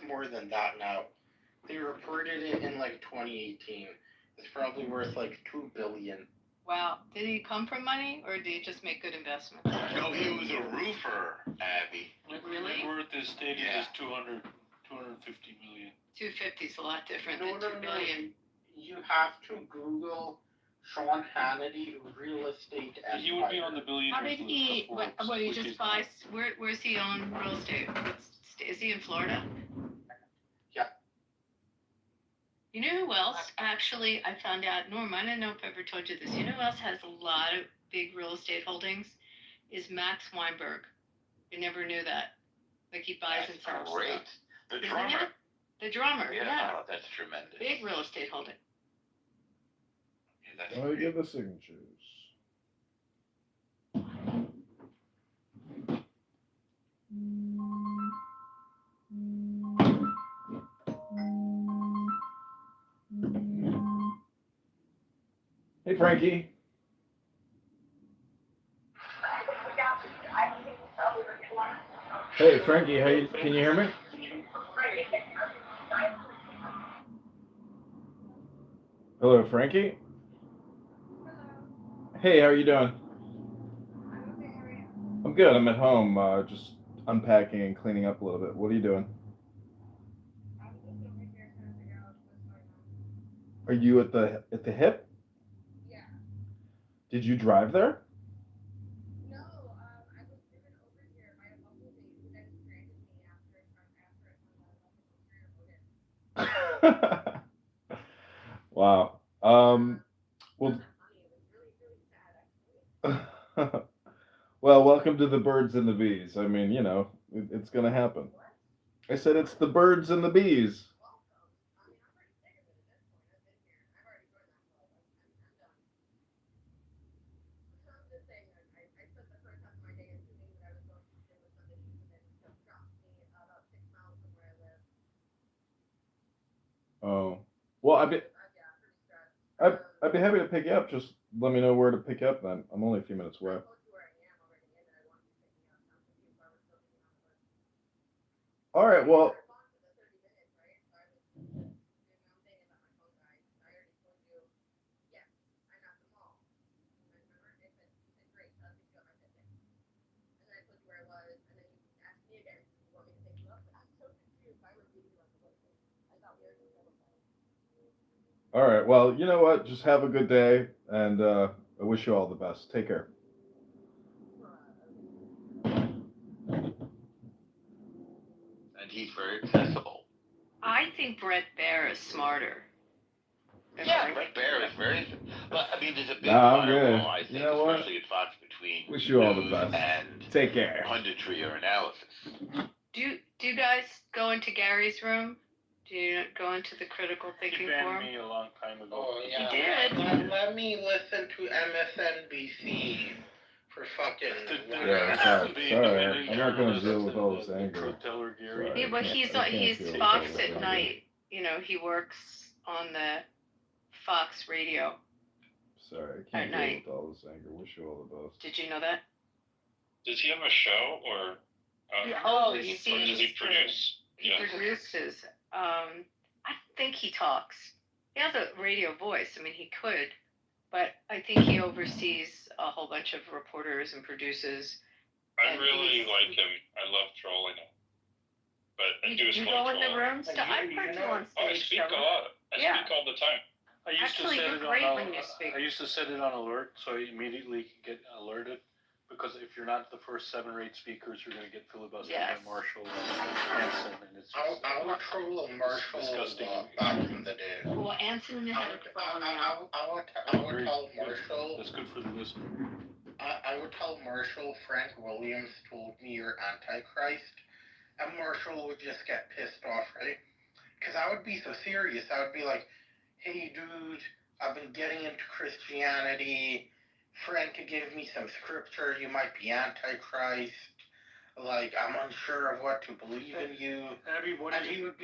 more than that now. They reported it in like 2018. It's probably worth like 2 billion. Wow. Did he come from money, or did he just make good investments? No, he was a roofer, Abby. Really? We're at this stage Yeah. is 250 million. 250 is a lot different No, than no, 2 no. billion. You have to Google Sean Hannity real estate empire. He would be on the billionaires How did list he? of Forbes, What he which just is buy? Where's he own real estate? Is he in Florida? Yeah. You know who else? Actually, I found out. Norm, I don't know if I ever told you this. You know who else has a lot of big real estate holdings? Is Max Weinberg. I never knew that. Like he buys and sells Great. stuff. The Isn't drummer. it? The drummer. Yeah. Oh, that's tremendous. Big real estate holding. Yeah, that's Let me get the signatures. Hey, Frankie. Hey, Frankie, can you hear me? Hello, Frankie. Hey, how are you doing? I'm good. I'm at home, just unpacking and cleaning up a little bit. What are you doing? Are you at the hip? Yeah. Did you drive there? No, I was driven over here by a bumblebee who then stranded me after it found out about the career Wow. Well, It was really sad actually. well, welcome to the birds and the bees. I mean, it's gonna happen. What? I said it's the birds and the bees. Welcome. I mean, I'm pretty sick of it at this point. I've been here. I've already joined that club. I'm done. I'm just saying, I spent the first half of my day assuming that I was going to the gym with somebody who then dropped me about 6 miles from where I live. Oh, well, Yeah, pretty stressed. I'd be happy to pick you up. Just let me know where to pick you up. Then I'm only a few minutes away. I told you where I am already and that I want you to pick me up. I'm confused why we're still being on the list. All right. Well, We're gone for the 30 minutes, right? So I was doing my own thing and let my phone die. I already told you, yes, I'm at the mall. Remember? You said great, I'll pick you up my Fitbit. And then I told you where I was, and then you asked me again, you want me to pick you up? I'm so confused. Why we're beating you on the list? I thought we already settled that. all right. Well, you know what? Just have a good day, and I wish you all the best. Take care. And he's very accessible. I think Brett Baer is smarter. Yeah, Brett Baer is very. But I mean, there's a big Nah, I'm firewall, good. I think, You know what? especially at Fox between Wish you all the news best. and Take care. punditry or analysis. Do you guys go into Gary's room? Do you go into the critical He thinking banned forum? me a long time ago. Oh, yeah. He did. Let me listen to MSNBC for fucking. Yeah, sorry. I'm not gonna deal with all this anger. Truth teller Gary. Sorry. Yeah, but I he's can't he's deal with Fox all this at anger. night. You know, he works on the Fox radio. Sorry, I can't At deal night. with all this anger. Wish you all the best. Did you know that? Does he have a show or? He or oversees does he produce? He Yeah. produces. I think he talks. He has a radio voice. I mean, he could, but I think he oversees a whole bunch of reporters and produces. I And really he's- like him. I love trolling him. But I do You just go want in to the troll him. rooms. I've heard you on Oh, I stage. speak a Trevor. lot. I Yeah. speak all the time. I used Actually, to set you're it great on when you speak. I used to set it on alert, so I immediately get alerted. Because if you're not the first 7 or 8 speakers, you're going to get filibustered Yes. by Marshall and Hanson, and it's just I would troll Marshall disgusting. back in the day. Well, Anson had a phone now. I would tell Marshall. That's good for the listener. I would tell Marshall Frank Williams told me you're Antichrist, and Marshall would just get pissed off, right? Because I would be so serious. I would be like, hey, dude, I've been getting into Christianity. Frank gave me some scripture. You might be Antichrist. Like, I'm unsure of what to believe in you. Abby, what And do he you... would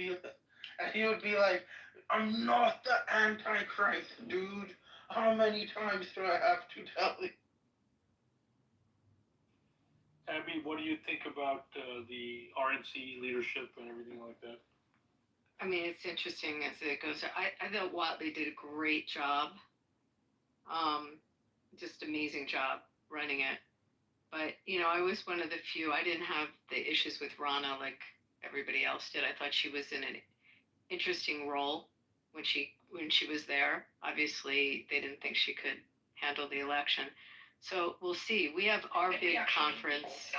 be like, I'm not the Antichrist, dude. How many times do I have to tell you? Abby, what do you think about the RNC leadership and everything like that? I mean, it's interesting as it goes. I thought Watley did a great job. Just amazing job running it. But, I was one of the few, I didn't have the issues with Rana like everybody else did. I thought she was in an interesting role when she was there. Obviously, they didn't think she could handle the election. So we'll see. We have our big conference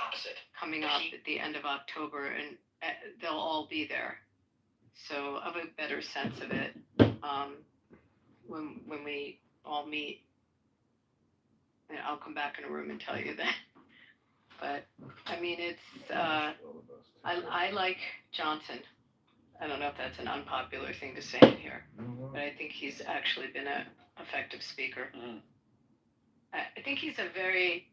coming up at the end of October, and they'll all be there. So I'll have a better sense of it when we all meet. And I'll come back in a room and tell you that. But I mean, it's I like Johnson. I don't know if that's an unpopular thing to say in here, but I think he's actually been an effective speaker. Mm-hmm. I think he's a very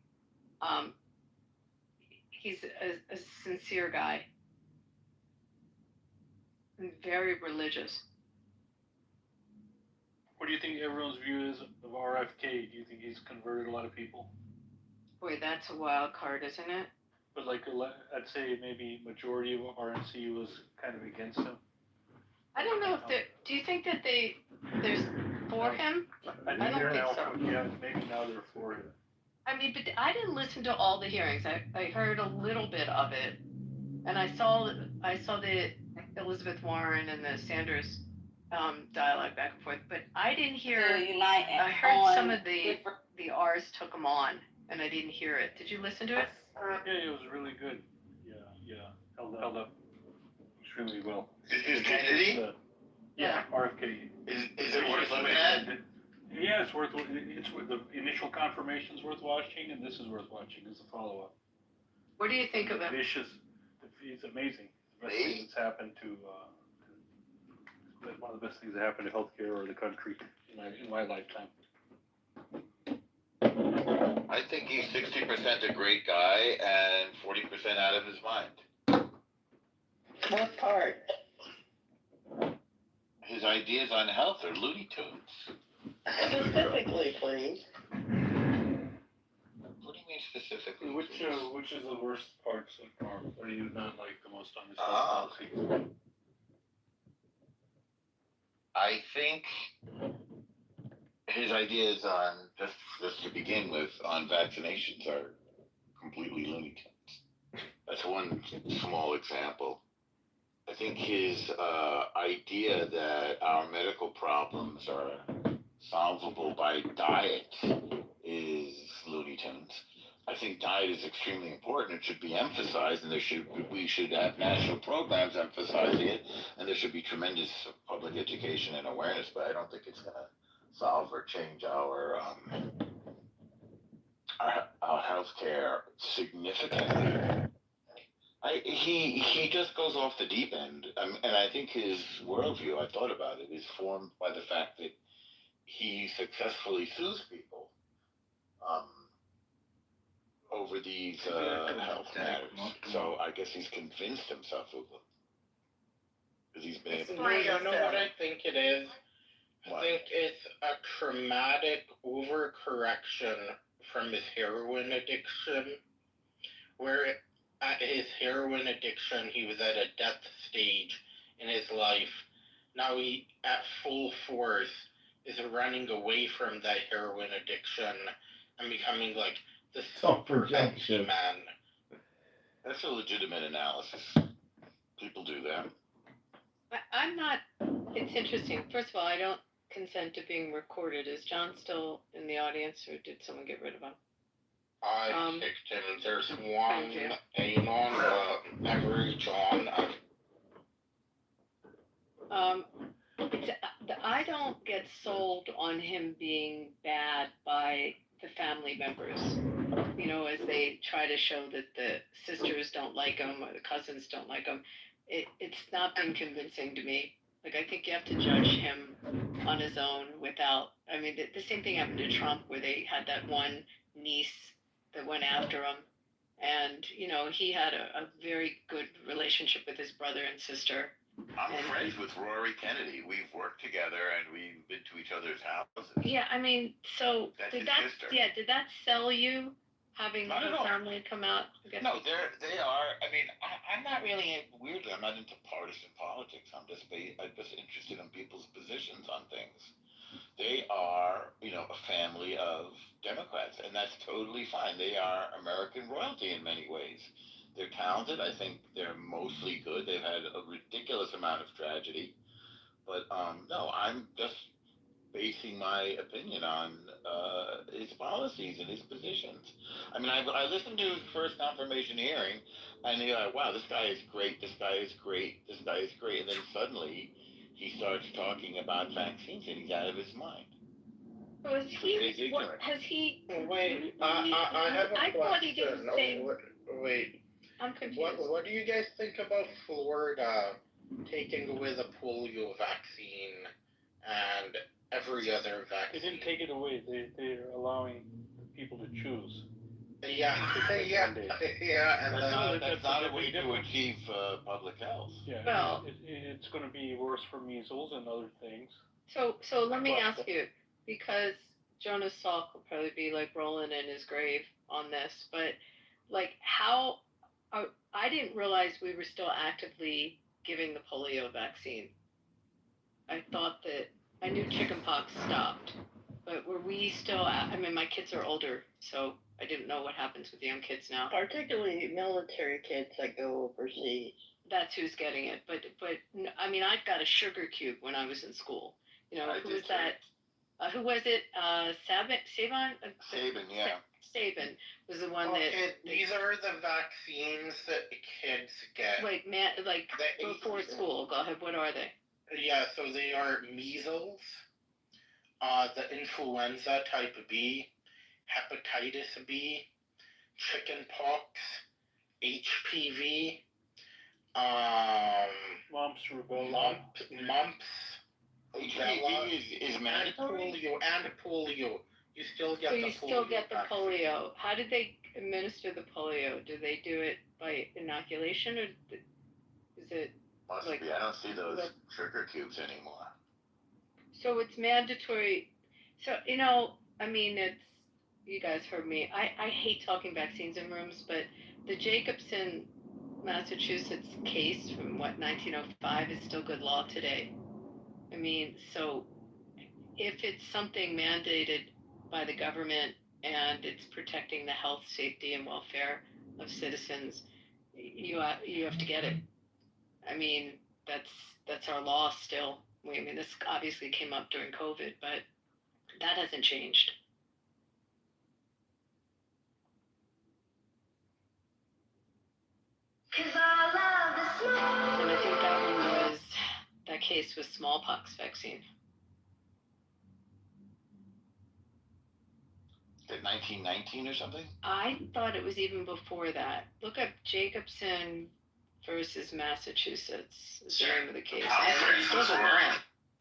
he's a sincere guy, and very religious. What do you think everyone's view is of RFK? Do you think he's converted a lot of people? Boy, that's a wild card, isn't it? But like, I'd say maybe majority of RNC was kind of against him. I don't know if they. Do you think that there's for him? I don't think now, so. Yeah, maybe now they're for him. I mean, but I didn't listen to all the hearings. I heard a little bit of it, and I saw the Elizabeth Warren and the Sanders dialogue back and forth, but I didn't hear. I heard some of the R's took them on, and I didn't hear it. Did you listen to it? Yeah, it was really good. Yeah, held up extremely well. Is Kennedy? Yeah. RFK. Is it worth looking at? Yeah, it's worth the initial confirmation's worth watching, and this is worth watching as a follow-up. What do you think of him? He's amazing. The best thing that's happened to one of the best things that happened to healthcare or the country in my lifetime. I think he's 60% a great guy and 40% out of his mind. What part? His ideas on health are Looney Tunes. Specifically, please. What do you mean specifically? Which is the worst part so far? What do you not like the most on his health policy? I think his ideas on, just to begin with, on vaccinations are completely Looney Tunes. That's one small example. I think his idea that our medical problems are solvable by diet is Looney Tunes. I think diet is extremely important. It should be emphasized, and we should have national programs emphasizing it, and there should be tremendous public education and awareness. But I don't think it's going to solve or change our healthcare significantly. He just goes off the deep end, and I think his worldview, I thought about it, is formed by the fact that he successfully sues people over these health matters. So I guess he's convinced himself of them. Because he's been able to. You know what I think it is? What? I think it's a traumatic overcorrection from his heroin addiction, where at his heroin addiction, he was at a death stage in his life. Now he, at full force, is running away from that heroin addiction and becoming like the super empty man. That's a legitimate analysis. People do that. I'm not. It's interesting. First of all, I don't consent to being recorded. Is John still in the audience, or did someone get rid of him? I kicked him. There's one Anon, every John. I don't get sold on him being bad by the family members. As they try to show that the sisters don't like him or the cousins don't like him. It's not been convincing to me. Like, I think you have to judge him on his own without. I mean, the same thing happened to Trump, where they had that one niece that went after him. And, he had a very good relationship with his brother and sister. I'm friends with Rory Kennedy. We've worked together and we've been to each other's houses. Yeah, I mean, so That's did his that? sister. Yeah, did that sell you having Not at the all. family come out? I guess No, they are. I mean, I'm not really weirdly. I'm not into partisan politics. I'm just interested in people's positions on things. They are, a family of Democrats, and that's totally fine. They are American royalty in many ways. They're talented. I think they're mostly good. They've had a ridiculous amount of tragedy, but no, I'm just basing my opinion on his policies and his positions. I mean, I listened to his first confirmation hearing, and you're like, wow, this guy is great, this guy is great, this guy is great, and then suddenly he starts talking about vaccines, and he's out of his mind. So is he? What, has he? Wait, I have a I question. thought he didn't say. Wait, I'm confused. what do you guys think about Florida taking away the polio vaccine and every other They vaccine? didn't take it away. They're allowing the people to choose. Yeah, yeah, and That's not a way to achieve public health. Yeah, Well- it's going to be worse for measles and other things. So let me ask you, because Jonas Salk will probably be like rolling in his grave on this, but like how I didn't realize we were still actively giving the polio vaccine. I thought that I knew chickenpox stopped, but were we still? I mean, my kids are older, so I didn't know what happens with young kids now. Particularly military kids that go overseas. That's who's getting it, but I mean, I got a sugar cube when I was in school. I Who did was too. that? Who was it? Sabin? Sabin, yeah. Sabin was the one Okay, that. these are the vaccines that kids get. Wait, man, like The- before school. Go ahead. What are they? Yeah, so they are measles, the influenza type B, hepatitis B, chickenpox, HPV, Mumps, rubella. mumps, HPV is and mandatory. polio. You still get So the you polio. still get the vaccine. polio. How did they administer the polio? Do they do it by inoculation or is it? Must Like- be. I don't see those like- sugar cubes anymore. So it's mandatory. So, I mean, you guys heard me. I hate talking vaccines in rooms, but the Jacobson, Massachusetts case from 1905 is still good law today. I mean, so if it's something mandated by the government and it's protecting the health, safety, and welfare of citizens, you have to get it. I mean, that's our law still. I mean, this obviously came up during COVID, but that hasn't changed. And I think that case was smallpox vaccine. Is it 1919 or something? I thought it was even before that. Look up Jacobson versus Massachusetts is the name of the case. It's still the law,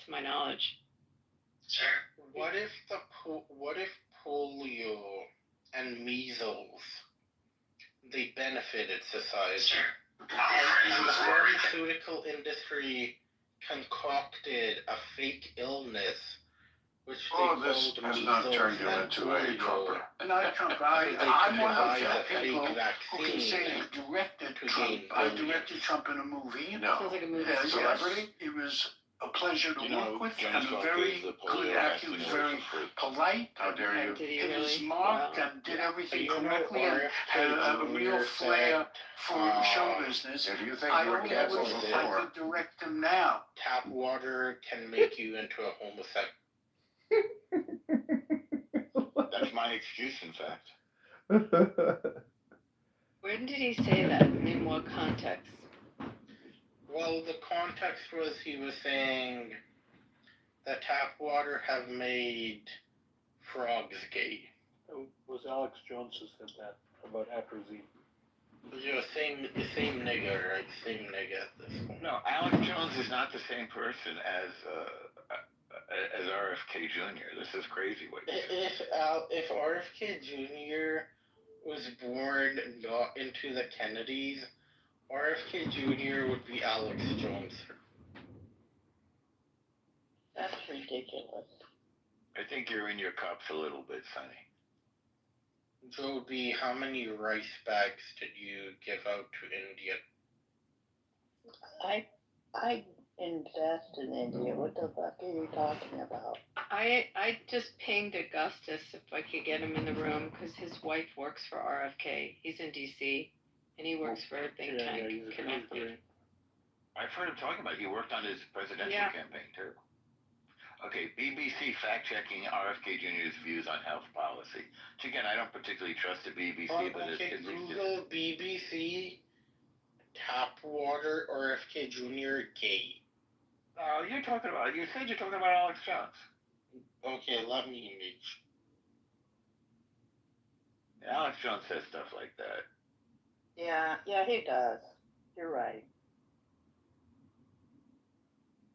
to my knowledge. What if polio and measles they benefited society? And the pharmaceutical industry concocted a fake illness, which they All of this called has not measles turned you and into a polio. Trumper. Not a Trumper. So I'm they one of devise the a fake people who can vaccine say they directed to Trump. gain I billions. directed Trump in a movie. No. Sounds like a movie. Yeah, Celebrity? It was a pleasure to You know, work with. Jonas And a Salk very gave the good polio actor. He was vaccine away very for free. polite. How dare you? Did he Hit his really? mark Wow. and did everything You know, correctly and had a real RFK flair for Jr. show said, business. If you think I we're don't know canceled if I before, could direct him now. tap water can make you into a homosexual. That's my excuse, in fact. When did he say that? In what context? Well, the context was he was saying that tap water have made frogs gay. It was Alex Jones who said that about atrazine. You know, same nigga, right? Same nigga at this point. No, Alex Jones is not the same person as RFK Jr. This is crazy what you said. If RFK Jr. was born not into the Kennedys, RFK Jr. would be Alex Jones. That's ridiculous. I think you're in your cups a little bit, Sonny. Joby, how many rice bags did you give out to India? I invest in India. What the fuck are you talking about? I just pinged Augustus if I could get him in the room because his wife works for RFK. He's in DC and he works for a think tank. Connected. I've heard him talking about it. He worked on his presidential Yeah. campaign too. Okay, BBC fact-checking RFK Jr.'s views on health policy. Which again, I don't particularly trust the BBC, but Okay, at least Google BBC tap water RFK Jr. gay. you said you're talking about Alex Jones. Okay, let me make Alex Jones says stuff like that. Yeah, he does. You're right.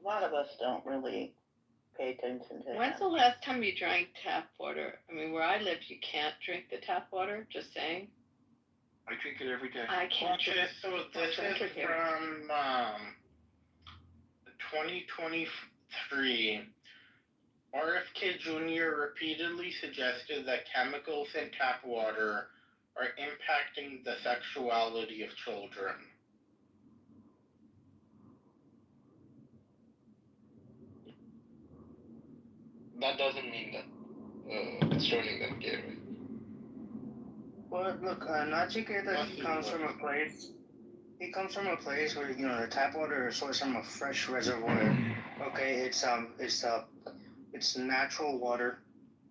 A lot of us don't really pay attention to When's the him. last time you drank tap water? I mean, where I live, you can't drink the tap water. Just saying. I drink it every day. I can't drink. Okay, so this is from 2023. RFK Jr. repeatedly suggested that chemicals in tap water are impacting the sexuality of children. That doesn't mean that it's turning them gay, right? Well, look, Nachiketa comes from a place. He comes from a place where the tap water is sourced from a fresh reservoir. Okay, it's natural water,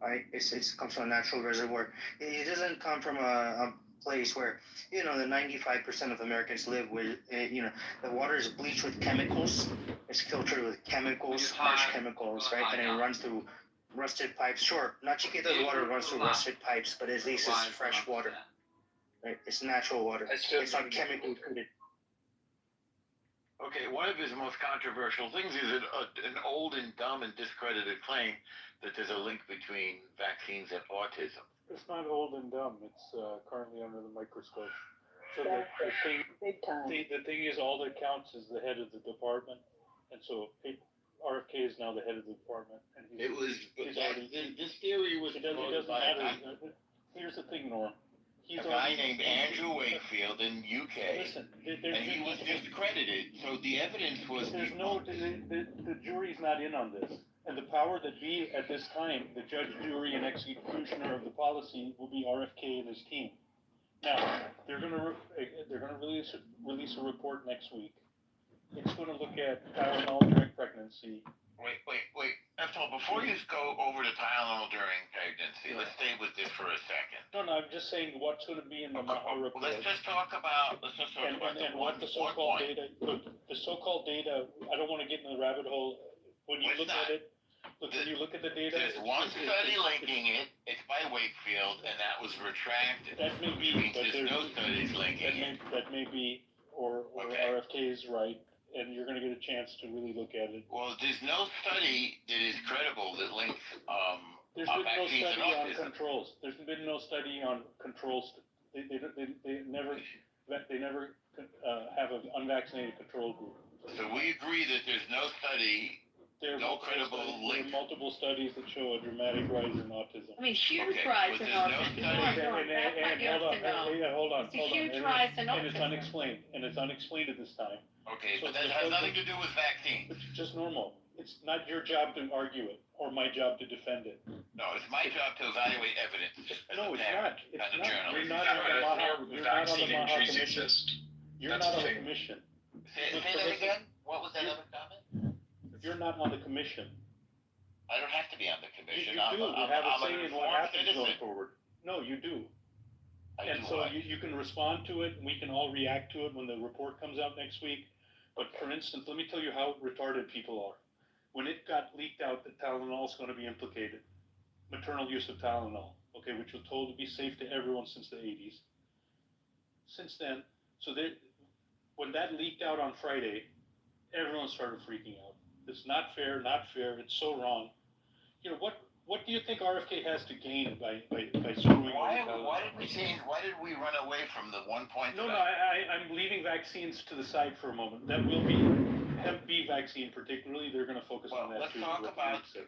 right? It comes from a natural reservoir. It doesn't come from a place where the 95% of Americans live with. The water is bleached with chemicals. It's filtered with chemicals, harsh chemicals, right? And it runs through rusted pipes. Sure, Nachiketa's water runs through rusted pipes, but at least it's fresh water. Right? It's natural water. It's not chemically treated. Okay, one of his most controversial things is an old and dumb and discredited claim that there's a link between vaccines and autism. It's not old and dumb. It's currently under the microscope. So Big time. the thing is, all that counts is the head of the department, and so RFK is now the head of the department, and This theory was it doesn't matter. Here's the thing, Norm. A guy named Andrew Wakefield in UK, Listen, and he was discredited. So the evidence was. The jury's not in on this, and the power that be at this time, the judge, jury, and executioner of the policy will be RFK and his team. Now they're gonna release a report next week. It's going to look at Tylenol during pregnancy. Wait. After all, before you go over to Tylenol during pregnancy, let's stay with this for a second. No, I'm just saying what's going to be in the report. Let's just talk about what the so-called data. Look, the so-called data. I don't want to get in the rabbit hole. When you look at it, when you look at the data, there's one study linking it. It's by Wakefield, and that was retracted. That may be, but there's no studies linking it. That may be, or RFK is right. And you're going to get a chance to really look at it. Well, there's no study that is credible that links there's been no vaccines study and on autism. controls. There's been no study on controls. They never have an unvaccinated control group. So we agree that there's no study, no credible link. There are multiple studies that show a dramatic rise in autism. I mean, huge Okay, rise but in there's no autism. study. Come on, that's what you have to know. Hold on. It's a huge rise in And it's autism. unexplained at this time. Okay, So but that the has focus- nothing to do with vaccines. It's just normal. It's not your job to argue it or my job to defend it. No, it's my job to evaluate evidence. as No, a it's parent not. It's and a not. journalist. You're not on the Maha. You're not on the Vaccine Maha injuries Commission. exist. You're That's not the on the thing. commission. Say that again? What was that other comment? You're not on the commission. I don't have to be on the commission. You do. You have a I'm say an in what informed happens going citizen. forward. No, you do. I And do so what? you can respond to it, and we can all react to it when the report comes out next week. But for instance, let me tell you how retarded people are. When it got leaked out that Tylenol is going to be implicated, maternal use of Tylenol, okay, which was told to be safe to everyone since the 80s. Since then, when that leaked out on Friday, everyone started freaking out. It's not fair, it's so wrong. What do you think RFK has to gain by screwing Why over did we run away from the 1 point? No, I'm leaving vaccines to the side for a moment. That will be Hemp B vaccine particularly, they're gonna focus Well, on that let's too. talk what about Luke said.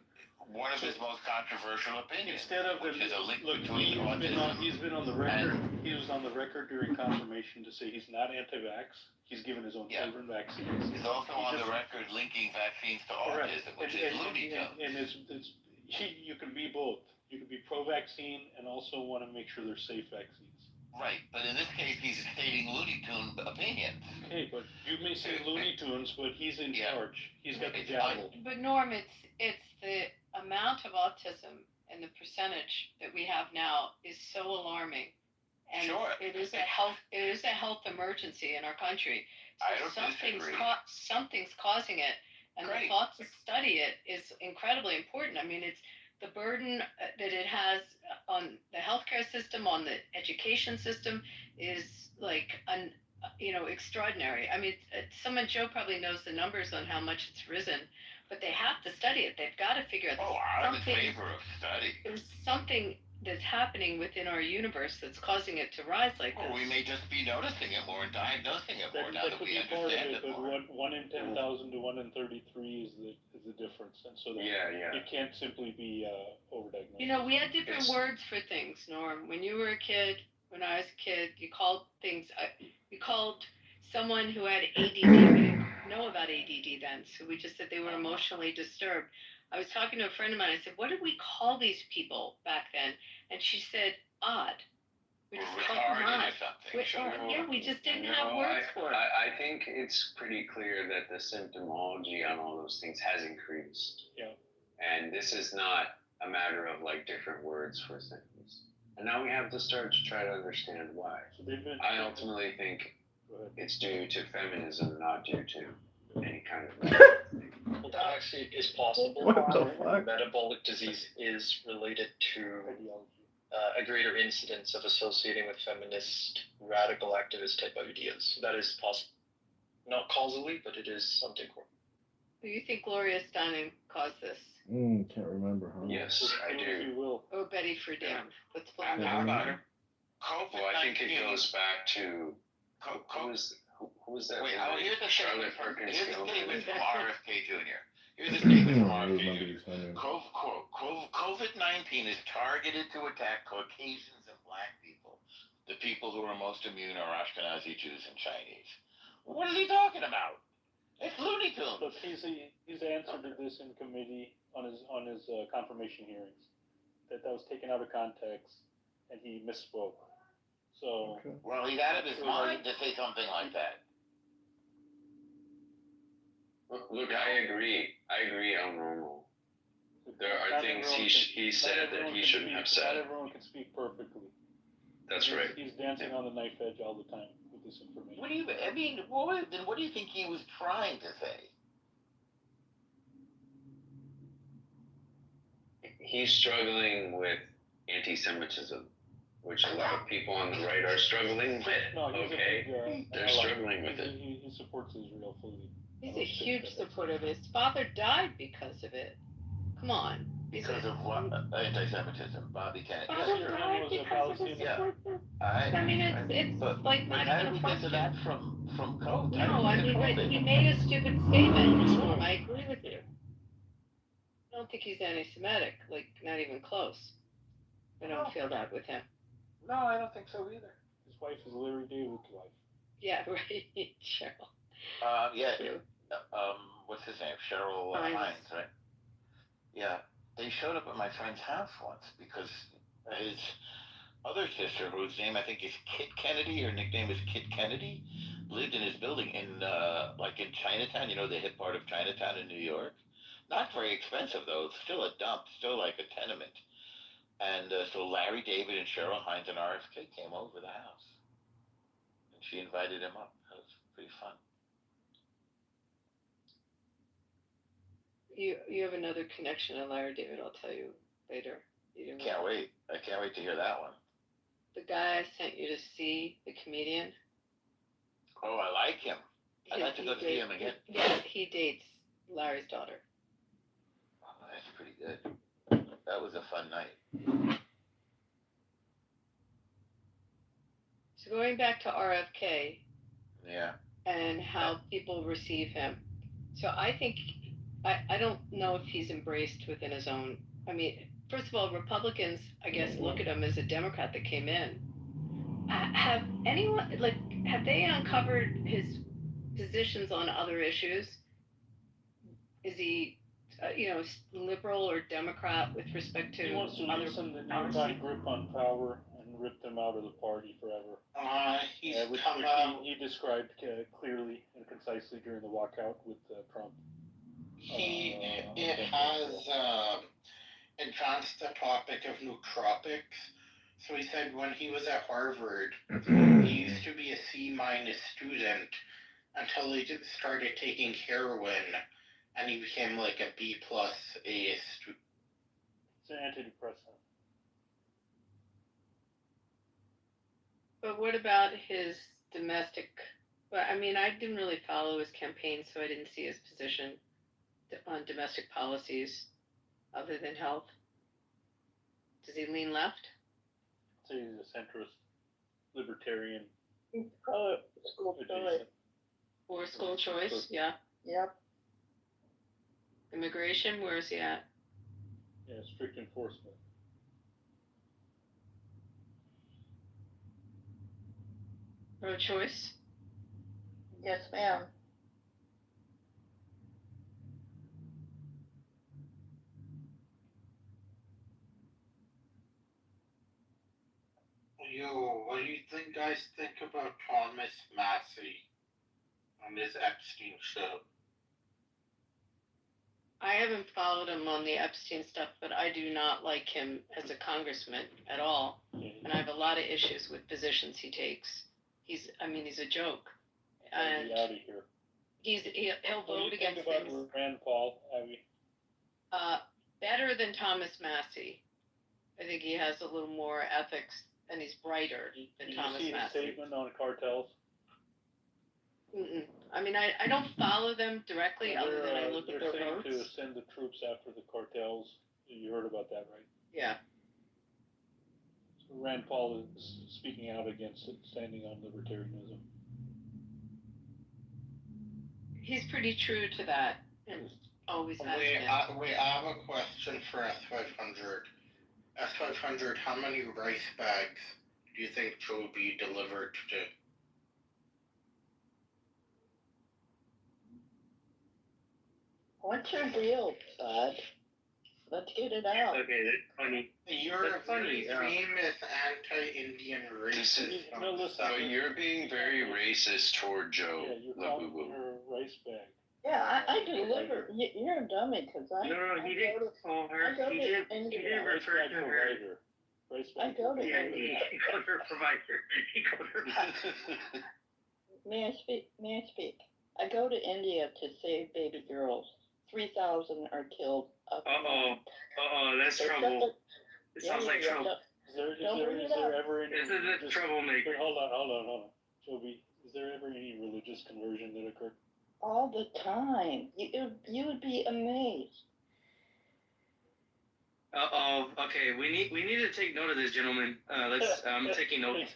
one of his most controversial opinions, Instead of which is a link look, between autism. he's been on the record. He was on the record during confirmation to say he's not anti-vax. He's given his own Yeah. children vaccines. He's also He on the just- record linking vaccines to Correct. autism, which is Looney Tunes. And it's you can be both. You can be pro-vaccine and also want to make sure they're safe vaccines. Right, but in this case, he's stating Looney Tune opinions. Okay, but you may say Looney Tunes, but he's in Yeah. charge. He's got the It's gavel. But Norm, it's the amount of autism and the percentage that we have now is so alarming. And Sure. it is a health emergency in our country. So I don't disagree. something's causing it, and Great. the thought to study it is incredibly important. I mean, it's the burden that it has on the healthcare system, on the education system, is like extraordinary. I mean, Joe probably knows the numbers on how much it's risen, but they have to study it. They've got to figure out. Oh, I'm in favor of study. There's something that's happening within our universe that's causing it to rise like this. Or we may just be noticing it more and diagnosing it more now That that could we be part of understand it, it but more. 1 in 10,000 to 1 in 33 is the difference, and so that Yeah. it can't simply be overdiagnosed. You know, we had different It's- words for things, Norm. When you were a kid, when I was a kid, you called things, you called someone who had ADD, we didn't know about ADD then, so we just said they were emotionally disturbed. I was talking to a friend of mine, I said, what did we call these people back then? And she said, odd. We Or just called them retarded odd. or something. Yeah, we just didn't have No, words for it. I think it's pretty clear that the symptomology on all those things has increased. Yeah. And this is not a matter of like different words for things. And now we have to start to try to understand why. So they've been, I ultimately think go ahead. it's due to feminism, not due to any kind of. Well, that actually is possible. What the fuck? Metabolic disease is related to Ideology. a greater incidence of associating with feminist, radical activist type ideas. That is possible. Not causally, but it is something. Do you think Gloria Steinem caused this? Can't remember, huh? Yes, I If do. you will. Or Betty Friedan? Let's blame How them. about COVID-19? Well, I think it goes back to who was that? Wait, lady? here's the Charlotte statement. Perkins Here's the Gilman. statement from RFK Jr. Here's the statement from I RFK remember Jr. you saying. COVID-19 is targeted to attack Caucasians and black people. The people who are most immune are Ashkenazi Jews and Chinese. What is he talking about? It's Looney Tunes. Look, he's answered to this in committee on his confirmation hearings. That was taken out of context, and he misspoke. So Okay. Well, he's out of his mind to say something like that. Look, I agree on normal. There are not things everyone he said that he shouldn't have Not said. everyone can speak perfectly. That's right. He's dancing on the knife edge all the time with this information. What do you think he was trying to say? He's struggling with anti-Semitism, which a lot of people on the right are struggling with. No, he's Okay, a big, they're ally. struggling with it. He supports Israel fully. He's a huge supporter of it. His father died because of it. Come on. Because of what? Anti-Semitism, Bobby Kennedy. Father your died hand was a because of Palestinian. his Yeah. support. I mean, it's but like not how even did a we get to question. that from COVID? No, I mean, but he made a stupid statement. Norm, I agree with you. I don't think he's anti-Semitic, like not even close. I don't feel that with him. No, I don't think so either. His wife is Larry David's wife. Yeah, right, Cheryl. Yeah. True. What's his name? Cheryl Hines, right? Yeah. They showed up at my friend's house once because his other sister, whose name I think is Kit Kennedy, her nickname is Kit Kennedy, lived in his building in Chinatown, the hip part of Chinatown in New York. Not very expensive though, still a dump, still like a tenement. And so Larry David and Cheryl Hines and RFK came over the house. And she invited him up. That was pretty fun. You have another connection to Larry David, I'll tell you later. Can't wait. I can't wait to hear that one. The guy I sent you to see, the comedian. Oh, I like him. I'd like to go see him again. Yeah, he dates Larry's daughter. Oh, that's pretty good. That was a fun night. So going back to RFK Yeah. and how people receive him. So I think I don't know if he's embraced within his own. I mean, first of all, Republicans, I guess, look at him as a Democrat that came in. Have anyone have they uncovered his positions on other issues? Is he, liberal or Democrat with respect to He wants to other loosen the powers? nearby grip on power and rip them out of the party forever. He's Which come out. he described clearly and concisely during the walkout with Trump. It has advanced the topic of nootropics. So he said when he was at Harvard, he used to be a C- student until he started taking heroin, and he became like a B+ A student. It's an antidepressant. But what about his domestic? Well, I mean, I didn't really follow his campaign, so I didn't see his position on domestic policies other than health. Does he lean left? So he's a centrist, libertarian. School choice. adjacent. Or school choice? Yeah. Yep. Immigration? Where is he at? Yeah, strict enforcement. Pro-choice? Yes, ma'am. What do you guys think about Thomas Massey on this Epstein show? I haven't followed him on the Epstein stuff, but I do not like him as a congressman at all. And I have a lot of issues with positions he takes. He's a joke. And Out of here. he'll What do vote you think against about things. Rand Paul, Abby? Better than Thomas Massey. I think he has a little more ethics and he's brighter than Thomas Did you see his Massey. statement on cartels? Mm-mm. I mean, I don't follow them directly other than I look at They're their saying votes. to send the troops after the cartels. You heard about that, right? Yeah. So Rand Paul is speaking out against it, standing on libertarianism. He's pretty true to that and always has been. I have a question for S500. S500, how many rice bags do you think Joe B delivered today? What's your deal, bud? Let's get it out. Okay, that's funny. You're a That's funny, very famous anti-Indian This racist. is- No, listen. So you're being very racist toward Joe. Yeah, you're Labubu. calling her a rice bag. Yeah, I deliver. You're a dummy, because I. No, he I didn't go to- call her. I go He to didn't India. Rice refer bag to her. provider. Rice I bag go to Yeah, India. he called her provider. He called her. May I speak? May I speak? I go to India to save baby girls. 3,000 are killed. That's It's trouble. just It sounds like yeah, trouble. Is there Don't bring it up. ever any This is a religious- troublemaker. But hold on. Joby, is there ever any religious conversion that occurred? all the time. You would be amazed. Okay, we need to take note of this, gentlemen. I'm taking notes.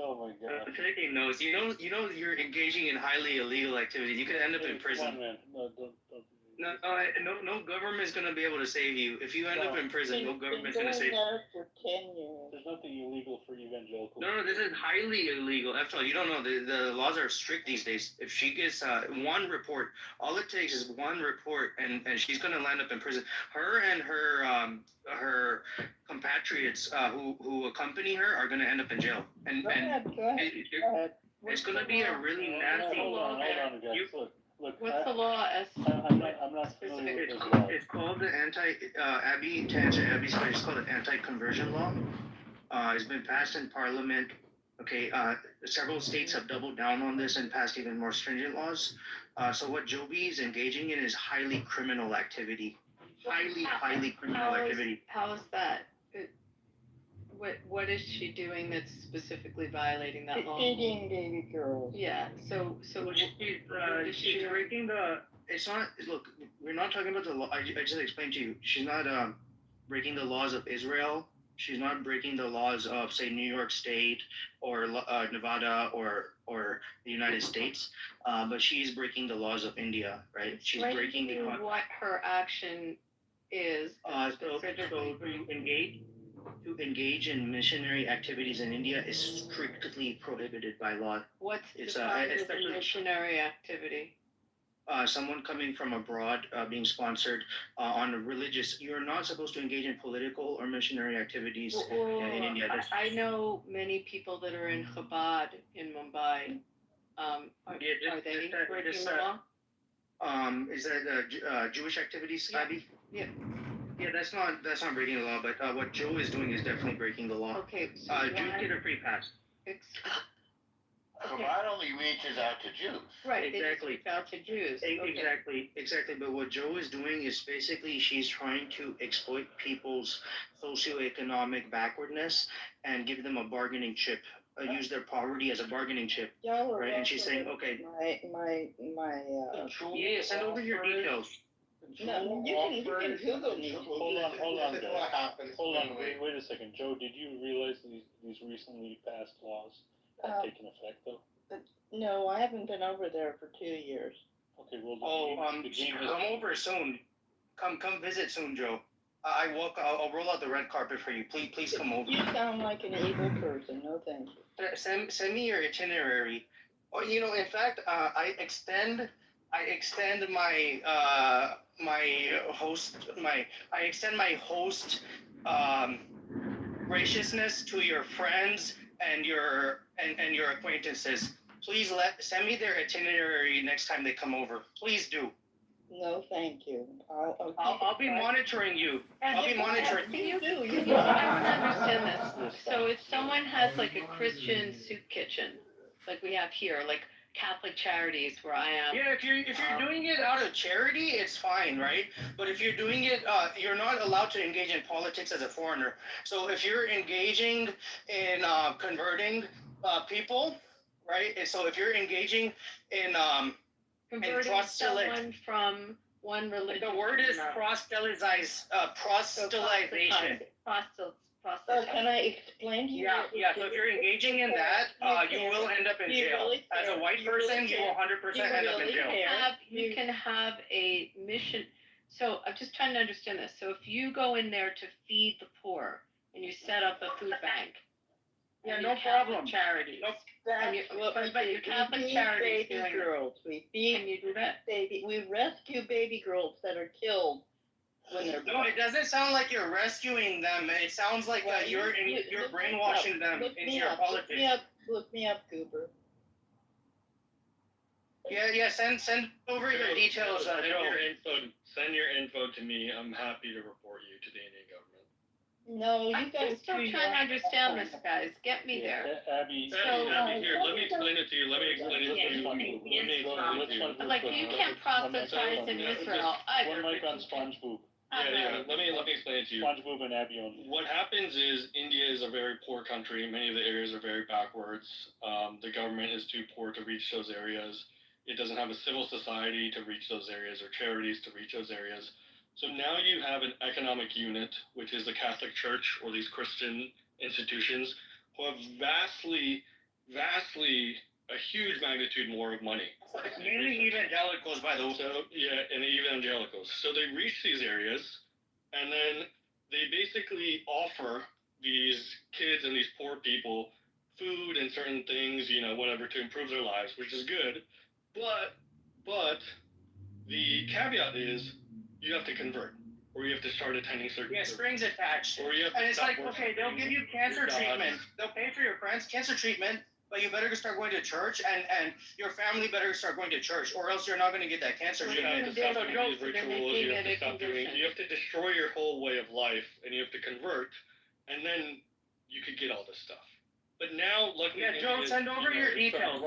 Oh my god. I'm taking notes. You know, you're engaging in highly illegal activity. You could end up in Come prison. on, man. No, don't. No government's gonna be able to save you. If you end up in prison, no government's gonna save you. there for 10 years. There's nothing illegal for evangelicals. No, this is highly illegal. After all, you don't know, the laws are strict these days. If she gets one report, all it takes is one report, and she's gonna land up in prison. Her and her compatriots who accompany her are gonna end up in jail. And Go ahead. it's gonna be a really nasty. Hold on, guys. Look. What's the law as I'm not familiar with It's this law. it's called the Abby, to answer Abby's question, it's called an anti-conversion law. It's been passed in Parliament. Okay, several states have doubled down on this and passed even more stringent laws. So what Joby is engaging in is highly criminal activity. Highly criminal activity. How is that? What is she doing that's specifically violating that law? Feeding baby girls. Yeah. So She's breaking the. It's not. Look, we're not talking about the law. I just explained to you. She's not breaking the laws of Israel She's not breaking the laws of, say, New York State or Nevada or the United States, but she's breaking the laws of India, right? She's Explain breaking to me the what her action is. so to engage in missionary activities in India is strictly prohibited by law. What's It's defined as a especially missionary activity? someone coming from abroad being sponsored on a religious. You're not supposed to engage in political or missionary activities in India. I know many people that are in Chabad in Mumbai. Are they breaking the law? Is that Jewish activities, Yeah. Abby? Yeah. Yeah, that's not breaking the law, but what Joe is doing is definitely breaking the law. Okay. So Jews get a free pass. Chabad only reaches out to Jews. Right, Exactly. they just reach out to Jews. Exactly. But what Joe is doing is basically she's trying to exploit people's socioeconomic backwardness and give them a bargaining chip. Use their poverty as a bargaining chip. Y'all are right? And she's saying, okay. Yeah, send over your details. No, you can Google me. Hold on, This is what happens. hold on, when we- wait a second. Joe, did you realize these recently passed laws have Um, taken effect though? No, I haven't been over there for 2 years. Okay, well, Oh, come over soon. Come visit soon, Joe. I'll roll out the red carpet for you. Please come over. You sound like an evil person. No thank you. Send me your itinerary. Or in fact, I extend my host graciousness to your friends and your acquaintances. Please send me their itinerary next time they come over. Please do. No, thank you. I'll be monitoring you. I'll be monitoring You you. do. I don't understand this. So if someone has like a Christian soup kitchen, like we have here, like Catholic Charities where I am. Yeah, if you're doing it out of charity, it's fine, right? But if you're doing it, you're not allowed to engage in politics as a foreigner. So if you're engaging in converting people, right? And so if you're engaging in Converting someone from one religion. the word is proselytization. Can I explain to you? Yeah. So if you're engaging in that, you will end up in jail. As a white person, you will 100% end up in jail. You can have a mission. So I'm just trying to understand this. So if you go in there to feed the poor and you set up a food bank. Yeah, no problem. Charities. Nope. But your Catholic charities baby girls. We feed Can you do that? baby. We rescue baby girls that are killed when they're No, born. it doesn't sound like you're rescuing them. It sounds like you're brainwashing them into your politics. Look me up, Cooper. Yeah. Send over your details. Send your info to me. I'm happy to report you to the Indian government. No, you I'm go just still trying to understand this, guys. Get me there. Abby, Abby, here, let me explain it to you. Let me explain it to you. Like you can't proselytize in Israel. One mic on SpongeBob. Yeah. Let me explain it to you. SpongeBob and Abby only. What happens is India is a very poor country. Many of the areas are very backwards. The government is too poor to reach those areas. It doesn't have a civil society to reach those areas or charities to reach those areas. So now you have an economic unit, which is the Catholic Church or these Christian institutions, who have vastly, a huge magnitude more of money. Mainly evangelicals, by the way. So and evangelicals. So they reach these areas, and then they basically offer these kids and these poor people food and certain things, whatever, to improve their lives, which is good. But the caveat is you have to convert, or you have to start attending certain. Yeah, strings attached. Or you have to and it's stop like, working okay, they'll give you cancer treatment. They'll pay for your cancer treatment, but you better start going to church, and your family better start going to church, or else you're not going to get that cancer You have treatment. to stop doing these rituals. You have to stop doing. You have to destroy your whole way of life, and you have to convert, and then you could get all this stuff. But now, luckily, Joe, send over your details.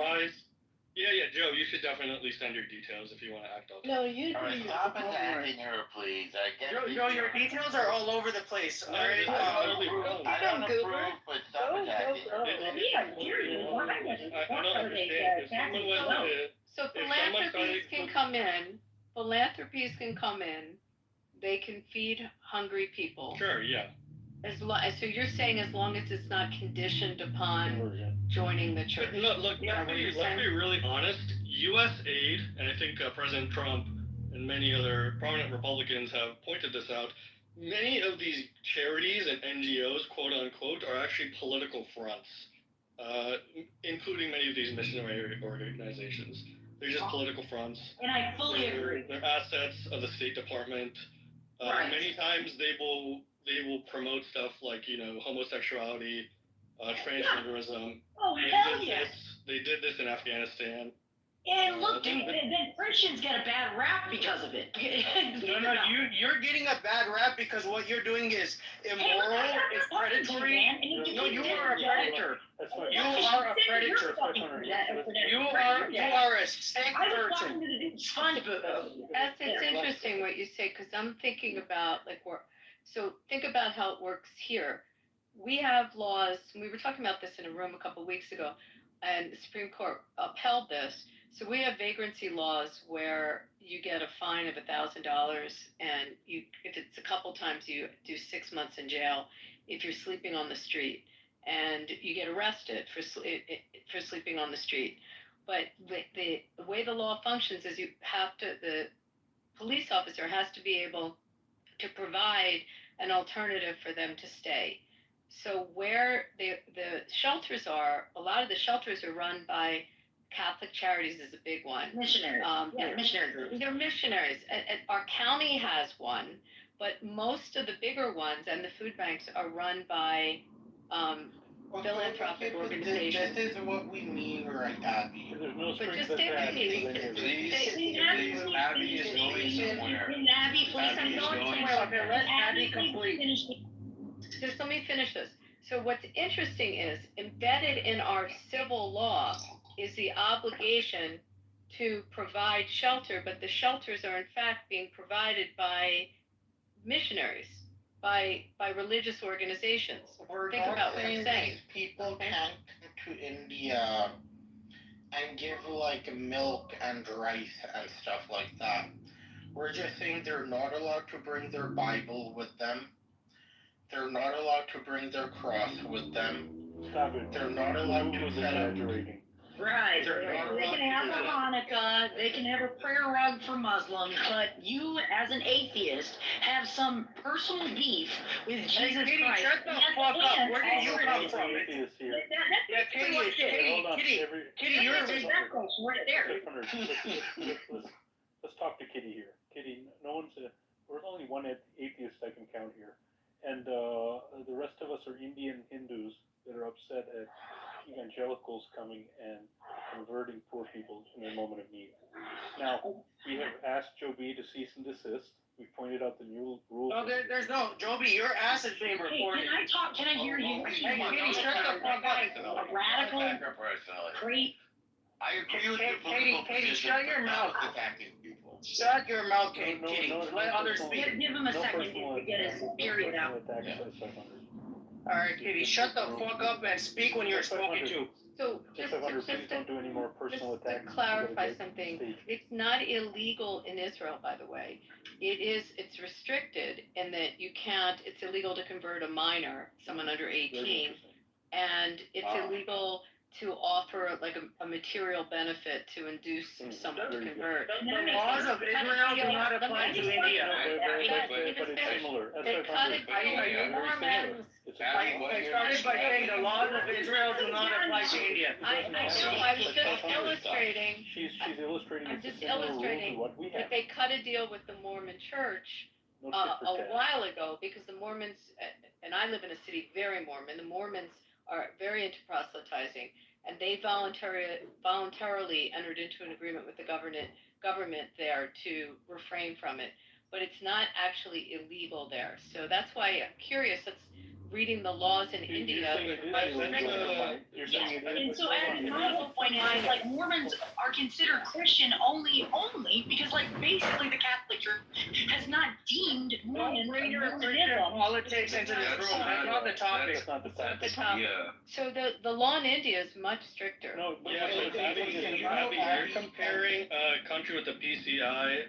Yeah, Joe, you should definitely send your details if you want to act all. No, you All right, do. stop attacking her, please. I get Joe, your details are all over the place. All right. I don't approve, but stop attacking. So philanthropies can come in. Philanthropies can come in. They can feed hungry people. Sure, yeah. So you're saying as long as it's not conditioned upon Conversion. joining the church. Look, Yeah, what you're let's saying? be really honest. U.S. aid, and I think President Trump and many other prominent Republicans have pointed this out. Many of these charities and NGOs, quote unquote, are actually political fronts, including many of these missionary organizations. They're just political fronts. And I fully agree. They're assets of the State Department. Right. Many times they will promote stuff like homosexuality, transgenderism. Oh, hell yeah. They did this in Afghanistan. And look, dude, then Christians get a bad rap because of it. No, you're getting a bad rap because what you're doing is immoral, it's predatory. No, you are a predator. You are a predator. You are a sick person. It's interesting what you say, because I'm thinking about so think about how it works here. We have laws, and we were talking about this in a room a couple of weeks ago, and the Supreme Court upheld this. So we have vagrancy laws where you get a fine of $1,000, and if it's a couple times, you do 6 months in jail if you're sleeping on the street, and you get arrested for sleeping on the street. But the way the law functions is the police officer has to be able to provide an alternative for them to stay. So where the shelters are, a lot of the shelters are run by Catholic Charities is a big one. Missionary. Missionary groups. They're missionaries. And our county has one, but most of the bigger ones and the food banks are run by philanthropic organizations. This is what we mean right, Abby. There's no But strings just stay with me. Abby is going somewhere. Abby, please, I'm going somewhere. Okay, let Abby complete. Just let me finish this. So what's interesting is embedded in our civil law is the obligation to provide shelter, but the shelters are in fact being provided by missionaries, by religious organizations. Think about what I'm saying. People can't come to India and give like milk and rice and stuff like that. We're just saying they're not allowed to bring their Bible with them. They're not allowed to bring their cross with them. Stop it. They're not allowed to set up. Right. They can have a Hanukkah, they can have a prayer rug for Muslims, but you, as an atheist, have some personal beef with Jesus Kitty, Christ. shut the fuck up. Where did you come from? Kitty, you're a right there. Let's talk to Kitty here. Kitty, there's only one atheist I can count here. And the rest of us are Indian Hindus that are upset at evangelicals coming and converting poor people in their moment of need. Now, we have asked Joe B to cease and desist. We pointed out the new rules. No, there's no. Joby, your ass is being recorded. Can I talk? Can I hear you? Hey, Kitty, shut the fuck up. A radical, great. I agree with your Katie, political Katie, position, shut your but mouth. not attacking people. Shut your mouth, Kitty. Let others speak. Give him a second to get his period out. All right, Kitty, shut the fuck up and speak when you're spoken to. So just don't do any more personal attacks. To clarify something, it's not illegal in Israel, by the way. It's restricted in that it's illegal to convert a minor, someone under 18, and it's illegal to offer like a material benefit to induce someone to convert. The laws of Israel do not apply to India. But it's similar. They cut it I started by saying the laws of Israel do not apply to India. I know, I was just illustrating. She's illustrating. I'm just illustrating that they cut a deal with the Mormon Church No a while ago because the Mormons, and I live in a city very Mormon, the Mormons are very into proselytizing, and they voluntarily entered into an agreement with the government there to refrain from it. But it's not actually illegal there. So that's why I'm curious. That's reading the laws in India. You're saying it And is. so, and my whole point is, like, Mormons are considered Christian only because, like, basically the Catholic has not deemed Don't bring your Christian Mormonism. politics into this room. That's not the topic. That's not the topic. The topic. Yeah. So the law in India is much stricter. No, but Yeah, but you're comparing a country with a PCI,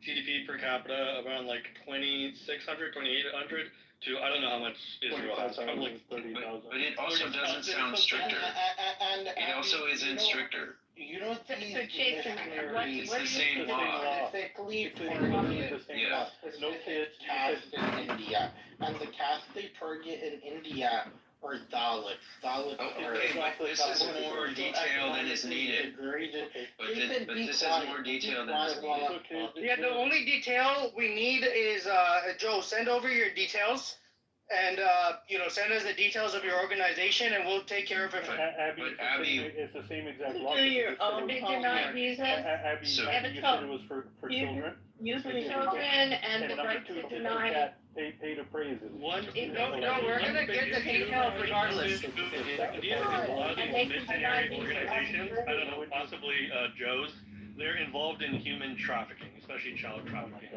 GDP per capita around like 2,600, 2,800 to I don't know how much Israel has. Probably like 30,000. But it also doesn't sound stricter. It also isn't stricter. You know, So Jason, It's what the do you same think? law. Specifically for Yeah. No kids. caste in India, and the caste they target in India are Dalits. Dalits are Okay, but this is more detail than is needed. But this is more detail than is needed. Yeah, the only detail we need is, Joe, send over your details. And, send us the details of your organization and we'll take care of it. Abby, it's the same exact law. Do your own They homework. deny visas. Abby, So- you said it was for children? Usually children and the number right two, to if deny. the cat pay to praise it. No, we're gonna get the details regardless. India has a lot of these missionary organizations, I don't know, possibly Joe's, they're involved in human trafficking, especially child trafficking.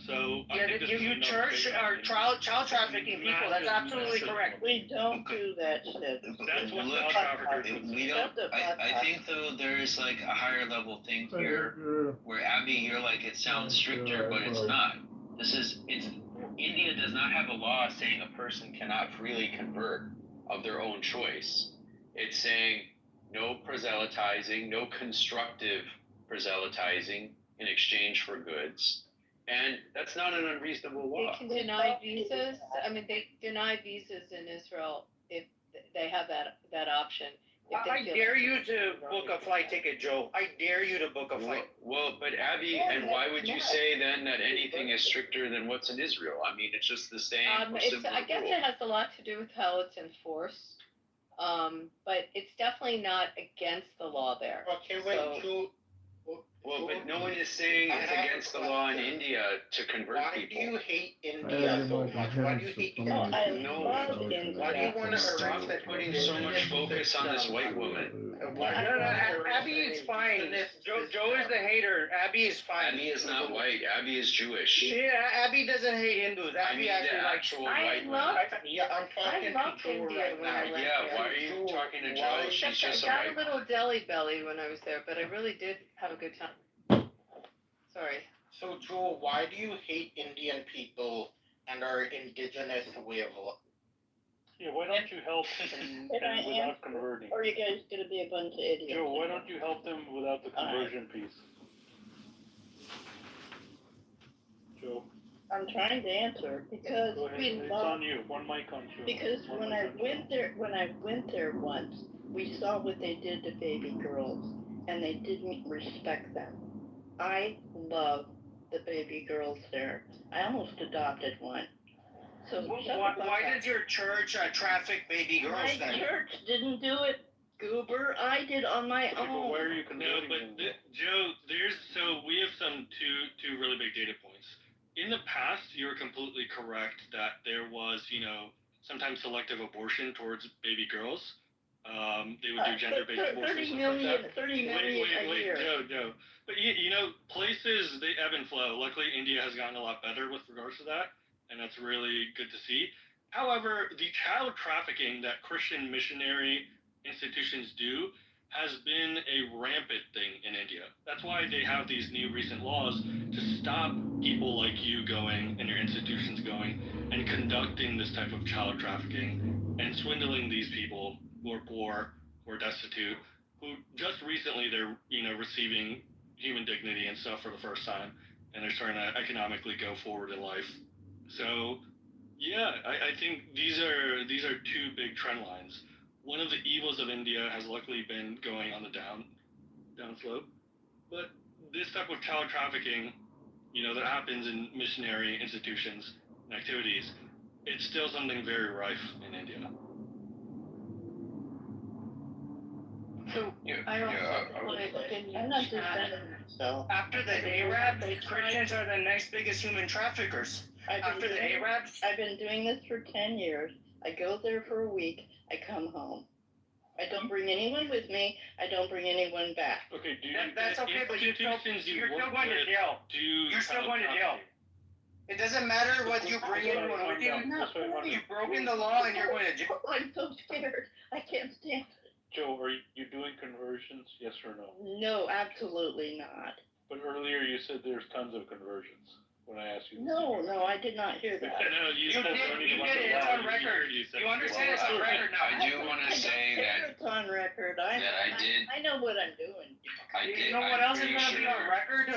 So I Yeah, think this you is church another or big- child trafficking people, that's absolutely correct. We don't do that shit. That's what Look, child traffickers would we say. don't. I think though there is like a higher level thing here where Abby, you're like it sounds stricter, but it's not. India does not have a law saying a person cannot freely convert of their own choice. It's saying no proselytizing, no constructive proselytizing in exchange for goods. And that's not an unreasonable They law. can deny visas. I mean, they deny visas in Israel if they have that option. If they I feel dare like- you to book a flight ticket, Joe. I dare you to book a flight. Well, but Abby, and why would you say then that anything is stricter than what's in Israel? I mean, it's just the same. or similar I guess rule. it has a lot to do with how it's enforced. But it's definitely not against the law there. Okay, wait, So- Joe. Well, but no one is saying it's against the law in India to convert Why do people. you hate India so much? Why do you hate India? I No, love India. Why do you want to Stop putting so much focus on this white woman. No, Abby is fine. Joe is the hater. Abby is fine. Abby is not white. Abby is Jewish. Yeah, Abby doesn't hate Hindus. I Abby mean actually the likes. actual I white love- woman. Yeah, I'm talking I loved to Joe India right when I now. went Yeah, there. why are you talking to Joe? Why- She's Except just a I got white a little deli belly when I was there, but I really did have a good time. Sorry. So, Joe, why do you hate Indian people and our indigenous way of life? Yeah, why don't you help them Can I without answer? converting? Or are you guys gonna be a bunch of idiots? Joe, why don't you help them without the conversion piece? Joe, I'm trying to answer because go ahead. we It's love. on you. One mic on you. Because One when mic I on you. went there once, we saw what they did to baby girls, and they didn't respect them. I love the baby girls there. I almost adopted one. So shut the fuck Why up. did your church traffic baby girls My then? church didn't do it, Goober. I did on my Okay, but own. why are you No, converting but them? Joe, we have some two really big data points. In the past, you were completely correct that there was, sometimes selective abortion towards baby girls. They would do gender-based abortion. 30 million, 30 million a Wait, year. Joe. But places they ebb and flow. Luckily, India has gotten a lot better with regards to that, and that's really good to see. However, the child trafficking that Christian missionary institutions do has been a rampant thing in India. That's why they have these new recent laws to stop people like you going and your institutions going and conducting this type of child trafficking and swindling these people who are poor, who are destitute, who just recently they're receiving human dignity and stuff for the first time, and they're starting to economically go forward in life. So yeah, I think these are two big trend lines. One of the evils of India has luckily been going on the down slope, but this type of child trafficking, that happens in missionary institutions and activities, it's still something very rife in India. So I also want to I'm not defending myself. After the Arabs, Christians are the next biggest human traffickers. After the Arabs, I've been doing this for 10 years. I go there for a week. I come home. I don't bring anyone with me. I don't bring anyone back. Okay, do you? That's okay, but you're still institutions you going work to with jail. do You're still have going to jail. custody. It doesn't matter what you bring anyone with you. You've broken the law and you're going to jail. I'm so scared. I can't stand it. Joe, are you doing conversions? Yes or no? No, absolutely not. But earlier you said there's tons of conversions when I asked you. No, I did not hear that. No, You spoke did, only you about did the it, it's law. on record. said- You understand it's on record now. I do want to say that It's on record. I know what I'm doing. You know what else is going to be on record?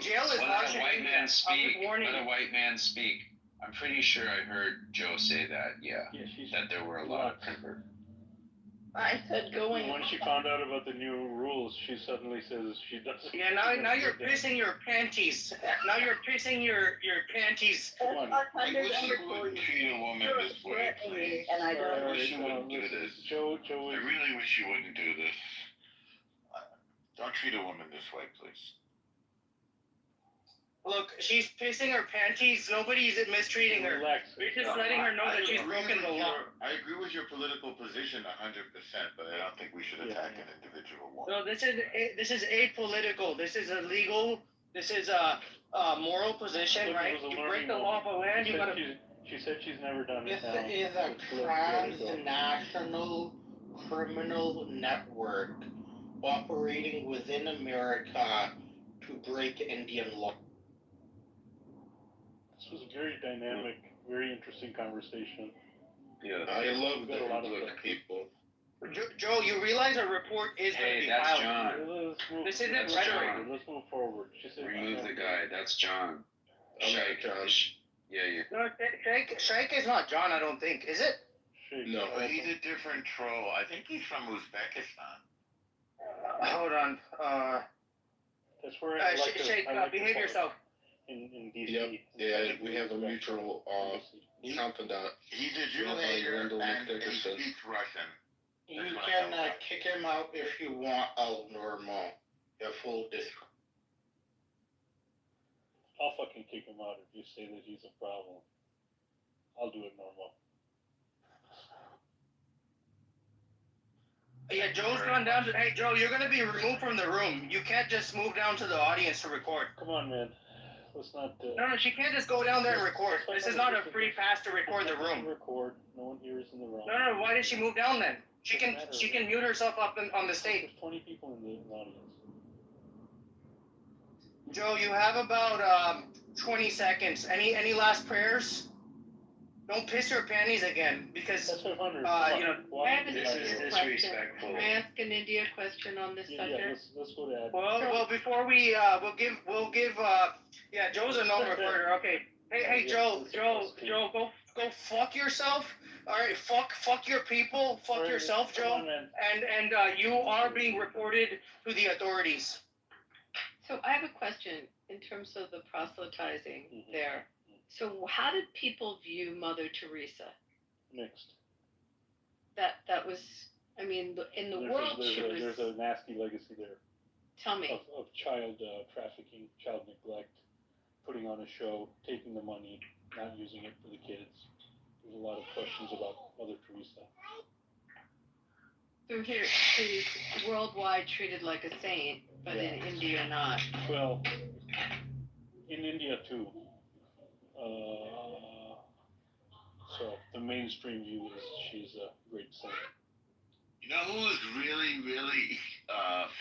Jail is Let harsh a in white India. man I'm speak. just warning Let a you. white man speak. I'm pretty sure I heard Joe say that. Yeah, Yeah, she's. that there were a lot of conversions. I said going. When she found out about the new rules, she suddenly says she doesn't. Yeah, now you're pissing your panties. Now you're pissing your panties. Come on. I wish you wouldn't treat a woman this way, please. And I I don't. wish you wouldn't do this. Joe I really wish you wouldn't do this. Don't treat a woman this way, please. Look, she's pissing her panties. Nobody's mistreating her. Relax. We're just letting her know that she's broken the law. I agree with your political position 100%, but I don't think we should attack an individual woman. No, this is apolitical. This is illegal. This is a moral position, Look, right? it was a You break learning the law of a land, you gotta. She said she's never done it. This is a transnational criminal network operating within America to break Indian law. This was a very dynamic, very interesting conversation. Yeah, I love Got a lot the of look, things. people. Joe, you realize a report is going to Hey, be that's filed. John. This isn't That's rhetoric. John. Let's move forward. She said. Remove the guy. That's John. I'm not Shake. John. Yeah. No, Shrike is not John, I don't think. Is it? Shake. No, he's a different troll. I think he's from Uzbekistan. Hold on. That's where I like to. Shake, I like to behave follow yourself. In DC. Yep. Yeah, we have a mutual confidant. He's a Jew Randall hater and McDicker he says. speaks Russian. You can kick him out if you want, El Normal. Your full discount. I'll fucking kick him out if you say that he's a problem. I'll do it normal. Yeah, Joe's gone down to. Hey, Joe, you're going to be removed from the room. You can't just move down to the audience to record. Come on, man. Let's not. No, she can't just go down there and record. This is not a free pass to record the room. Record. No one here is in the room. No, why did she move down then? She can mute herself up on the stage. There's 20 people in the audience. Joe, you have about 20 seconds. Any last prayers? Don't piss your panties again, because That's 500. you know. I have an This is India disrespectful. question. Can I ask an India question on this Yeah, subject? let's go to Ad. Well, before we we'll give yeah, Joe's a known reporter. Okay. Hey, Joe, go fuck yourself. All right, fuck your people, fuck yourself, Come Joe. on, man. And you are being reported to the authorities. So I have a question in terms of the proselytizing Mhm. there. So how did people view Mother Teresa? Next. That was, I mean, in the world she was. There's a nasty legacy there Tell me. of child trafficking, child neglect, putting on a show, taking the money, not using it for the kids. There's a lot of questions about Mother Teresa. So here she's worldwide treated like a saint, but in India not. Well, in India too. So the mainstream view is she's a great saint. You know who was really, really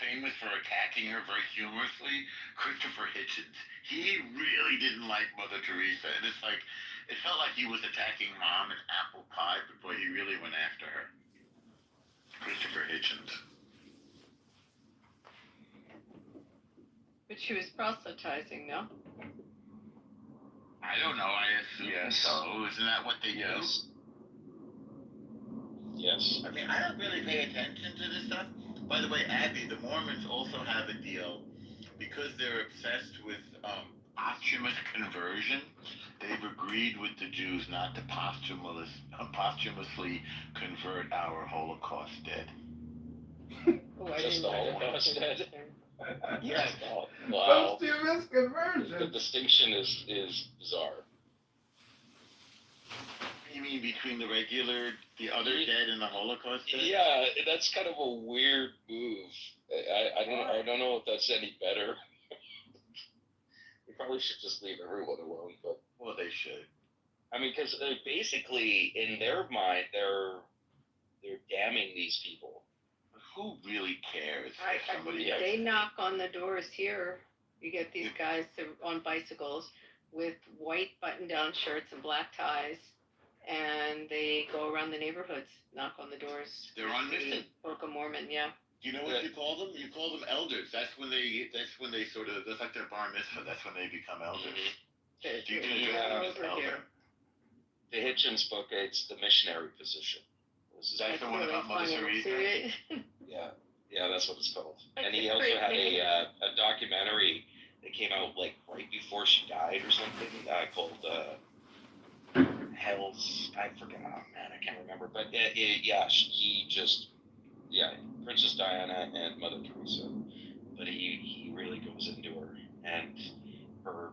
famous for attacking her very humorously? Christopher Hitchens. He really didn't like Mother Teresa, and it's like, it felt like he was attacking Mom and apple pie before he really went after her. Christopher Hitchens. But she was proselytizing, no? I don't know, I assume Yes. so. Isn't that what they Yes. Yes. do? I mean, I don't really pay attention to this stuff. By the way, Abby, the Mormons also have a deal because they're obsessed with posthumous conversion. They've agreed with the Jews not to posthumously convert our Holocaust dead. Oh, I Just didn't the know Holocaust that. dead? Yes. Wow. Posthumous The conversion. distinction is bizarre. You mean between the other dead and the Holocaust dead? Yeah, that's kind of a weird move. I don't know if that's any better. We probably should just leave everyone alone, but Well, they should. I mean, because basically in their mind they're damning these people. Who really cares? They knock on the doors here. You get these guys on bicycles with white button-down shirts and black ties, and they go around the neighborhoods, knock on the doors. They're on mission. Book of Mormon, yeah. You know what you call them? You call them elders. That's when they sort of, that's like their bar mitzvah. That's when they become elders. You can address them as elder. The Hitchens book, it's the missionary position. That's the one about Mother Teresa? Yeah, that's what it's called. And he also had a documentary that came out like right before she died or something called Hell's, I forget, oh man, I can't remember. But Princess Diana and Mother Teresa. But he really goes into her and her.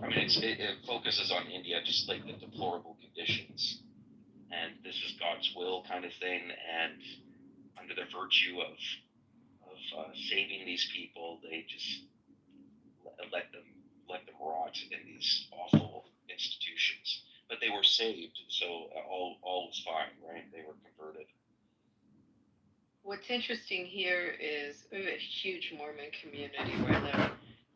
I mean, it focuses on India, just like the deplorable conditions, and this is God's will kind of thing, and under the virtue of saving these people, they just let them rot in these awful institutions. But they were saved, so all was fine, right? They were converted. What's interesting here is we have a huge Mormon community where I live.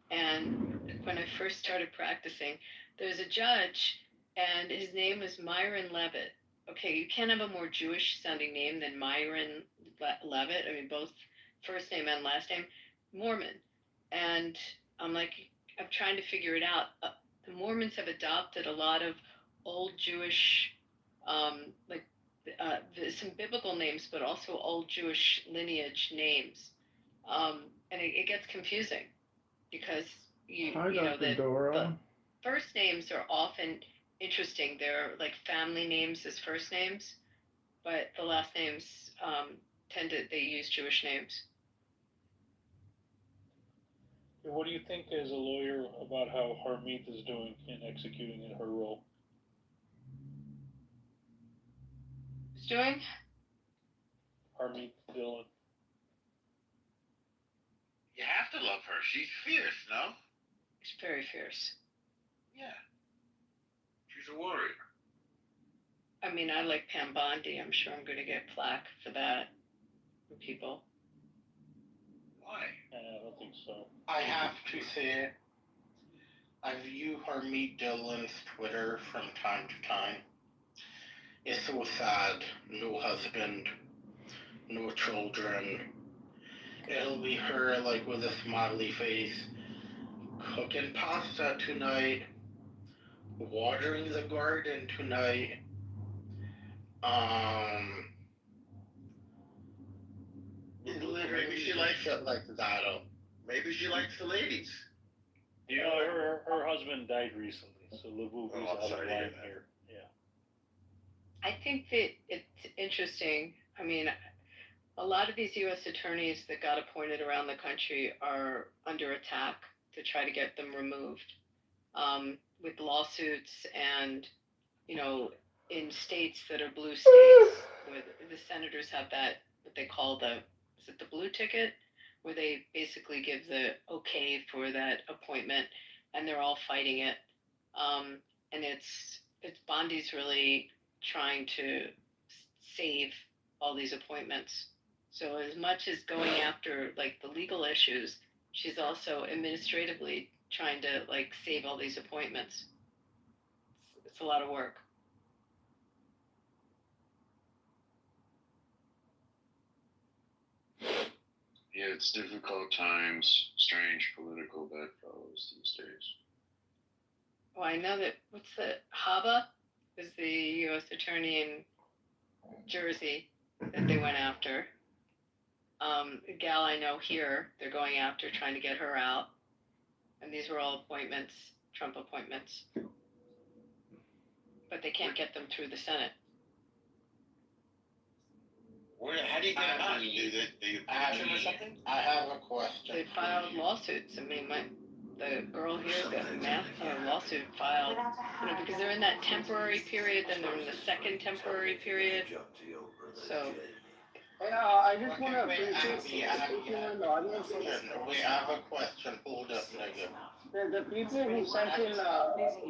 And when I first started practicing, there's a judge, and his name is Myron Levitt. Okay, you can't have a more Jewish sounding name than Myron Levitt. I mean, both first name and last name, Mormon. And I'm trying to figure it out. The Mormons have adopted a lot of old Jewish, some biblical names, but also old Jewish lineage names. And it gets confusing because the first names are often interesting. They're like family names as first names, but the last names they use Jewish names. What do you think as a lawyer about how Harmeet is doing in executing in her role? Who's doing? Harmeet Dillon. You have to love her. She's fierce, no? She's very fierce. Yeah. She's a warrior. I mean, I like Pam Bondi. I'm sure I'm going to get flack for that from people. Why? I don't think so. I have to say, I view Harmeet Dillon's Twitter from time to time. It's so sad. No husband, no children. It'll be her like with a smiley face, cooking pasta tonight, watering the garden tonight. Maybe she likes shit like that. Maybe she likes the ladies. You know, her husband died recently, so the movie's out of line here. Yeah. I think that it's interesting. I mean, a lot of these U.S. attorneys that got appointed around the country are under attack to try to get them removed with lawsuits and, in states that are blue states, where the senators have that, what they call the blue ticket, where they basically give the okay for that appointment, and they're all fighting it. And it's Bondi's really trying to save all these appointments. So as much as going after the legal issues, she's also administratively trying to save all these appointments. It's a lot of work. Yeah, it's difficult times, strange political bedfellows these days. Well, I know that, Haba is the U.S. attorney in Jersey that they went after. A gal I know here, they're going after, trying to get her out. And these were all appointments, Trump appointments. But they can't get them through the Senate. How do you get them out? Do you impeach him or something? I have a question. They filed lawsuits. I mean, the girl here got a lawsuit filed, because they're in that temporary period, then they're in the second temporary period. So. Hey, I just want to Wait, appreciate Abby, people in the audience. wait, I have a question. Hold up, nigga. The people who sent in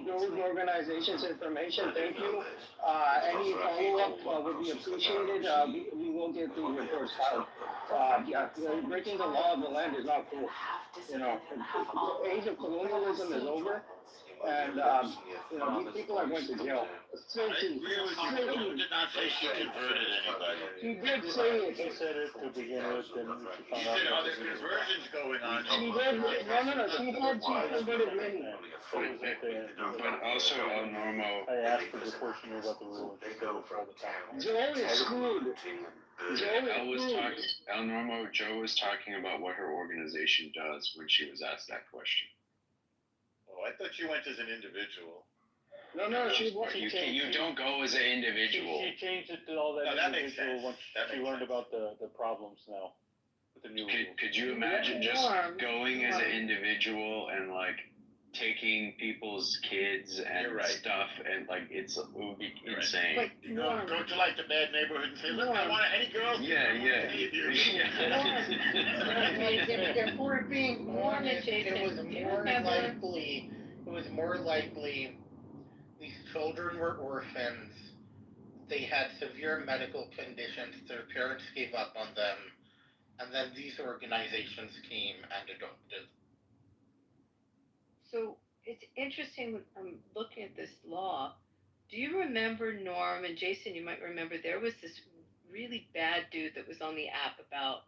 those organizations' information, thank you. Any follow-up would be appreciated. We will get the reports filed. Yeah, breaking the law of the land is not cool. You know, the age of colonialism is over, and these people are going to jail. I agree with you. Joe did not say she converted anybody. He did say it. He said it to begin with, and He said, are there conversions going on? She did. No. She said she converted many. But also, El Normo. I asked her before she knew about the rule. And she said it's all the time. Joe is screwed. El Normo, Joe was talking about what her organization does when she was asked that question. Oh, I thought you went as an individual. No, You don't go as an individual. She changed it to all that, No, that makes individual sense. once she learned about the problems now with the new rules. Could you imagine just going as an individual and like taking people's kids and stuff and like it would be insane. But go to like the bad neighborhood and say, look, I want any girls. Yeah. If we're being honest, It was more likely these children were orphans. They had severe medical conditions. Their parents gave up on them. And then these organizations came and adopted. So it's interesting when I'm looking at this law. Do you remember, Norm and Jason, you might remember, there was this really bad dude that was on the app about,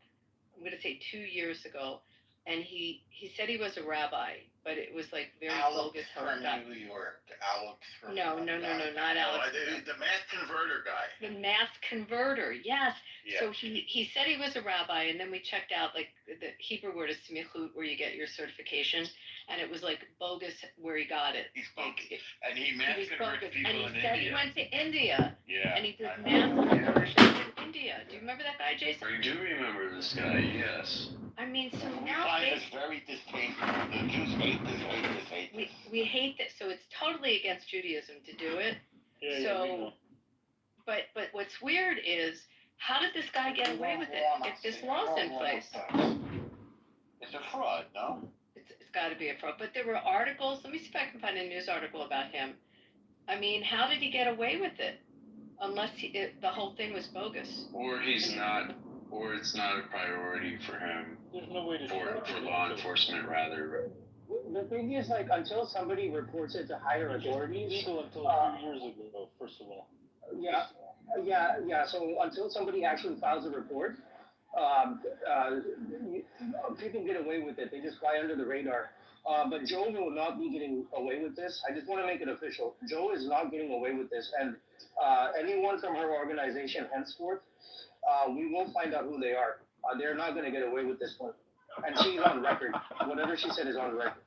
I'm going to say 2 years ago, and he said he was a rabbi, but it was like very bogus. From New York. Alex from No, not Alex. The mass converter guy. The mass converter, yes. Yeah. So he said he was a rabbi, and then we checked out, like, the Hebrew word is smichut, where you get your certification, and it was like bogus where he got it. He's bogus. And he mass converted people in India. And he said he went to India. Yeah. And he did mass conversions in India. Do you remember that guy, Jason? I do remember this guy, yes. I mean, so We now find this very distasteful. The Jews hate this. we hate that. So it's totally against Judaism to do it. Yeah, but what's weird is, how did this guy get away with it if this law's in place? It's a fraud, no? It's got to be a fraud. But there were articles. Let me see if I can find a news article about him. I mean, how did he get away with it? Unless the whole thing was bogus. Or it's not a priority for him. There's no way to for law enforcement, rather. The thing is, like, until somebody reports it to higher authorities. Legal until a few years ago, first of all. Yeah. So until somebody actually files a report, people get away with it. They just fly under the radar. But Joe will not be getting away with this. I just want to make it official. Joe is not getting away with this. And anyone from her organization henceforth, we will find out who they are. They're not going to get away with this one. And she's on record. Whatever she said is on record.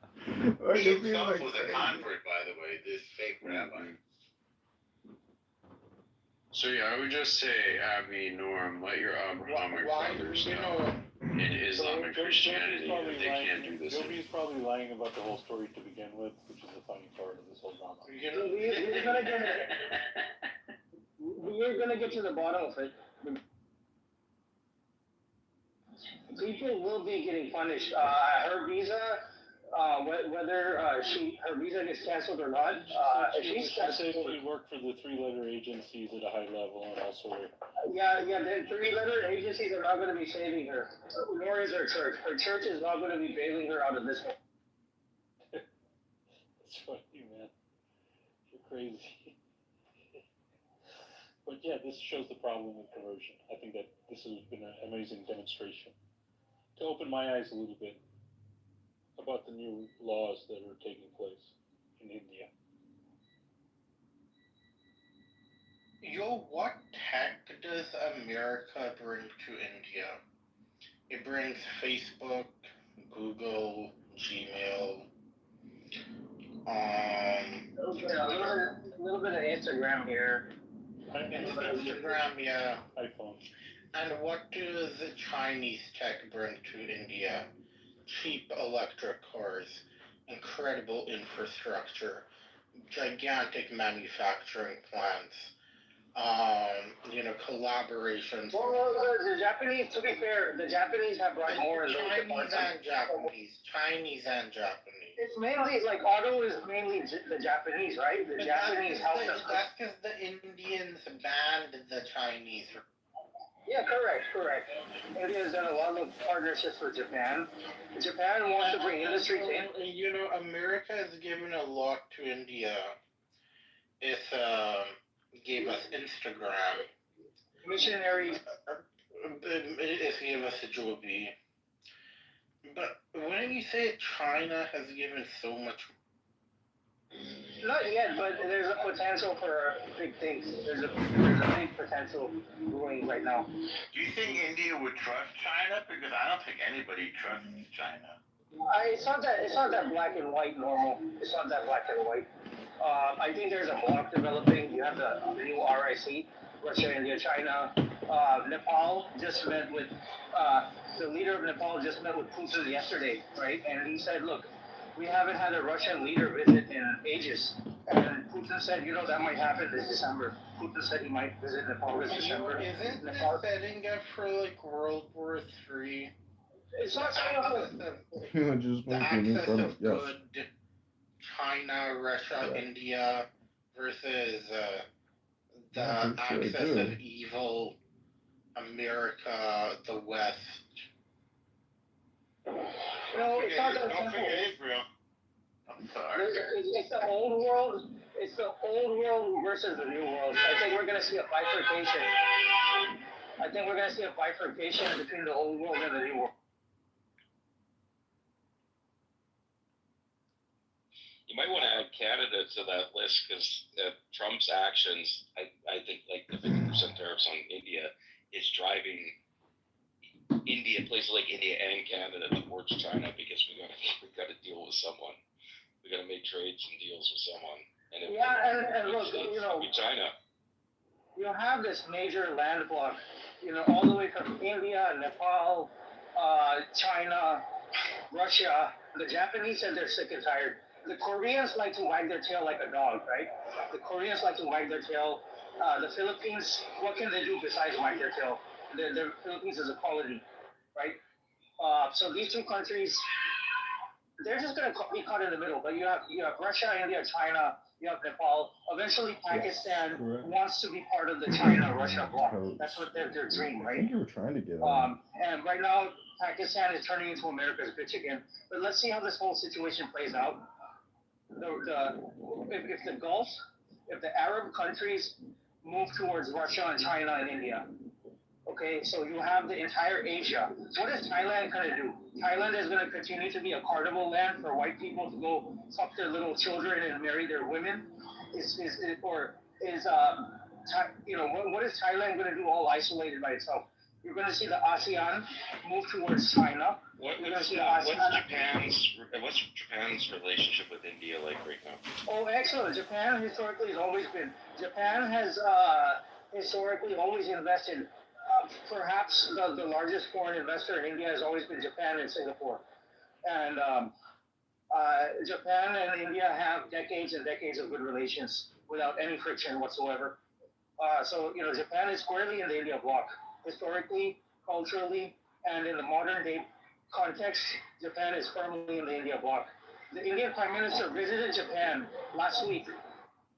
He himself was a convert, by the way, this fake rabbi. So yeah, I would just say, Abby, Norm, let your Abrahamic brothers know in Islamic Christianity that they can't do this. Joby's probably lying about the whole story to begin with, which is the funny part of this whole drama. We're gonna get to the bottom of it. People will be getting punished. Her visa, whether her visa gets canceled or not, if she's She worked for the 3-letter agencies at a high level, and also. Yeah, the 3-letter agencies are not going to be saving her, nor is her church. Her church is not going to be bailing her out of this one. That's funny, man. You're crazy. But yeah, this shows the problem with conversion. I think that this has been an amazing demonstration to open my eyes a little bit about the new laws that are taking place in India. Yo, what tech does America bring to India? It brings Facebook, Google, Gmail, a little bit of Instagram here. Instagram, yeah. iPhone. And what does the Chinese tech bring to India? Cheap electric cars. incredible infrastructure, gigantic manufacturing plants, collaborations. Well, the Japanese, to be fair, the Japanese have brought more in those Chinese departments. Chinese and Japanese. It's mainly, like, auto is mainly the Japanese, right? The Japanese help us. That's because the Indians banned the Chinese. Yeah, correct. India's done a lot of partnerships with Japan. Japan wants to bring industry to America has given a lot to India. It gave us Instagram. Missionaries. It gave us a Joby. But when you say China has given so much. Not yet, but there's a potential for big things. There's a big potential growing right now. Do you think India would trust China? Because I don't think anybody trusts China. It's not that black and white normal. It's not that black and white. I think there's a bloc developing. You have the new RIC, Russia, India, China. Nepal just met with, the leader of Nepal just met with Putin yesterday, right? And he said, look, we haven't had a Russian leader visit in ages. And Putin said, that might happen this December. Putin said he might visit Nepal this December. Isn't Nepal setting up for like World War III? It's not setting up for just the access of good China, Russia, India versus the access of evil America, the West. It's not that simple. Israel. I'm sorry. It's the old world. It's the old world versus the new world. I think we're gonna see a bifurcation. Between the old world and the new world. You might want to add Canada to that list because Trump's actions, I think, like the 50% tariffs on India, is driving places like India and Canada towards China because we got to deal with someone. We got to make trades and deals with someone. And look, China. You have this major land block, all the way from India, Nepal, China, Russia. The Japanese said they're sick and tired. The Koreans like to wag their tail like a dog, right? The Koreans like to wag their tail. The Philippines, what can they do besides wag their tail? The Philippines is a colony, right? So these two countries, they're just going to be caught in the middle. But you have Russia, India, China, you have Nepal. Eventually, Pakistan wants to be part of the China-Russia bloc. That's what their dream, right? I think you were trying to get and right now, Pakistan is turning into America's bitch again. But let's see how this whole situation plays out. If the Gulf, if the Arab countries move towards Russia and China and India, okay, so you have the entire Asia. What is Thailand going to do? Thailand is going to continue to be a carnival land for white people to go fuck their little children and marry their women? What is Thailand going to do all isolated by itself? You're going to see the ASEAN move towards China. What's Japan's relationship with India like right now? Oh, excellent. Japan has historically always invested. Perhaps the largest foreign investor in India has always been Japan and Singapore. And Japan and India have decades and decades of good relations without any friction whatsoever. So Japan is squarely in the India bloc. Historically, culturally, and in the modern day context, Japan is firmly in the India bloc. The Indian Prime Minister visited Japan last week,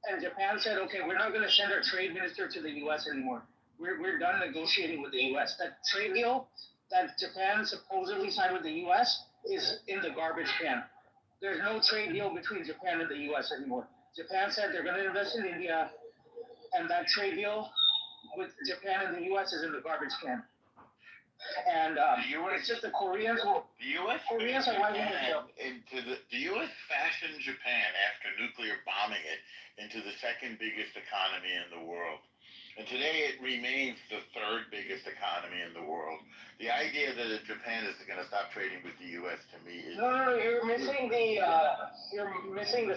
and Japan said, okay, we're not going to send our trade minister to the U.S. anymore. We're done negotiating with the U.S. That trade deal that Japan supposedly signed with the U.S. is in the garbage can. There's no trade deal between Japan and the U.S. anymore. Japan said they're going to invest in India, and that trade deal with Japan and the U.S. is in the garbage can. And it's just the Koreans are winding their tail. The U.S. fashioned Japan after nuclear bombing it into the second biggest economy in the world. And today it remains the third biggest economy in the world. The idea that Japan is going to stop trading with the U.S. to me is... No, you're missing the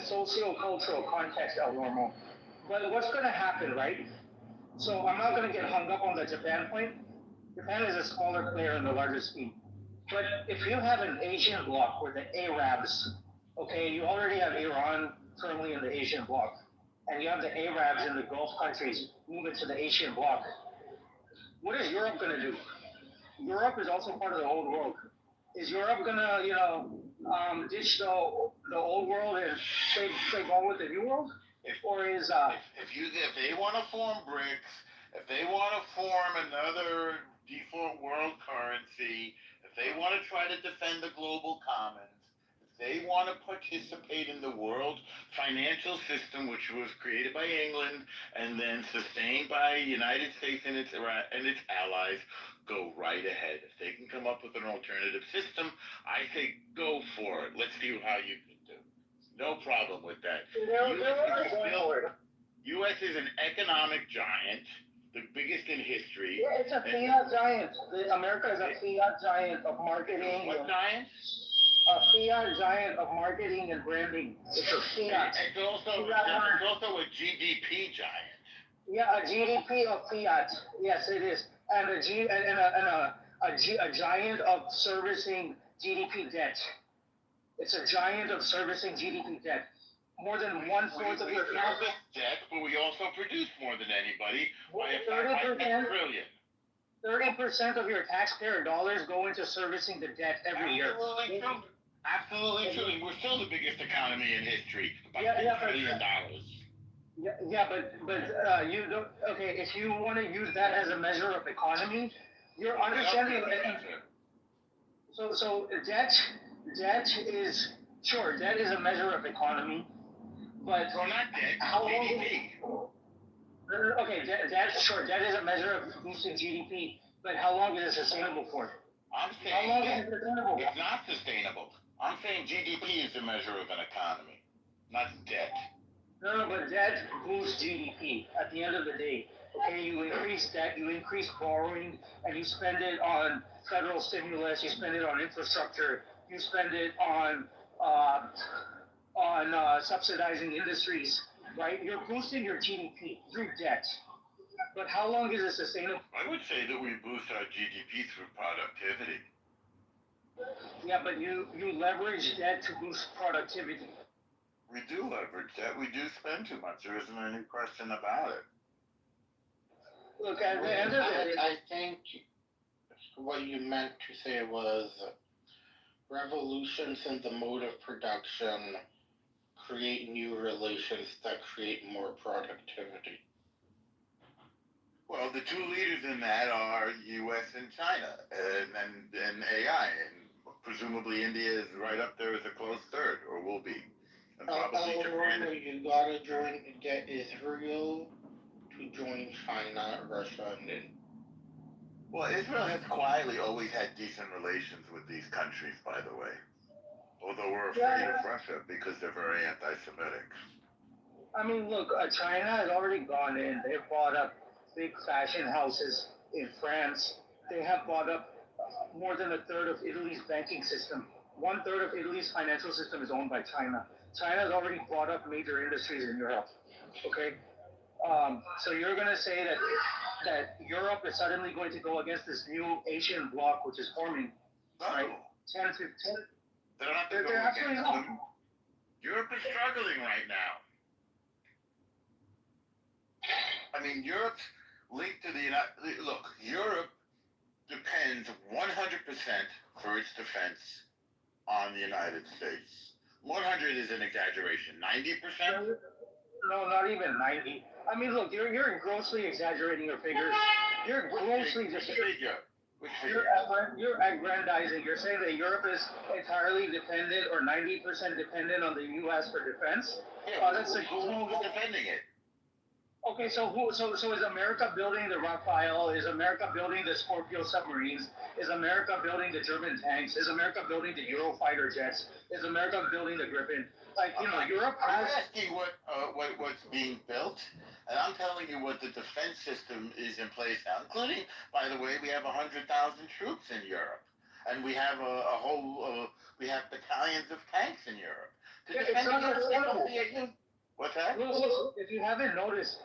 socio-cultural context, El Normo. But what's going to happen, right? So I'm not going to get hung up on the Japan point. Japan is a smaller player in the larger scheme. But if you have an Asian bloc where the Arabs Okay, you already have Iran currently in the Asian bloc, and you have the Arabs in the Gulf countries moving to the Asian bloc. What is Europe gonna do? Europe is also part of the old world. Is Europe gonna, ditch the old world and play ball with the new world? Or is If they want to form BRICS, if they want to form another default world currency, if they want to try to defend the global commons, if they want to participate in the world financial system, which was created by England and then sustained by United States and its allies, go right ahead. If they can come up with an alternative system, I say go for it. Let's see how you can do. No problem with that. U.S. is an economic giant, the biggest in history. Yeah, it's a fiat giant. America is a fiat giant of marketing. What giant? A fiat giant of marketing and branding. It's a fiat. It's also a GDP giant. Yeah, a GDP of fiat. Yes, it is, and a giant of servicing GDP debt. It's a giant of servicing GDP debt. More than 1/4 of your service debt, but we also produce more than anybody by a factor of 10 trillion. 30% of your taxpayer dollars go into servicing the debt every year. Absolutely true. Absolutely true. And we're still the biggest economy in history by $10 trillion. But you don't. Okay, if you want to use that as a measure of economy, you're understanding. So debt is sure. Debt is a measure of economy, but not debt. How long? GDP. Okay, debt is a measure of boosting GDP, but how long is it sustainable for? I'm saying how long is it sustainable? It's not sustainable. I'm saying GDP is a measure of an economy, not debt. No, but debt boosts GDP at the end of the day. Okay, you increase debt, you increase borrowing, and you spend it on federal stimulus, you spend it on infrastructure, you spend it on subsidizing industries, right? You're boosting your GDP through debt. But how long is it sustainable? I would say that we boost our GDP through productivity. Yeah, but you leverage debt to boost productivity. We do leverage debt. We do spend too much. There isn't any question about it. Look, at the end of the day, I think what you meant to say was revolutions in the mode of production create new relations that create more productivity. Well, the two leaders in that are U.S. and China, and AI, and presumably India is right up there as a close third, or will be. And probably Japan. You gotta get Israel to join China, Russia, and India. Well, Israel has quietly always had decent relations with these countries, by the way. Although we're afraid of Russia because they're very anti-Semitic. I mean, look, China has already gone in. They've bought up big fashion houses in France. They have bought up more than a third of Italy's banking system. 1/3 of Italy's financial system is owned by China. China has already bought up major industries in Europe. Okay, so you're going to say that Europe is suddenly going to go against this new Asian bloc which is forming, right? 10 to 10. They're not going to go against them. Europe is struggling right now. I mean, Europe's linked to the United. Look, Europe depends 100% for its defense on the United States. 100 is an exaggeration. 90%? No, not even 90. I mean, look, you're grossly exaggerating your figures. You're grossly just. You're aggrandizing. You're saying that Europe is entirely dependent or 90% dependent on the U.S. for defense. Yeah, that's who's defending it? Okay, so is America building the Rafale? Is America building the Scorpio submarines? Is America building the German tanks? Is America building the Eurofighter jets? Is America building the Gripen? Like, Europe. I'm asking what's being built, and I'm telling you what the defense system is in place now. Including, by the way, we have 100,000 troops in Europe, and we have we have battalions of tanks in Europe. What's that? Look, if you haven't noticed,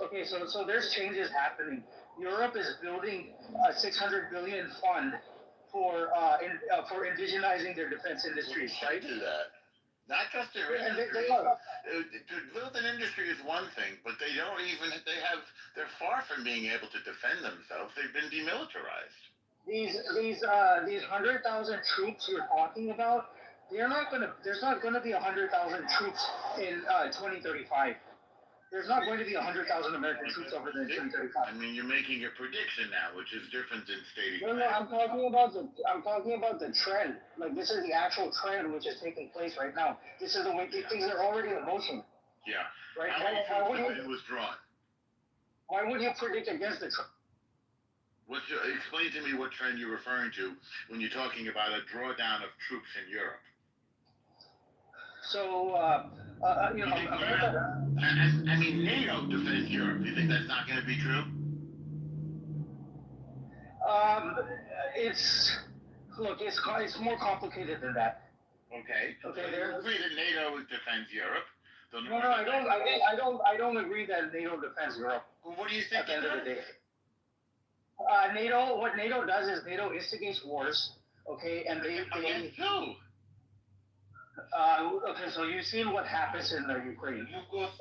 okay, so there's changes happening. Europe is building a 600 billion fund for indigenizing their defense industries, right? Do that. Not just their And industry. they are. To build an industry is one thing, but they're far from being able to defend themselves. They've been demilitarized. These 100,000 troops you're talking about, there's not gonna be 100,000 troops in 2035. There's not going to be 100,000 American troops over there in 2035. I mean, you're making a prediction now, which is different than stating. No, I'm talking about the trend. Like, this is the actual trend which is taking place right now. This is the way things are already in motion. Yeah. Right. How many troops have been withdrawn? Why would you predict against the trend? Explain to me what trend you're referring to when you're talking about a drawdown of troops in Europe. So, America. I mean, NATO defends Europe. Do you think that's not going to be true? It's more complicated than that. Okay. Okay. So you agree that NATO defends Europe? No, I don't agree that NATO defends Europe. Well, what do you think? At the end of the day, what NATO does is NATO instigates wars. Okay, and they against who? Okay, so you've seen what happens in the Ukraine,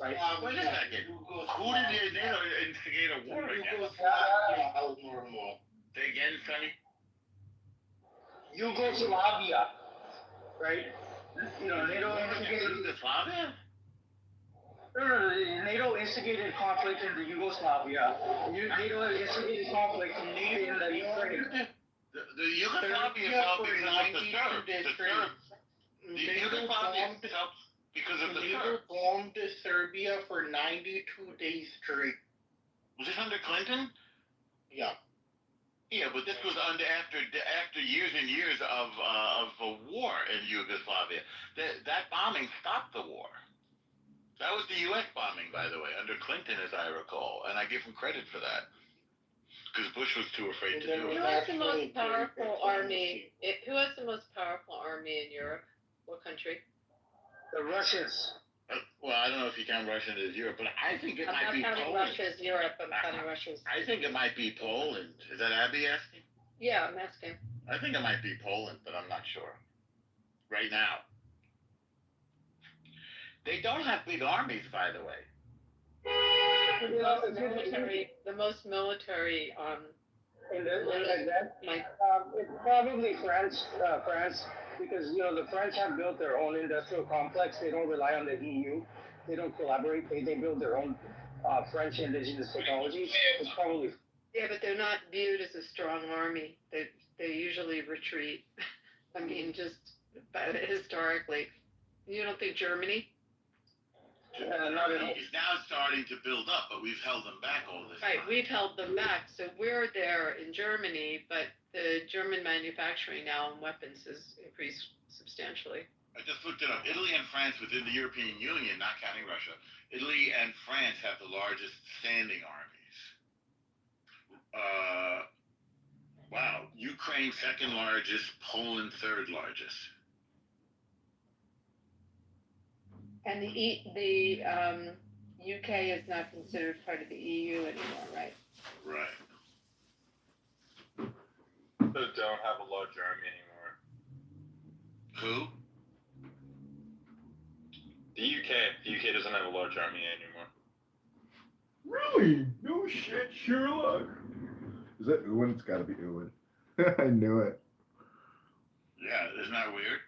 right? Wait a second. Who did NATO instigate a war against? Say again, Sonny? Yugoslavia, right? NATO instigated Yugoslavia? No, NATO instigated conflict in the Yugoslavia. NATO instigated conflict in the Ukraine. The Yugoslavia fell because of the Serbs. The Yugoslavia fell because of the Serbs. Bombed Serbia for 92 days straight. Was this under Clinton? Yeah. Yeah, but this was after years and years of a war in Yugoslavia. That bombing stopped the war. That was the U.S. bombing, by the way, under Clinton, as I recall, and I give him credit for that because Bush was too afraid to do it. Who has the most powerful army? Who has the most powerful army in Europe? What country? The Russians. Well, I don't know if you count Russia as Europe, but I think it might be Poland. I'm not counting Russia as Europe. I'm counting Russia as. I think it might be Poland. Is that Abby asking? Yeah, I'm asking. I think it might be Poland, but I'm not sure. Right now. They don't have big armies, by the way. The most military. It's probably France. Because the French have built their own industrial complex. They don't rely on the EU. They don't collaborate. They build their own French indigenous technology. It's probably. Yeah, but they're not viewed as a strong army. They usually retreat. I mean, just historically. You don't think Germany? Germany is now starting to build up, but we've held them back all this time. Right, we've held them back. So we're there in Germany, but the German manufacturing now in weapons has increased substantially. I just looked it up. Italy and France within the European Union, not counting Russia, Italy and France have the largest standing armies. Wow. Ukraine second largest, Poland third largest. And the UK is not considered part of the EU anymore, right? Right. They don't have a large army anymore. Who? The UK. The UK doesn't have a large army anymore. Really? No shit, Sherlock. Is that Ewan? It's got to be Ewan. I knew it. Yeah, isn't that weird?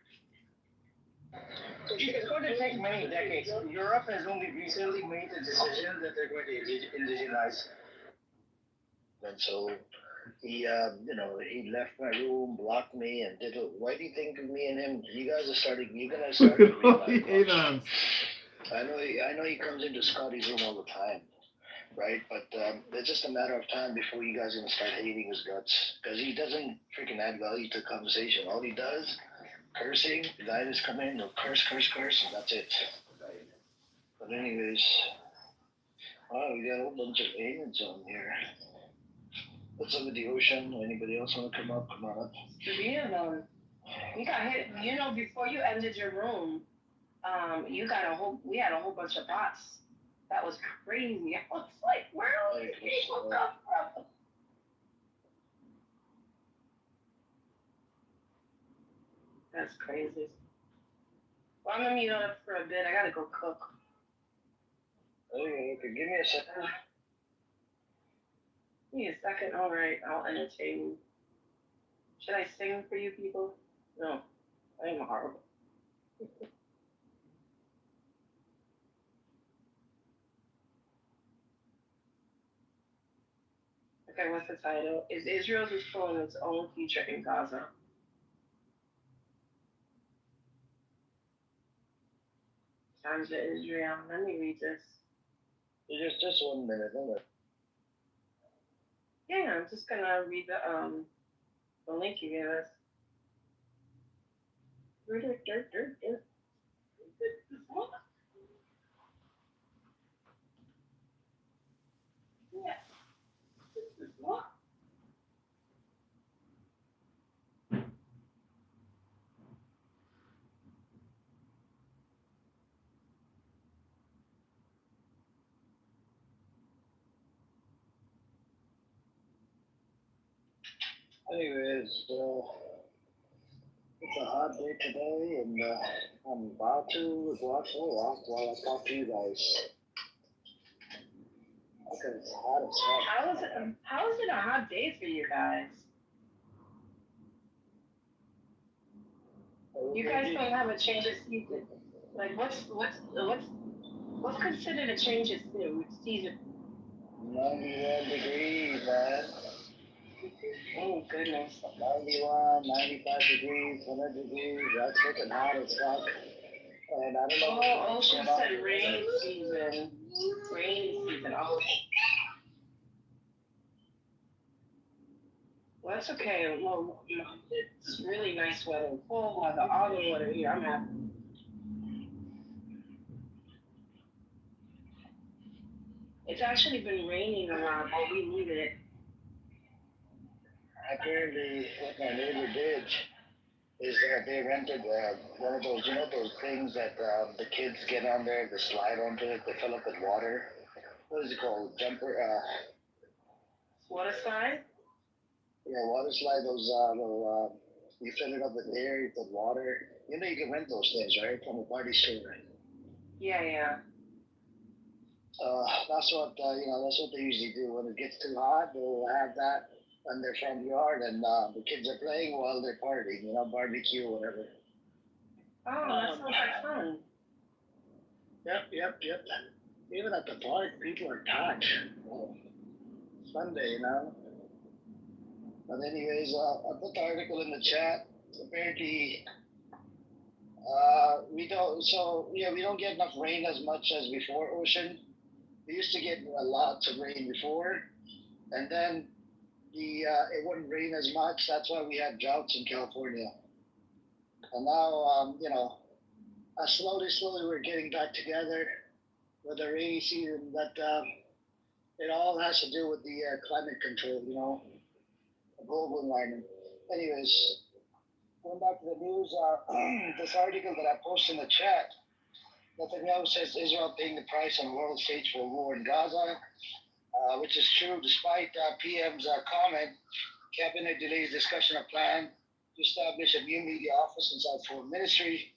It's going to take many decades. Europe has only recently made the decision that they're going to indigenize. And so he left my room, blocked me, and did it. Why do you think me and him? You're gonna start to realize. I know he comes into Scotty's room all the time, right? But it's just a matter of time before you guys are gonna start hating his guts because he doesn't freaking add value to the conversation. All he does. Cursing, the guy just come in, he'll curse, and that's it. But anyways, wow, we got a whole bunch of aliens on here. What's up with the ocean? Anybody else want to come up? Come on up. You got hit. Before you ended your room, we had a whole bunch of bots. That was crazy. I was like, where are these people come from? That's crazy. Well, I'm gonna mute up for a bit. I gotta go cook. Okay, give me a second. Give me a second. All right, I'll entertain you. Should I sing for you people? No, I am horrible. Okay, what's the title? Is Israel destroying its own future in Gaza? Times to Israel. Let me read this. Just 1 minute, Yeah, I'm just gonna read the link you gave us. Yeah. Anyways, it's a hot day today, and I'm about to go out for a walk while I talk to you guys. Okay, it's hot as fuck. How is it a hot day for you guys? You guys don't have a change of season. Like what's considered a change of season? 91 degrees, man. Oh goodness. 91, 95 degrees, 100 degrees. That's freaking hot as fuck. And I don't know. Oh, Ocean said rain season. Rainy season. Oh. Well, that's okay. Well, it's really nice weather. Cold weather, autumn weather here. I'm happy. It's actually been raining around, but we needed it. Apparently, what my neighbor did is that they rented one of those, those things that the kids get on there, they slide onto it, they fill up with water. What is it called? Jumper? Water slide? Yeah, water slide. Those, you fill it up with air, you put water. You can rent those things, right? From a party store. Yeah. That's what, that's what they usually do. When it gets too hot, they'll have that in their front yard, and the kids are playing while they're partying, barbecue or whatever. Oh, that sounds like fun. Yep. Even at the park, people are packed. Sunday, But anyways, I put the article in the chat. Apparently, we don't get enough rain as much as before, Ocean. We used to get lots of rain before, and then it wouldn't rain as much. That's why we had droughts in California. And now, slowly we're getting back together with the rainy season. But it all has to do with the climate control, the global environment. Anyways, going back to the news, this article that I posted in the chat, Netanyahu says Israel paying the price on world stage for war in Gaza, which is true despite PM's comment. Cabinet delays discussion of plan to establish a new media office inside Foreign Ministry.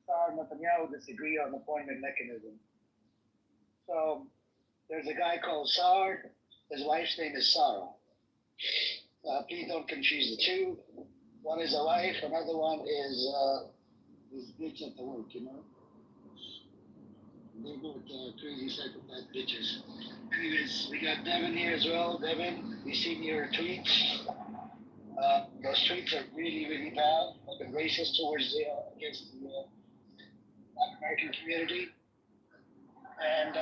Netanyahu disagree on appointment mechanism. So there's a guy called Sar. His wife's name is Sarah. Please don't confuse the two. One is a wife, another one is this bitch at the work, They both crazy psychopath bitches. Anyways, we got Devin here as well. Devin, we seen your tweets. Those tweets are really, really bad. Like racist towards against the Black American community. And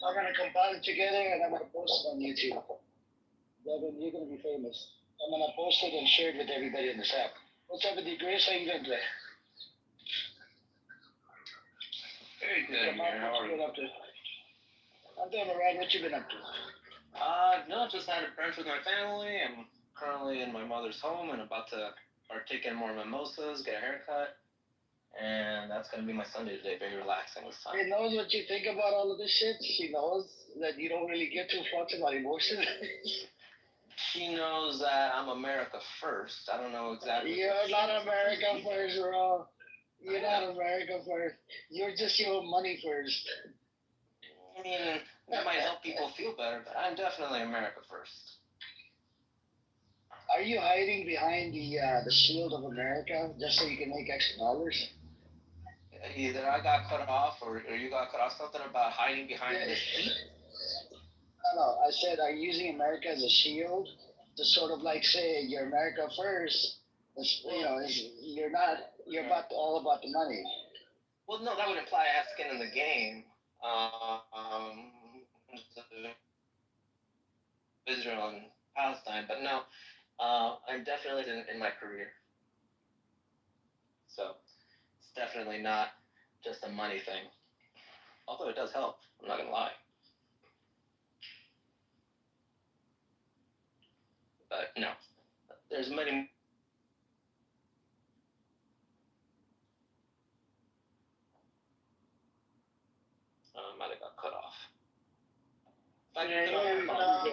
I'm gonna compile it together and I'm gonna post it on YouTube. Devin, you're gonna be famous. I'm gonna post it and share it with everybody in this app. What's up with you, Grace? How you doing today? Very good, man. How are you? I'm doing alright. What you been up to? No, just had brunch with my family. I'm currently in my mother's home and about to partake in more mimosas, get a haircut, and that's gonna be my Sunday today. Very relaxing this time. She knows what you think about all of this shit. She knows that you don't really get too fucked about emotions. She knows that I'm America first. I don't know exactly. You're not America first, bro. You're not America first. You're just your money first. I mean, that might help people feel better, but I'm definitely America first. Are you hiding behind the shield of America just so you can make extra dollars? Either I got cut off or you got cut off. Something about hiding behind the sheet. No, I said, are you using America as a shield to sort of like say you're America first? You're not. You're all about the money. Well, no, that would imply I have skin in the game. Israel and Palestine, but no, I'm definitely in my career. So it's definitely not just a money thing. Although it does help, I'm not gonna lie. But no, there's many. Might have got cut off.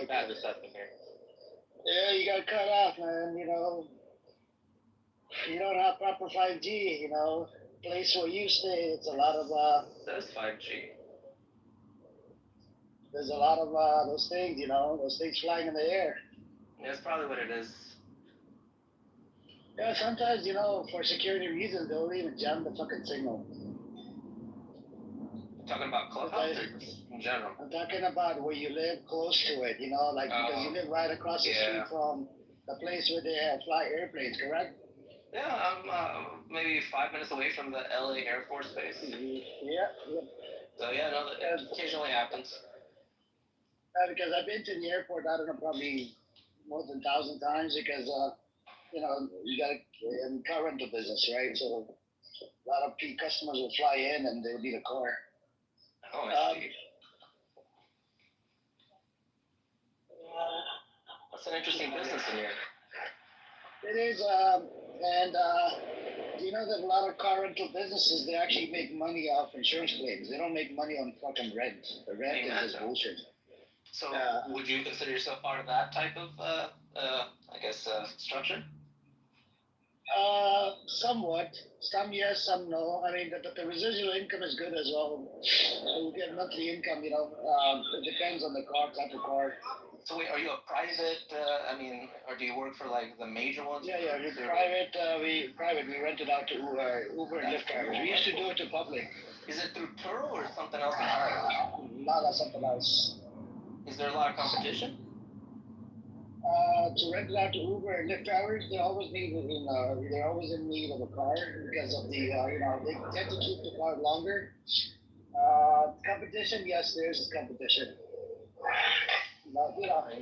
Bad reception here. Yeah, you got cut off, man. You don't have proper 5G. Place where you stay, it's a lot of Says 5G. There's a lot of those things, those things flying in the air. Yeah, that's probably what it is. Yeah, sometimes, for security reasons, they'll even jam the fucking signal. Talking about Clubhouse in general? I'm talking about where you live close to it, because you live right across the street from the place where they fly airplanes, correct? Yeah, I'm maybe 5 minutes away from the LA Air Force Base. Yeah. So yeah, no, that occasionally happens. Because I've been to the airport, I don't know, probably more than 1,000 times because, you got a car rental business, right? So a lot of customers will fly in and they'll need a car. Oh, I see. That's an interesting business in here. It is, and do you know that a lot of car rental businesses, they actually make money off insurance claims. They don't make money on fucking rent. The rent is just bullshit. So would you consider yourself part of that type of, structure? Somewhat. Some yes, some no. I mean, the residual income is good as well. You get monthly income, it depends on the car, type of car. So wait, are you a private, or do you work for like the major ones? Yeah, we're private. We rent it out to Uber and Lyft drivers. We used to do it to public. Is it through Turo or something else entirely? No, that's something else. Is there a lot of competition? To rent it out to Uber and Lyft drivers, they're always in need of a car because of the they tend to keep the car longer. Competition, yes, there is competition. But everybody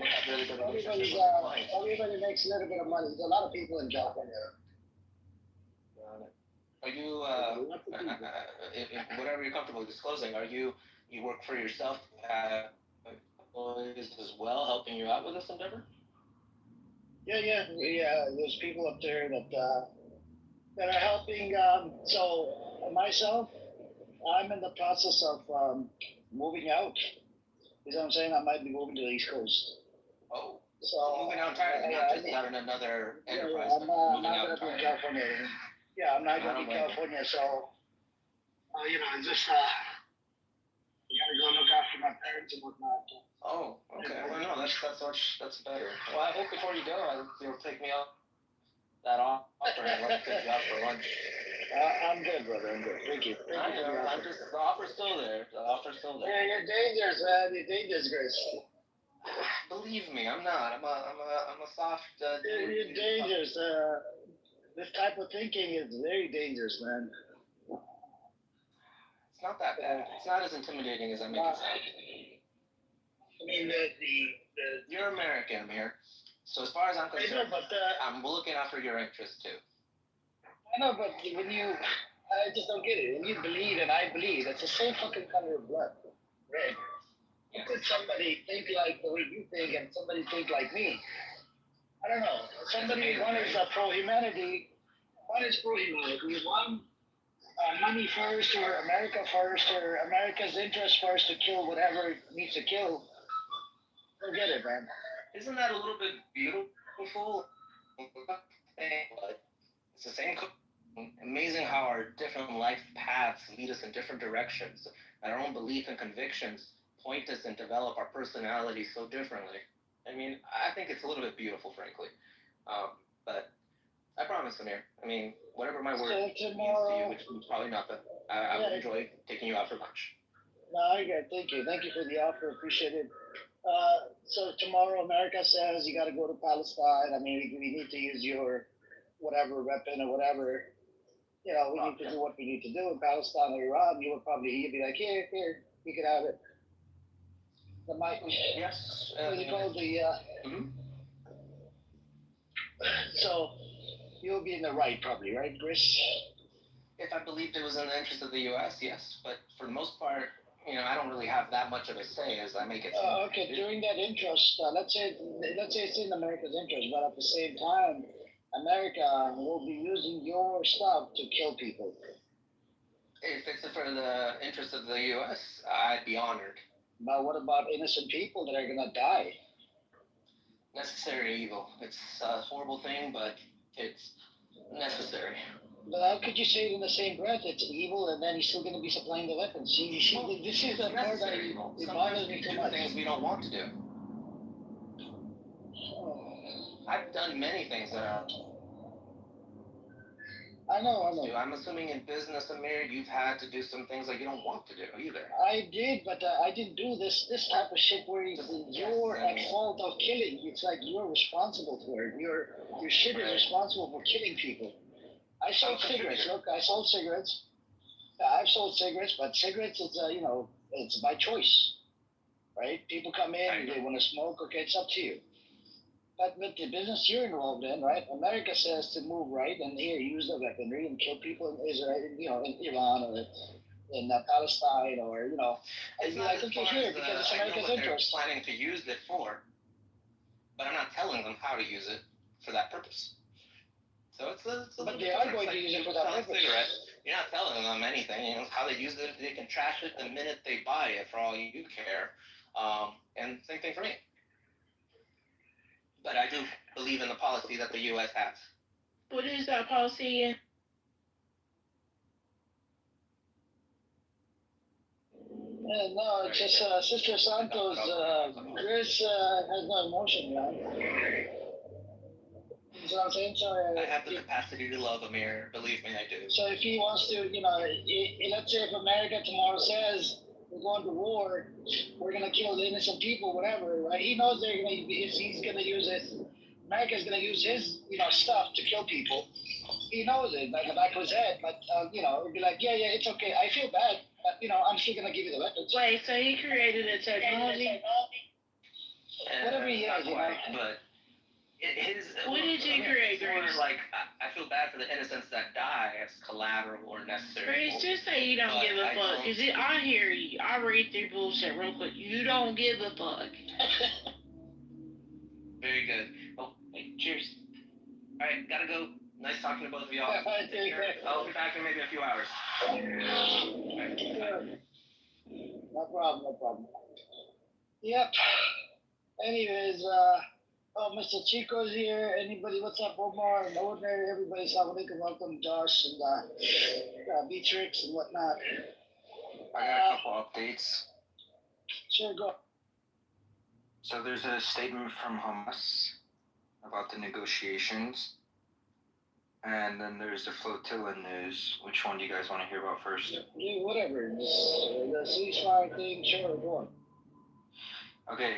makes a little bit of money. There's a lot of people in California. Are you whatever you're comfortable disclosing? You work for yourself, employees as well, helping you out with this endeavor? Yeah. There's people up there that are helping. So myself, I'm in the process of moving out. You know what I'm saying? I might be moving to the East Coast. Oh. So moving out entirely, not just out in another enterprise. I'm not going to be in California. Yeah, I'm not going to be in California. So, it's just you got to go look after my parents and whatnot. Oh, okay. Well, no, that's better. Well, I hope before you go, you'll take me out that offer and let me take you out for lunch. I'm good, brother. I'm good. Thank you. The offer's still there. Yeah, you're dangerous, man. You're dangerous, Grace. Believe me, I'm not. I'm a soft. You're dangerous. This type of thinking is very dangerous, man. It's not that bad. It's not as intimidating as I make it sound. I mean, you're American, Amir. So as far as I'm concerned, I'm looking out for your interests too. I know, but I just don't get it. When you bleed and I bleed, it's the same fucking color of blood, red. How could somebody think like the way you think and somebody think like me? I don't know. One is pro-humanity, one is pro-humanity, one money first or America first or America's interest first to kill whatever it needs to kill. Forget it, man. Isn't that a little bit beautiful? It's the same. Amazing how our different life paths lead us in different directions, and our own belief and convictions point us and develop our personality so differently. I mean, I think it's a little bit beautiful, frankly. But I promise, Amir. I mean, whatever my word means to you, which is probably nothing, I would enjoy taking you out for lunch. No, I get it. Thank you. Thank you for the offer. Appreciate it. So tomorrow, America says you got to go to Palestine. I mean, we need to use your whatever weapon or whatever. You know, we need to do what we need to do in Palestine or Iran. You'd be like, here, you can have it. The mic. Yes. What do you call the? So you'll be in the right, probably, right, Chris? If I believed it was in the interest of the U.S., yes. But for the most part, I don't really have that much of a say as I make it seem. Okay, during that interest, let's say it's in America's interest, but at the same time, America will be using your stuff to kill people. If it's for the interest of the U.S., I'd be honored. But what about innocent people that are gonna die? Necessary evil. It's a horrible thing, but it's necessary. But how could you say it in the same breath? It's evil, and then he's still going to be supplying the weapons. See, this is the part that it bothers me too much. Things we don't want to do. I've done many things that are. I know. I'm assuming in business, Amir, you've had to do some things that you don't want to do either. I did, but I didn't do this type of shit where you're at fault of killing. It's like you're responsible for it. Your shit is responsible for killing people. I sold cigarettes. Look, I sold cigarettes. I've sold cigarettes, but cigarettes is it's by choice, right? People come in, they want to smoke. Okay, it's up to you. But with the business you're involved in, right? America says to move right and here use the weaponry and kill people in Israel, in Iran or in Palestine or It's be like, okay, here because it's America's interest. They're planning to use it for, but I'm not telling them how to use it for that purpose. So it's a but they are going to use it for that purpose. You're not telling them anything. How they use it, they can trash it the minute they buy it, for all you care. And same thing for me. But I do believe in the policy that the U.S. has. What is that policy again? No, it's just Sister Santos. Chris has no emotion, man. You know what I'm saying? So, I have the capacity to love Amir. Believe me, I do. So if he wants to, let's say if America tomorrow says we're going to war, we're going to kill the innocent people, whatever, right? He knows he's going to use it. America's going to use his, stuff to kill people. He knows it, like the back of his head. But, it'd be like, yeah, it's okay. I feel bad, but, I'm still going to give you the weapons. Wait, so he created a technology? Whatever he has, But what did you create, Grace? Like, I feel bad for the innocents that die as collateral or necessary. Grace, just say you don't give a fuck, because I hear you. I read through bullshit real quick. You don't give a fuck. Very good. Well, hey, cheers. All right, gotta go. Nice talking to both of y'all. I'll be back in maybe a few hours. No problem. Yep. Anyways, Mr. Chico's here. Anybody, what's up, Omar and Ordinary? Everybody, Assalamu alaikum. Welcome, Josh and Beatrix and whatnot. I got a couple updates. Sure, go. So there's a statement from Hamas about the negotiations. And then there's the flotilla news. Which one do you guys want to hear about first? Yeah, whatever. The ceasefire thing, sure, go on. Okay.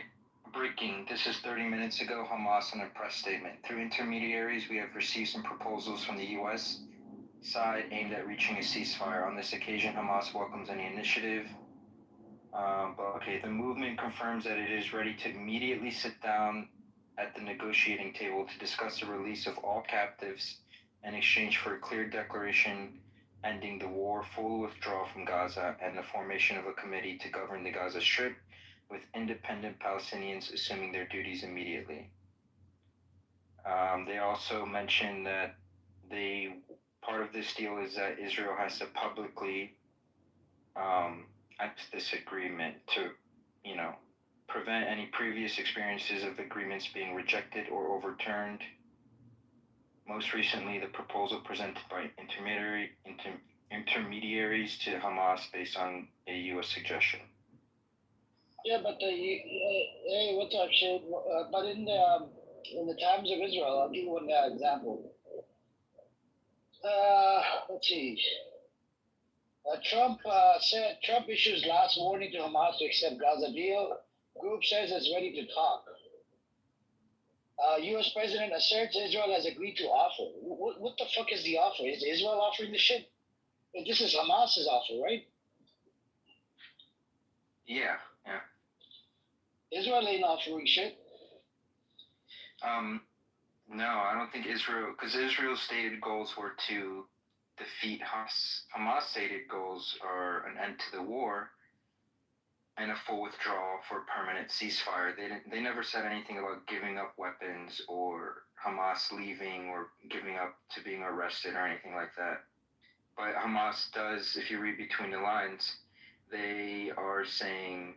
Breaking. This is 30 minutes ago. Hamas in a press statement. Through intermediaries, we have received some proposals from the U.S. side aimed at reaching a ceasefire. On this occasion, Hamas welcomes any initiative. The movement confirms that it is ready to immediately sit down at the negotiating table to discuss the release of all captives in exchange for a clear declaration ending the war, full withdrawal from Gaza, and the formation of a committee to govern the Gaza Strip, with independent Palestinians assuming their duties immediately. They also mentioned that part of this deal is that Israel has to publicly act this agreement to, prevent any previous experiences of agreements being rejected or overturned. Most recently, the proposal presented by intermediaries to Hamas based on a U.S. suggestion. Yeah, but hey, what's up, shit? But in the times of Israel, I'll give you one example. Let's see. Trump said Trump issues last warning to Hamas to accept Gaza deal. Group says it's ready to talk. U.S. President asserts Israel has agreed to offer. What the fuck is the offer? Is Israel offering the shit? This is Hamas's offer, right? Yeah. Israel ain't offering shit. No, I don't think Israel, because Israel's stated goals were to defeat Hamas. Hamas' stated goals are an end to the war and a full withdrawal for a permanent ceasefire. They never said anything about giving up weapons or Hamas leaving or giving up to being arrested or anything like that. But Hamas does, if you read between the lines, they are saying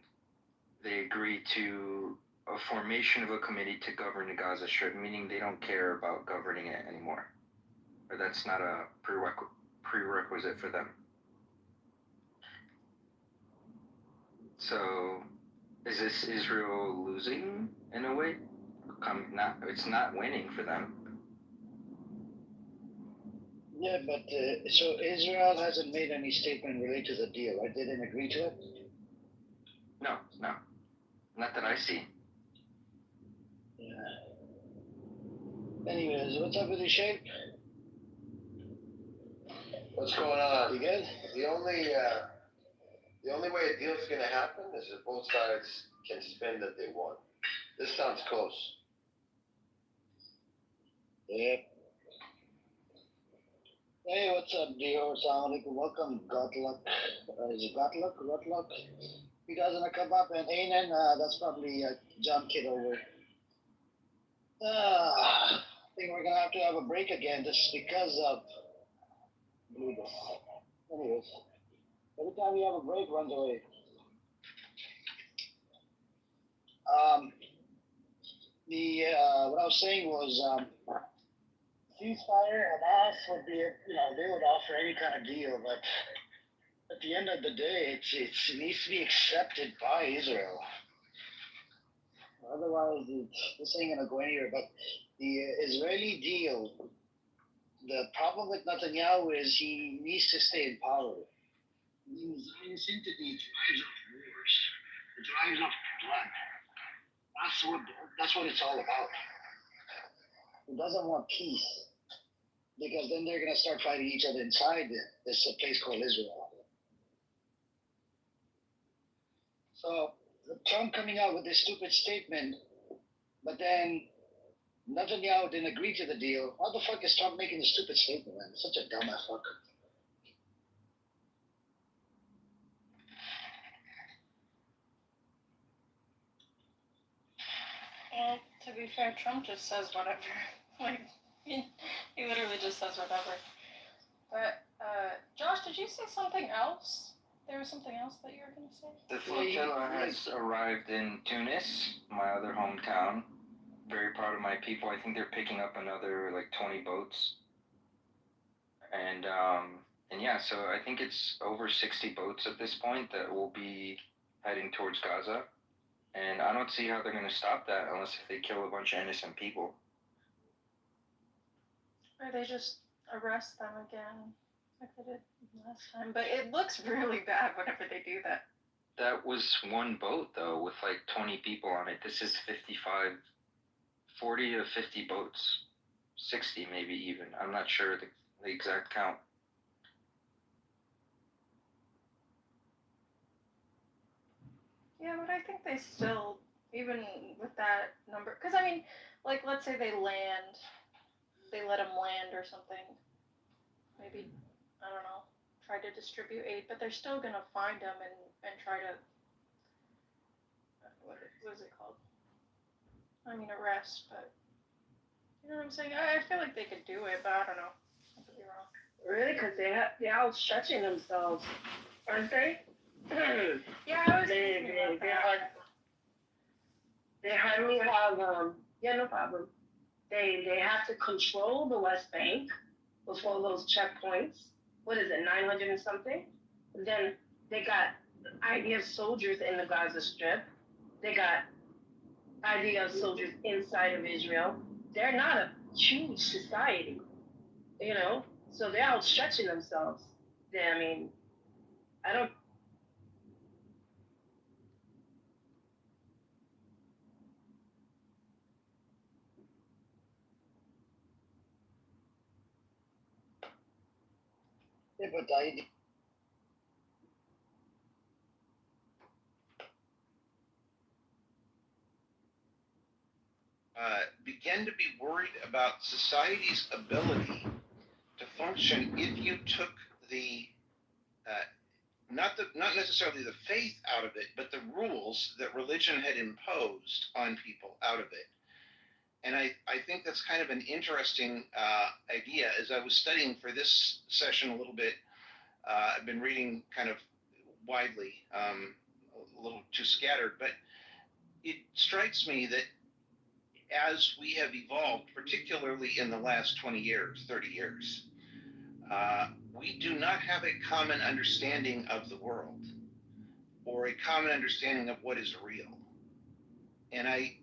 they agree to a formation of a committee to govern the Gaza Strip, meaning they don't care about governing it anymore. Or that's not a prerequisite for them. So, is this Israel losing in a way? It's not winning for them. Yeah, but so Israel hasn't made any statement related to the deal, right? They didn't agree to it? No. Not that I see. Yeah. Anyways, what's up with the shape? What's going on? You good? The only way a deal's gonna happen is if both sides can spin that they won. This sounds close. Yeah. Hey, what's up, Dio? Assalamualaikum. Welcome, Godluck. Is it Godluck? Godluck? You guys wanna come up and Anan? That's probably John Kitover. I think we're gonna have a break again just because of Bluetooth. Anyways, every time you have a break, runs away. What I was saying was, ceasefire and us would be, they would offer any kind of deal, but at the end of the day, it needs to be accepted by Israel. Otherwise, this ain't gonna go anywhere. But the Israeli deal, the problem with Netanyahu is he needs to stay in power. The Zionist entity drives off wars. It drives off blood. That's what it's all about. He doesn't want peace because then they're gonna start fighting each other inside this place called Israel. So Trump coming out with this stupid statement, but then Netanyahu didn't agree to the deal. How the fuck is Trump making a stupid statement, man? Such a dumbass fuck. Well, to be fair, Trump just says whatever. Like, he literally just says whatever. But, Josh, did you say something else? There was something else that you were going to say? The flotilla has arrived in Tunis, my other hometown. Very proud of my people. I think they're picking up another 20 boats. And yeah, so I think it's over 60 boats at this point that will be heading towards Gaza. And I don't see how they're going to stop that unless if they kill a bunch of innocent people. Or they just arrest them again, like they did last time. But it looks really bad whenever they do that. That was one boat, though, with 20 people on it. This is 40 to 50 boats. 60 maybe even. I'm not sure the exact count. Yeah, but I think they still, even with that number, because I mean, let's say they land, they let them land or something. Maybe, I don't know, try to distribute aid, but they're still going to find them and try to, what is it called? I mean, arrest, but, you know what I'm saying? I feel like they could do it, but I don't know. I could be wrong. Really? Because they're outstretching themselves, aren't they? Yeah, I was thinking about that. They hardly have, yeah, no problem. They have to control the West Bank with all those checkpoints. What is it, 900 and something? Then they got IDF soldiers in the Gaza Strip. They got IDF soldiers inside of Israel. They're not a huge society, you know? So they're outstretching themselves. I mean, I don't. Yeah, but I began to be worried about society's ability to function if you took the not necessarily the faith out of it, but the rules that religion had imposed on people out of it. And I think that's kind of an interesting idea. As I was studying for this session a little bit, I've been reading kind of widely, a little too scattered, but it strikes me that as we have evolved, particularly in the last 20 years, 30 years, we do not have a common understanding of the world or a common understanding of what is real. And I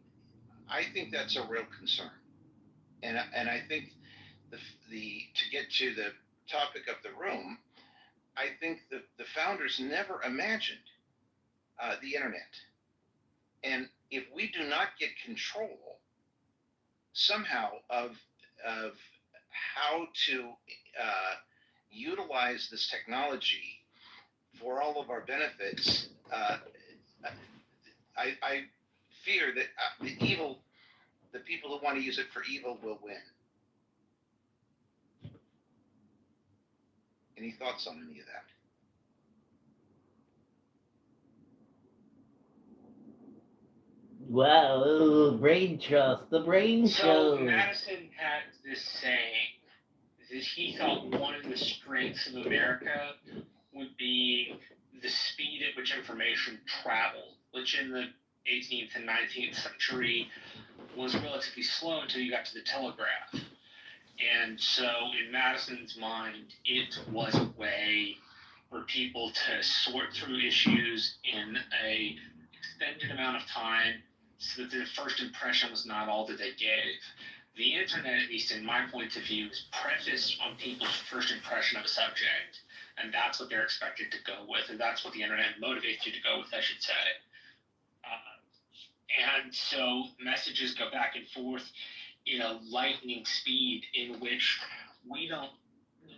think that's a real concern. And I think the to get to the topic of the room, I think the founders never imagined the internet. And if we do not get control somehow of how to utilize this technology for all of our benefits, I fear that the people who want to use it for evil will win. Any thoughts on any of that? Wow, ooh, brain trust, the brain So show. Madison had this saying that he thought one of the strengths of America would be the speed at which information traveled, which in the 18th and 19th century was relatively slow until you got to the telegraph. And so in Madison's mind, it was a way for people to sort through issues in a extended amount of time so that the first impression was not all that they gave. The internet, at least in my point of view, is prefaced on people's first impression of a subject. And that's what they're expected to go with. And that's what the internet motivates you to go with, I should say. And so messages go back and forth in a lightning speed in which we don't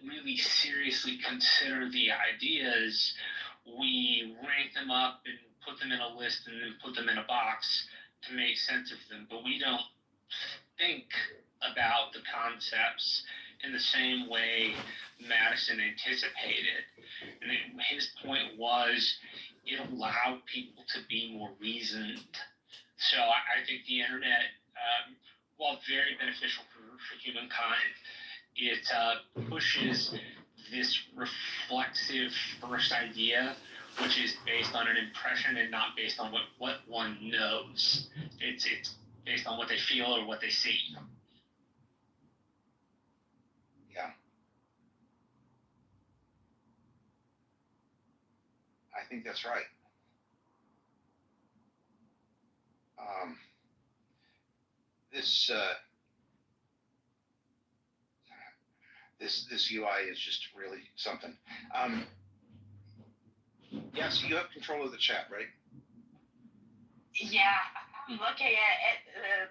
really seriously consider the ideas. We rank them up and put them in a list and then put them in a box to make sense of them, but we don't think about the concepts in the same way Madison anticipated. And his point was it allowed people to be more reasoned. So I think the internet, while very beneficial for humankind, it pushes this reflexive first idea, which is based on an impression and not based on what one knows. It's based on what they feel or what they see. Yeah. I think that's right. This UI is just really something. Yeah, so you have control of the chat, right? Yeah, I'm looking at it.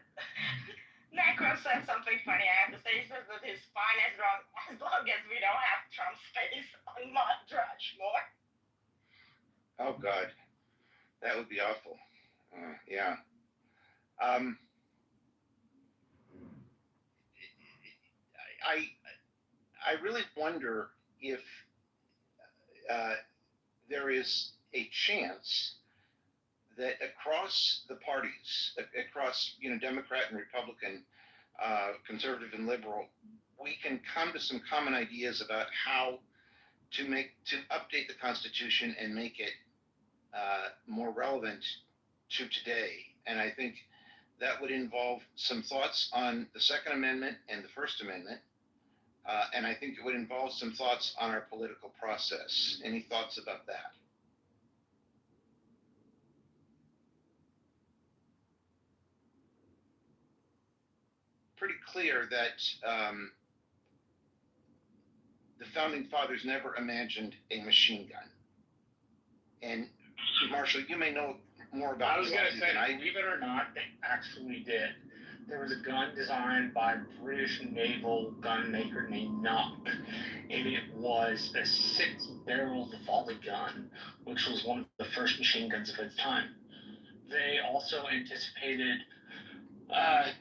Necro said something funny. I have to say, he says that he's fine as long as we don't have Trump's face on Mount Rushmore. Oh God, that would be awful. Yeah. I really wonder if there is a chance that across the parties, across Democrat and Republican, conservative and liberal, we can come to some common ideas about how to update the Constitution and make it more relevant to today. And I think that would involve some thoughts on the Second Amendment and the First Amendment. And I think it would involve some thoughts on our political process. Any thoughts about that? Pretty clear that the founding fathers never imagined a machine gun. And Marshall, you may know more about I was going to say, than I do. believe it or not, they actually did. There was a gun designed by a British naval gun maker named Knock, and it was a 6-barreled volley gun, which was one of the first machine guns of its time. They also anticipated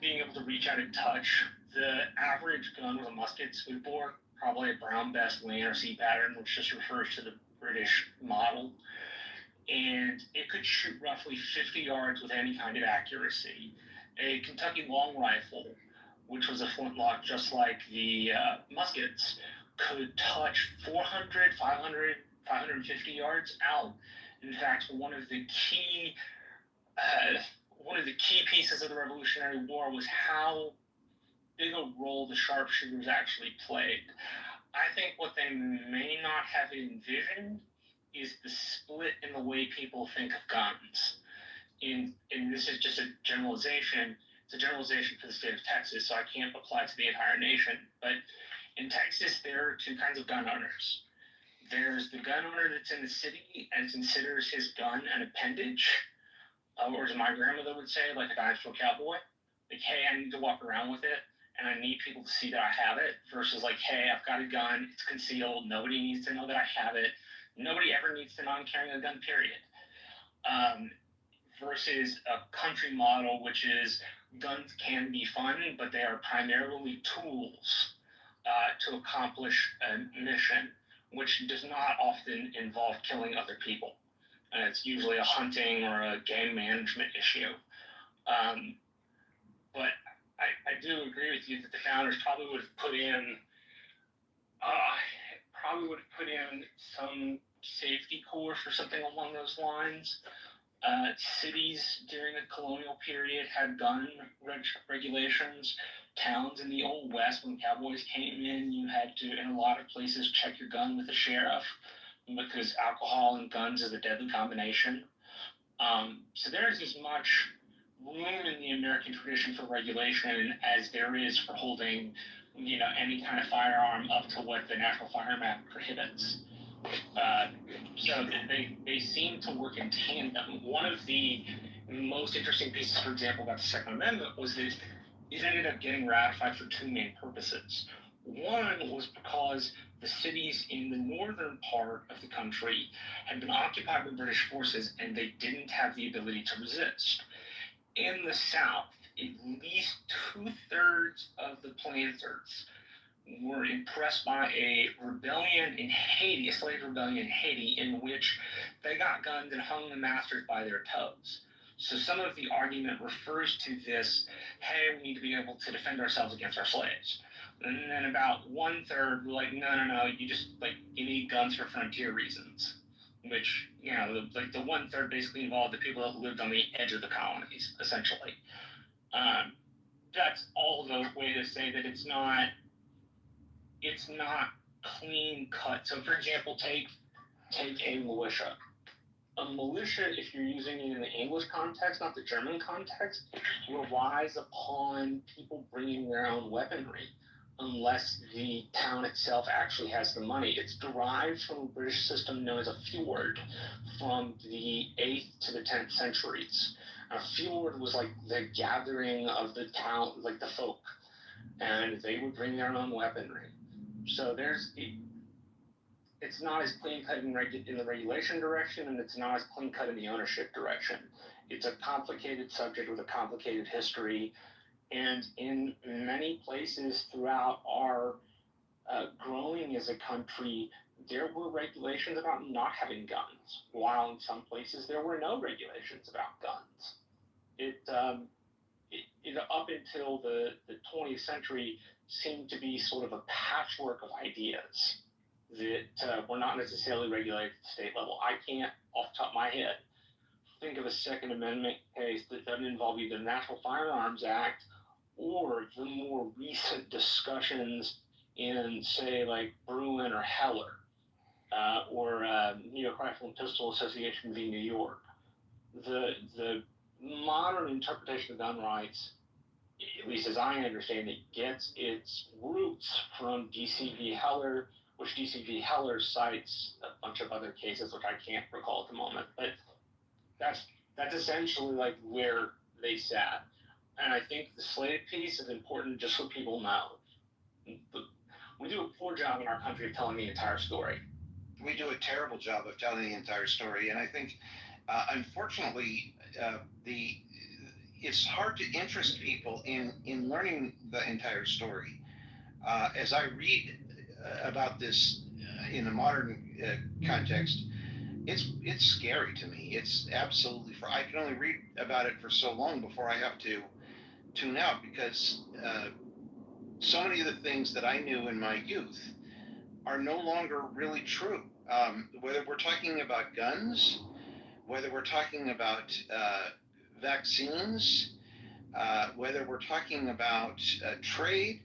being able to reach out and touch. The average gun was a musket smoothbore, probably a Brown Bess land or sea pattern, which just refers to the British model. And it could shoot roughly 50 yards with any kind of accuracy. A Kentucky long rifle, which was a flintlock just like the muskets, could touch 400, 500, 550 yards out. In fact, one of the key pieces of the Revolutionary War was how big a role the sharpshooters actually played. I think what they may not have envisioned is the split in the way people think of guns. And this is just a generalization. It's a generalization for the state of Texas, so I can't apply to the entire nation. But in Texas, there are two kinds of gun owners. There's the gun owner that's in the city and considers his gun an appendage, or as my grandmother would say, like a dinosaur cowboy. Like, hey, I need to walk around with it, and I need people to see that I have it, versus like, hey, I've got a gun, it's concealed, nobody needs to know that I have it. Nobody ever needs to know I'm carrying a gun, period. Versus a country model, which is guns can be fun, but they are primarily tools to accomplish a mission, which does not often involve killing other people. And it's usually a hunting or a game management issue. But I do agree with you that the founders probably would have put in some safety course or something along those lines. Cities during the colonial period had gun regulations. Towns in the Old West, when cowboys came in, you had to, in a lot of places, check your gun with the sheriff because alcohol and guns is a deadly combination. So there is as much room in the American tradition for regulation as there is for holding, any kind of firearm up to what the National Firearm Act prohibits. So they seem to work in tandem. One of the most interesting pieces, for example, about the Second Amendment was that it ended up getting ratified for two main purposes. One was because the cities in the northern part of the country had been occupied by British forces and they didn't have the ability to resist. In the South, at least 2/3 of the planters were impressed by a rebellion in Haiti, a slave rebellion in Haiti, in which they got guns and hung the masters by their toes. So some of the argument refers to this, hey, we need to be able to defend ourselves against our slaves. And then about 1/3 were like, no, you need guns for frontier reasons. Which, the 1/3 basically involved the people that lived on the edge of the colonies, essentially. That's all the way to say that it's not clean cut. So, for example, take a militia. A militia, if you're using it in the English context, not the German context, relies upon people bringing their own weaponry, unless the town itself actually has the money. It's derived from a British system known as a fjord from the 8th to the 10th centuries. A fjord was like the gathering of the town, like the folk, and they would bring their own weaponry. So it's not as clean cut in the regulation direction, and it's not as clean cut in the ownership direction. It's a complicated subject with a complicated history, and in many places throughout our growing as a country, there were regulations about not having guns, while in some places there were no regulations about guns. Up until the 20th century seemed to be sort of a patchwork of ideas that were not necessarily regulated at the state level. I can't, off the top of my head, think of a Second Amendment case that doesn't involve either the National Firearms Act or the more recent discussions in, say, like Bruin or Heller, or New York Rifle and Pistol Association v. New York. The modern interpretation of gun rights, at least as I understand it, gets its roots from D.C. v. Heller, which D.C. v. Heller cites a bunch of other cases, which I can't recall at the moment. But that's essentially like where they sat. And I think the Slade piece is important just so people know. We do a poor job in our country of telling the entire story. We do a terrible job of telling the entire story, and I think, unfortunately, it's hard to interest people in learning the entire story. As I read about this in a modern context, it's scary to me. It's absolutely. I can only read about it for so long before I have to tune out, because so many of the things that I knew in my youth are no longer really true. Whether we're talking about guns, whether we're talking about vaccines, whether we're talking about trade,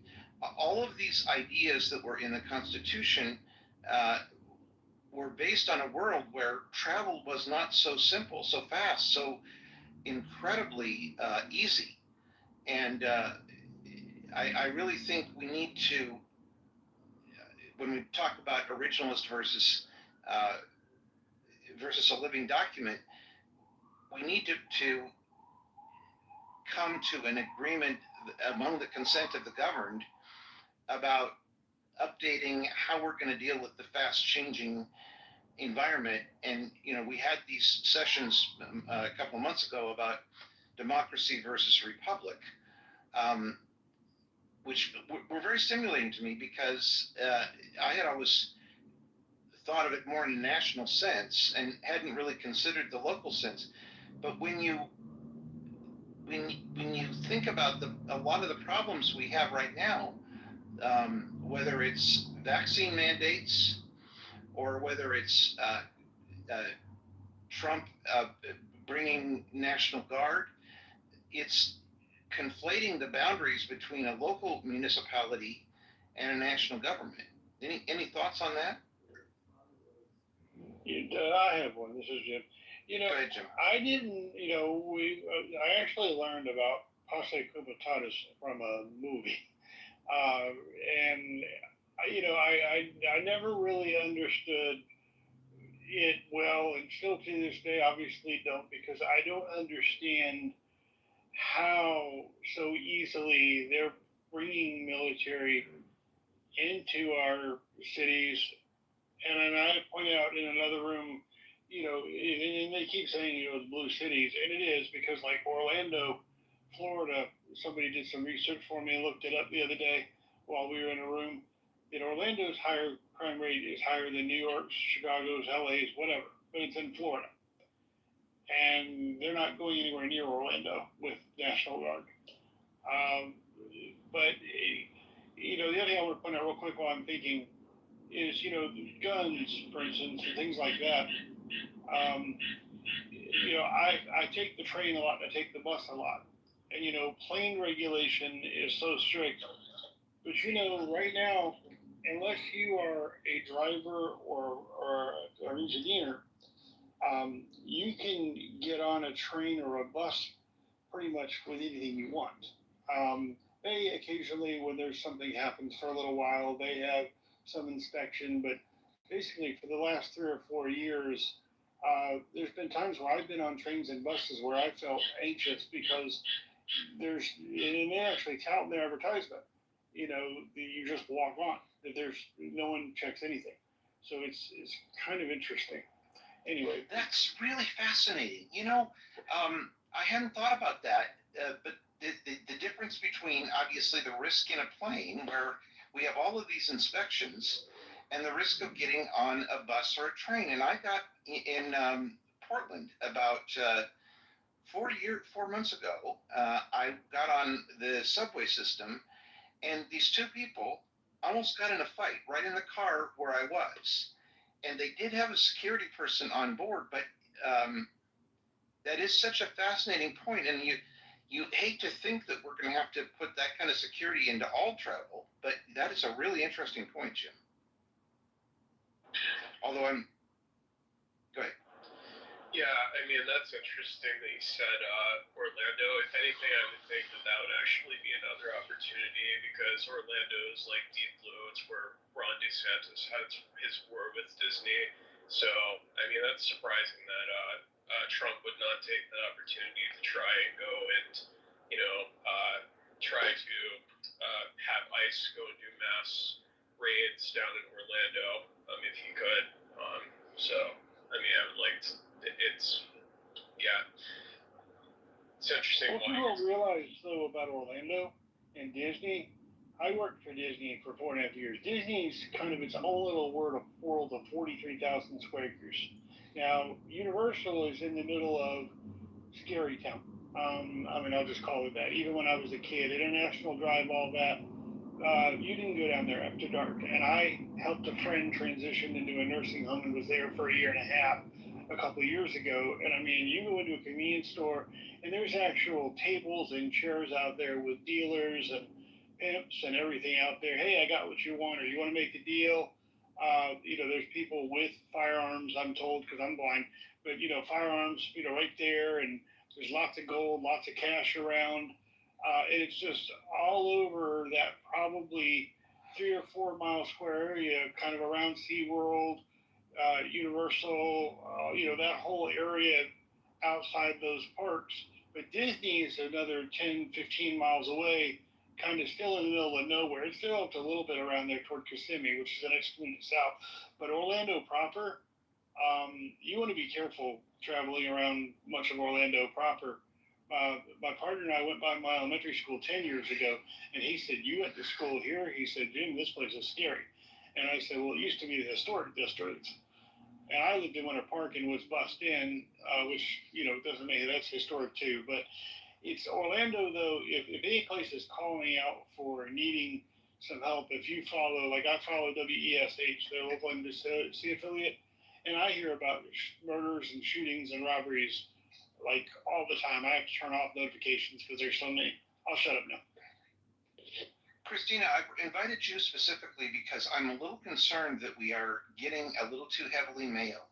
all of these ideas that were in the Constitution were based on a world where travel was not so simple, so fast, so incredibly easy. And I really think we need to, when we talk about originalist versus a living document, we need to come to an agreement among the consent of the governed about updating how we're going to deal with the fast-changing environment. And, we had these sessions a couple of months ago about democracy versus republic, which were very stimulating to me, because I had always thought of it more in a national sense and hadn't really considered the local sense. But when you think about a lot of the problems we have right now, whether it's vaccine mandates or whether it's Trump bringing National Guard, it's conflating the boundaries between a local municipality and a national government. Any thoughts on that? I have one. This is Jim. Go ahead, Jim. I didn't, I actually learned about posse comitatus from a movie. And, I never really understood it well, and still to this day, obviously don't, because I don't understand how so easily they're bringing military into our cities. And then I point out in another room, and they keep saying, the blue cities, and it is, because like Orlando, Florida, somebody did some research for me and looked it up the other day while we were in a room. Orlando's higher crime rate is higher than New York's, Chicago's, LA's, whatever, but it's in Florida. And they're not going anywhere near Orlando with National Guard. But, the other thing I want to point out real quick while I'm thinking is, guns, for instance, and things like that. I take the train a lot, and I take the bus a lot. And, plane regulation is so strict. But, right now, unless you are a driver or an engineer, you can get on a train or a bus pretty much with anything you want. They occasionally, when there's something happens for a little while, they have some inspection, but basically for the last 3 or 4 years, there's been times where I've been on trains and buses where I felt anxious because and they actually tout in their advertisement, you just walk on, that there's no one checks anything. So it's kind of interesting. Anyway, that's really fascinating. I hadn't thought about that, but the difference between obviously the risk in a plane where we have all of these inspections and the risk of getting on a bus or a train. And I got in Portland about 4 months ago. I got on the subway system, and these two people almost got in a fight right in the car where I was. And they did have a security person on board, but that is such a fascinating point, and you hate to think that we're going to have to put that kind of security into all travel, but that is a really interesting point, Jim. Although go ahead. Yeah, I mean, that's interesting that you said Orlando. If anything, I would think that would actually be another opportunity because Orlando is like deep blue. It's where Ron DeSantis had his war with Disney. So, I mean, that's surprising that Trump would not take that opportunity to try and go and, try to have ICE go and do mass raids down in Orlando if he could. So, I mean, I would like to. It's interesting. What people don't realize though about Orlando and Disney, I worked for Disney for 4.5 years. Disney's kind of its own little world of 43,000 square acres. Now, Universal is in the middle of Scary Town. I mean, I'll just call it that. Even when I was a kid, International Drive, all that, you didn't go down there after dark. And I helped a friend transition into a nursing home and was there for 1.5 years. A couple of years ago, and I mean, you go into a convenience store, and there's actual tables and chairs out there with dealers and pimps and everything out there. Hey, I got what you want, or you want to make a deal. There's people with firearms, I'm told, because I'm blind, but firearms, right there, and there's lots of gold, lots of cash around, and it's just all over that probably 3 or 4 mile square area, kind of around SeaWorld. Universal, that whole area outside those parks. But Disney is another 10, 15 miles away, kind of still in the middle of nowhere. It's still up to a little bit around there toward Kissimmee, which is the next community south. But Orlando proper, you want to be careful traveling around much of Orlando proper. My partner and I went by my elementary school 10 years ago, and he said, "You went to school here?" He said, "Jim, this place is scary." And I said, "Well, it used to be the historic district." And I lived in Winter Park and was bussed in, which, doesn't mean that's historic too. But it's Orlando, though, if any place is calling out for needing some help, if you follow, like I follow WESH, their local NBC affiliate, and I hear about murders and shootings and robberies like all the time. I have to turn off notifications because there's so many. I'll shut up now. Christina, I invited you specifically because I'm a little concerned that we are getting a little too heavily male.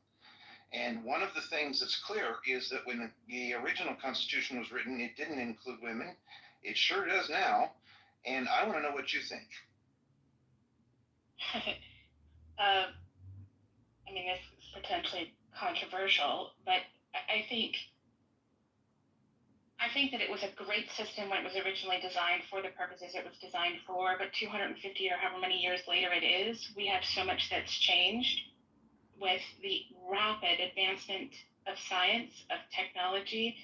And one of the things that's clear is that when the original Constitution was written, it didn't include women. It sure does now. And I want to know what you think. I mean, this is potentially controversial, but I think that it was a great system when it was originally designed for the purposes it was designed for, but 250 or however many years later it is, we have so much that's changed with the rapid advancement of science, of technology,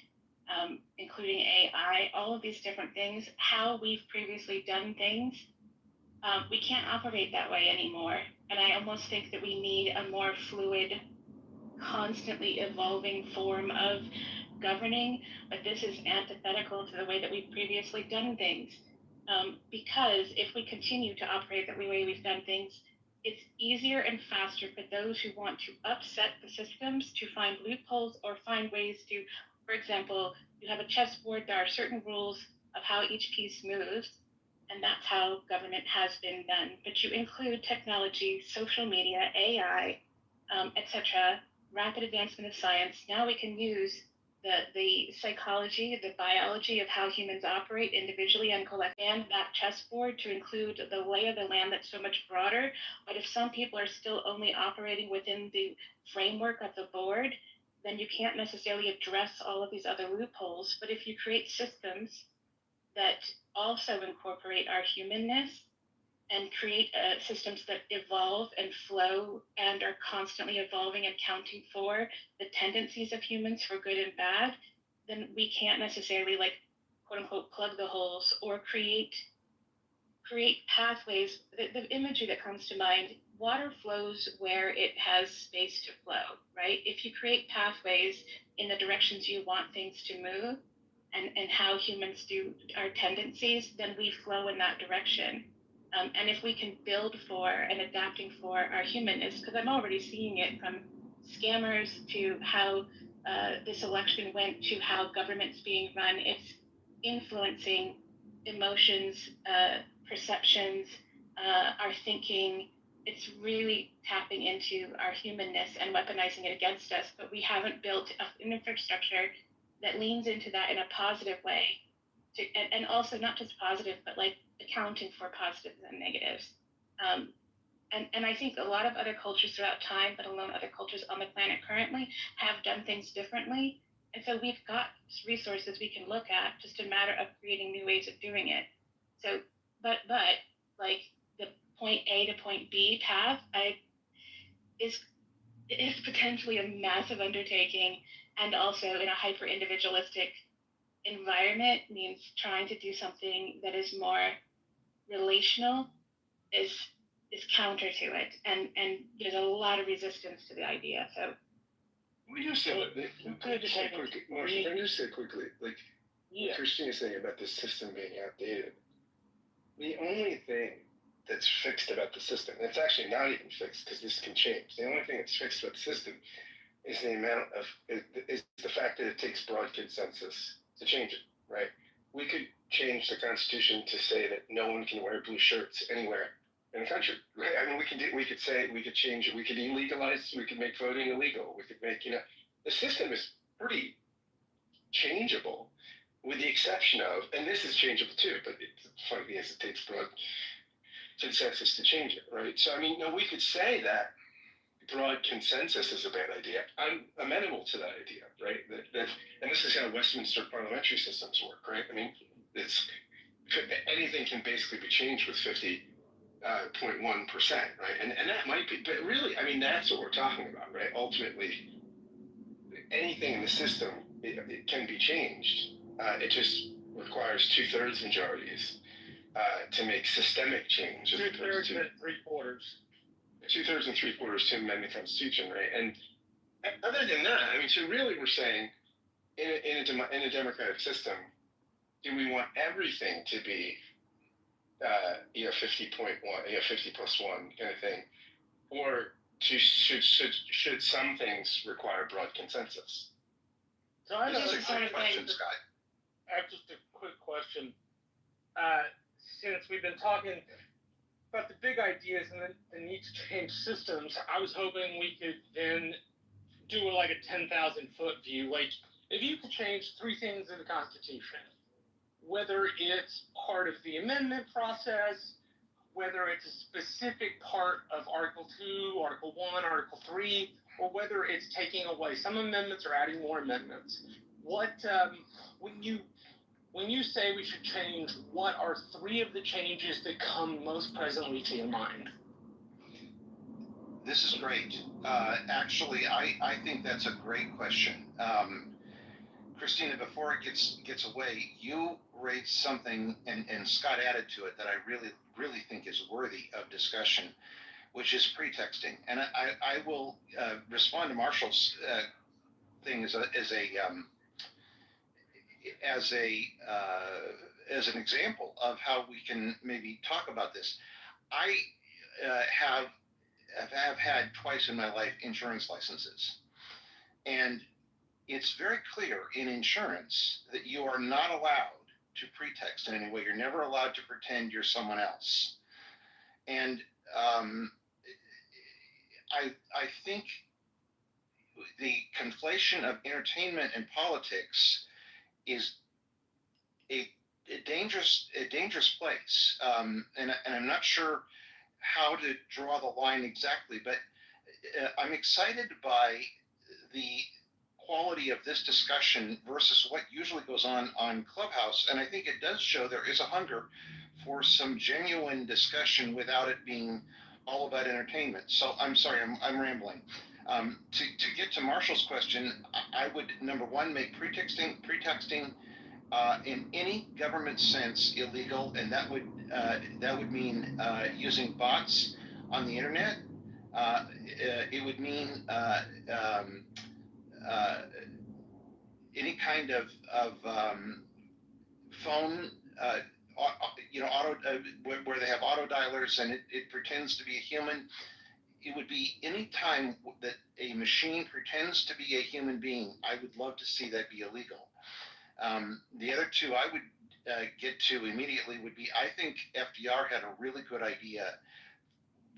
including AI, all of these different things, how we've previously done things. We can't operate that way anymore. And I almost think that we need a more fluid, constantly evolving form of governing, but this is antithetical to the way that we've previously done things. Because if we continue to operate the way we've done things, it's easier and faster for those who want to upset the systems to find loopholes or find ways to, for example, you have a chessboard, there are certain rules of how each piece moves, and that's how government has been done. But you include technology, social media, AI, etc., rapid advancement of science. Now we can use the psychology, the biology of how humans operate individually and collectively, and that chessboard to include the lay of the land that's so much broader. But if some people are still only operating within the framework of the board, then you can't necessarily address all of these other loopholes. But if you create systems that also incorporate our humanness and create systems that evolve and flow and are constantly evolving and counting for the tendencies of humans for good and bad, then we can't necessarily, like, quote unquote, plug the holes or create pathways. The imagery that comes to mind, water flows where it has space to flow, right? If you create pathways in the directions you want things to move and how humans do our tendencies, then we flow in that direction. And if we can build for and adapting for our humanness, because I'm already seeing it from scammers to how this election went to how government's being run. It's influencing emotions, perceptions, our thinking. It's really tapping into our humanness and weaponizing it against us, but we haven't built an infrastructure that leans into that in a positive way. And also not just positive, but like accounting for positives and negatives. And I think a lot of other cultures throughout time, but alone other cultures on the planet currently, have done things differently. And so we've got resources we can look at, just a matter of creating new ways of doing it. So, but like the point A to point B path, is potentially a massive undertaking, and also in a hyper individualistic environment means trying to do something that is more relational is counter to it, and there's a lot of resistance to the idea. So we just say, can I just say quickly, Marshall, can I just say quickly, like Christina's saying about this system being outdated. The only thing that's fixed about the system, and it's actually not even fixed because this can change. The only thing that's fixed about the system is the fact that it takes broad consensus to change it, right? We could change the Constitution to say that no one can wear blue shirts anywhere in the country, right? I mean, we could change it. We could illegalize. We could make voting illegal. We could make, the system is pretty changeable, with the exception of, and this is changeable too, but the funny thing is it takes broad consensus to change it, right? So, I mean, we could say that broad consensus is a bad idea. I'm amenable to that idea, right? And this is how Westminster parliamentary systems work, right? I mean, anything can basically be changed with 50.1%, right? And that might be, but really, I mean, that's what we're talking about, right? Ultimately, anything in the system, it can be changed. It just requires 2/3 majorities to make systemic change. 2/3 and 3/4. 2/3 and 3/4 to amend the Constitution, right? And other than that, I mean, so really we're saying in a democratic system, do we want everything to be 50.1, 50+1 kind of thing, or should some things require broad consensus? So I This is a great question, Scott. I have just a quick question. Since we've been talking about the big ideas and the need to change systems, I was hoping we could then do like a 10,000-foot view. Like, if you could change 3 things in the Constitution, whether it's part of the amendment process, whether it's a specific part of Article 2, Article 1, Article 3, or whether it's taking away some amendments or adding more amendments, when you say we should change, what are 3 of the changes that come most presently to your mind? This is great. Actually, I think that's a great question. Christina, before it gets away, you raised something, and Scott added to it, that I really think is worthy of discussion, which is pretexting. And I will respond to Marshall's thing as an example of how we can maybe talk about this. I have had twice in my life insurance licenses, and it's very clear in insurance that you are not allowed to pretext in any way. You're never allowed to pretend you're someone else. And I think the conflation of entertainment and politics is a dangerous place. And I'm not sure how to draw the line exactly, but I'm excited by the quality of this discussion versus what usually goes on Clubhouse. And I think it does show there is a hunger for some genuine discussion without it being all about entertainment. So I'm sorry, I'm rambling. To get to Marshall's question, I would, number one, make pretexting in any government sense illegal, and that would mean using bots on the internet. It would mean any kind of phone, auto, where they have auto dialers and it pretends to be a human. it would be any time that a machine pretends to be a human being, I would love to see that be illegal. The other two I would get to immediately would be, I think FDR had a really good idea.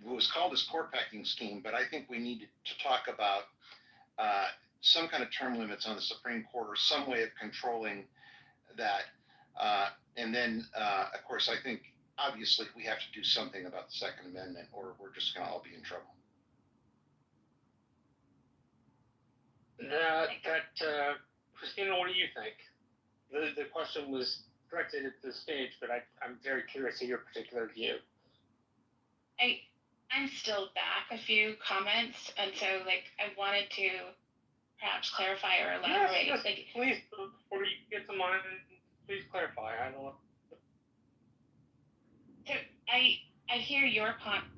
It was called his court packing scheme, but I think we need to talk about some kind of term limits on the Supreme Court or some way of controlling that. And then, of course, I think obviously we have to do something about the Second Amendment, or we're just going to all be in trouble. Christina, what do you think? The question was directed at the stage, but I'm very curious of your particular view. I'm still back a few comments, and so I wanted to perhaps clarify or elaborate. Yes, please, before you get to mine, please clarify. I don't. So I hear your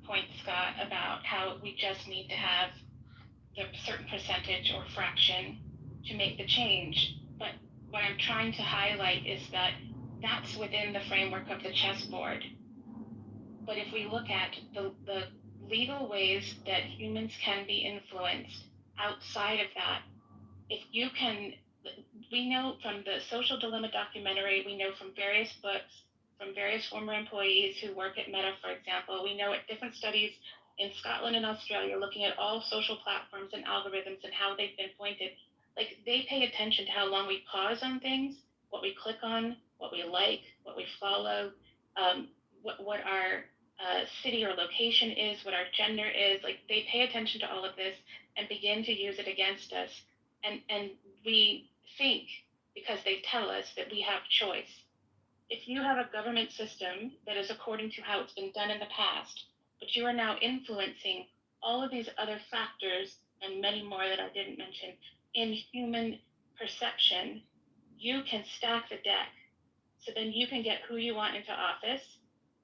point, Scott, about how we just need to have the certain percentage or fraction to make the change. But what I'm trying to highlight is that that's within the framework of the chessboard. But if we look at the legal ways that humans can be influenced outside of that, we know from the Social Dilemma documentary, we know from various books, from various former employees who work at Meta, for example, we know at different studies in Scotland and Australia looking at all social platforms and algorithms and how they've been pointed. They pay attention to how long we pause on things, what we click on, what we like, what we follow, what our city or location is, what our gender is. They pay attention to all of this and begin to use it against us. And we think, because they tell us, that we have choice. If you have a government system that is according to how it's been done in the past, but you are now influencing all of these other factors and many more that I didn't mention in human perception, you can stack the deck. So then you can get who you want into office,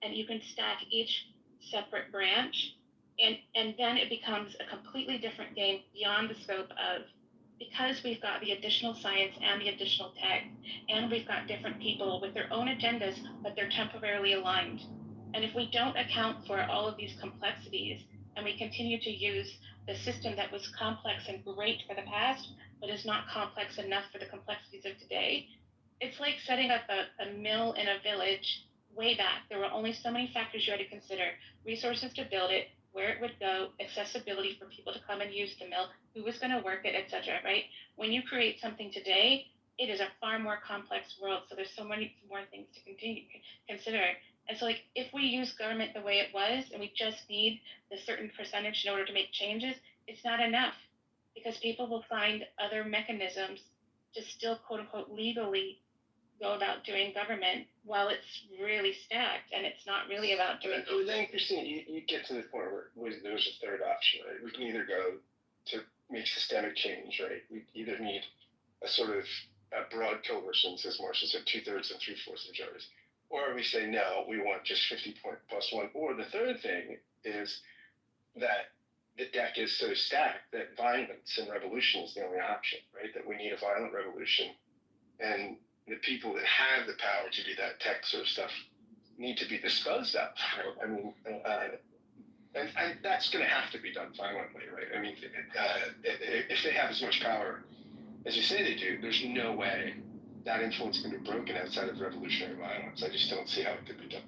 and you can stack each separate branch, and then it becomes a completely different game beyond the scope of, because we've got the additional science and the additional tech, and we've got different people with their own agendas, but they're temporarily aligned. And if we don't account for all of these complexities, and we continue to use the system that was complex and great for the past, but is not complex enough for the complexities of today, it's like setting up a mill in a village way back. There were only so many factors you had to consider: resources to build it, where it would go, accessibility for people to come and use the mill, who was going to work it, etc. Right? When you create something today, it is a far more complex world. So there's so many more things to consider. And so, if we use government the way it was, and we just need the certain percentage in order to make changes, it's not enough, because people will find other mechanisms to still, quote unquote, legally go about doing government while it's really stacked, and it's not really about doing. But then, Christine, you get to the point where there's a third option, right? We can either go to make systemic change, right? We either need a sort of a broad coalition, as Marcia said, 2/3 and 3/4 majorities, or we say no, we want just 50+1. Or the third thing is that the deck is so stacked that violence and revolution is the only option, right? That we need a violent revolution, and the people that have the power to do that tech sort of stuff need to be disposed of, right? I mean, and that's going to have to be done violently, right? I mean, if they have as much power as you say they do, there's no way that influence can be broken outside of revolutionary violence. I just don't see how it could be done.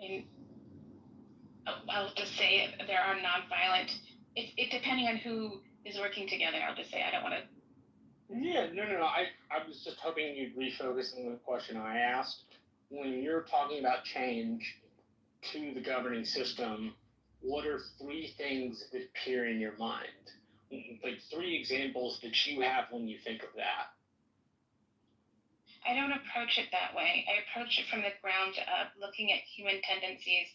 And I'll just say there are nonviolent. It depending on who is working together. I'll just say I don't want to. Yeah, no. I was just hoping you'd refocus on the question I asked. When you're talking about change to the governing system, what are 3 things that appear in your mind? 3 examples that you have when you think of that. I don't approach it that way. I approach it from the ground up, looking at human tendencies,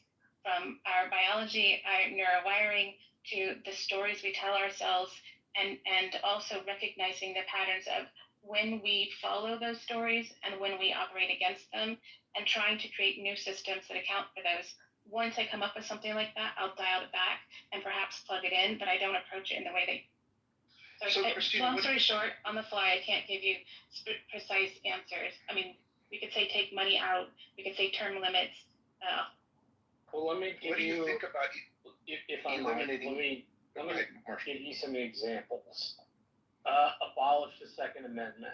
from our biology, our neurowiring, to the stories we tell ourselves, and also recognizing the patterns of when we follow those stories and when we operate against them, and trying to create new systems that account for those. Once I come up with something like that, I'll dial it back and perhaps plug it in, but I don't approach it in the way they. So Christine, long story short, on the fly, I can't give you precise answers. I mean, we could say take money out. We could say term limits. Well, let me give what do you think about? if I might, let me Marshall. give you some examples. Abolish the Second Amendment.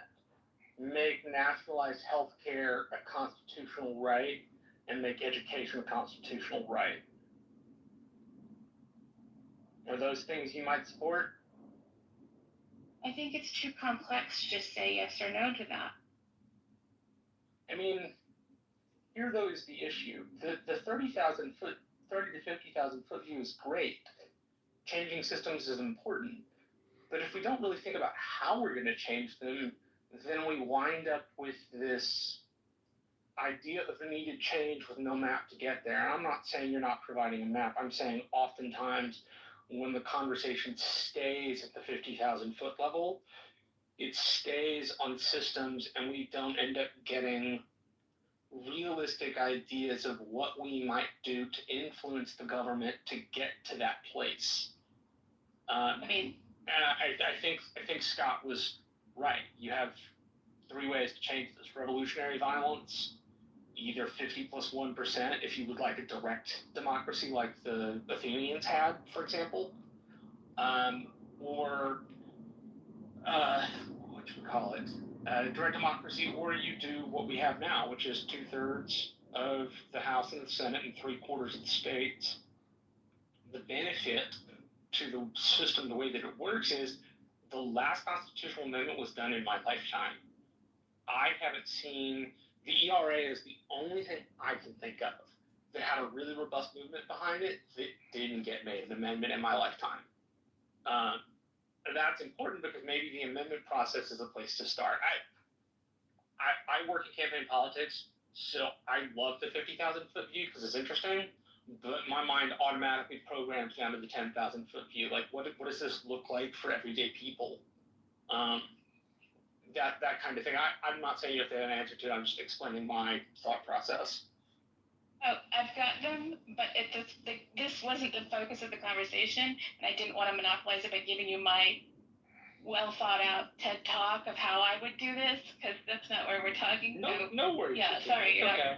Make nationalized health care a constitutional right, and make education a constitutional right. Are those things you might support? I think it's too complex to just say yes or no to that. I mean, here though is the issue. The 30,000 foot, 30 to 50,000 foot view is great. Changing systems is important. But if we don't really think about how we're going to change them, then we wind up with this idea of a needed change with no map to get there. And I'm not saying you're not providing a map. I'm saying oftentimes when the conversation stays at the 50,000 foot level, it stays on systems and we don't end up getting realistic ideas of what we might do to influence the government to get to that place. And I think Scott was right. You have three ways to change this: revolutionary violence, either 50 plus 1% if you would like a direct democracy like the Athenians had, for example, or what you call it, direct democracy, or you do what we have now, which is 2/3 of the House and the Senate and 3/4 of the states. The benefit to the system, the way that it works, is the last constitutional amendment was done in my lifetime. I haven't seen, the ERA is the only thing I can think of that had a really robust movement behind it that didn't get made an amendment in my lifetime. And that's important because maybe the amendment process is a place to start. I work in campaign politics, so I love the 50,000 foot view because it's interesting, but my mind automatically programs down to the 10,000 foot view. Like, what does this look like for everyday people? That kind of thing. I'm not saying you have to have an answer to it. I'm just explaining my thought process. Oh, I've got them, but this wasn't the focus of the conversation, and I didn't want to monopolize it by giving you my well thought out TED talk of how I would do this, because that's not where we're talking. No worries. Yeah, sorry. Okay.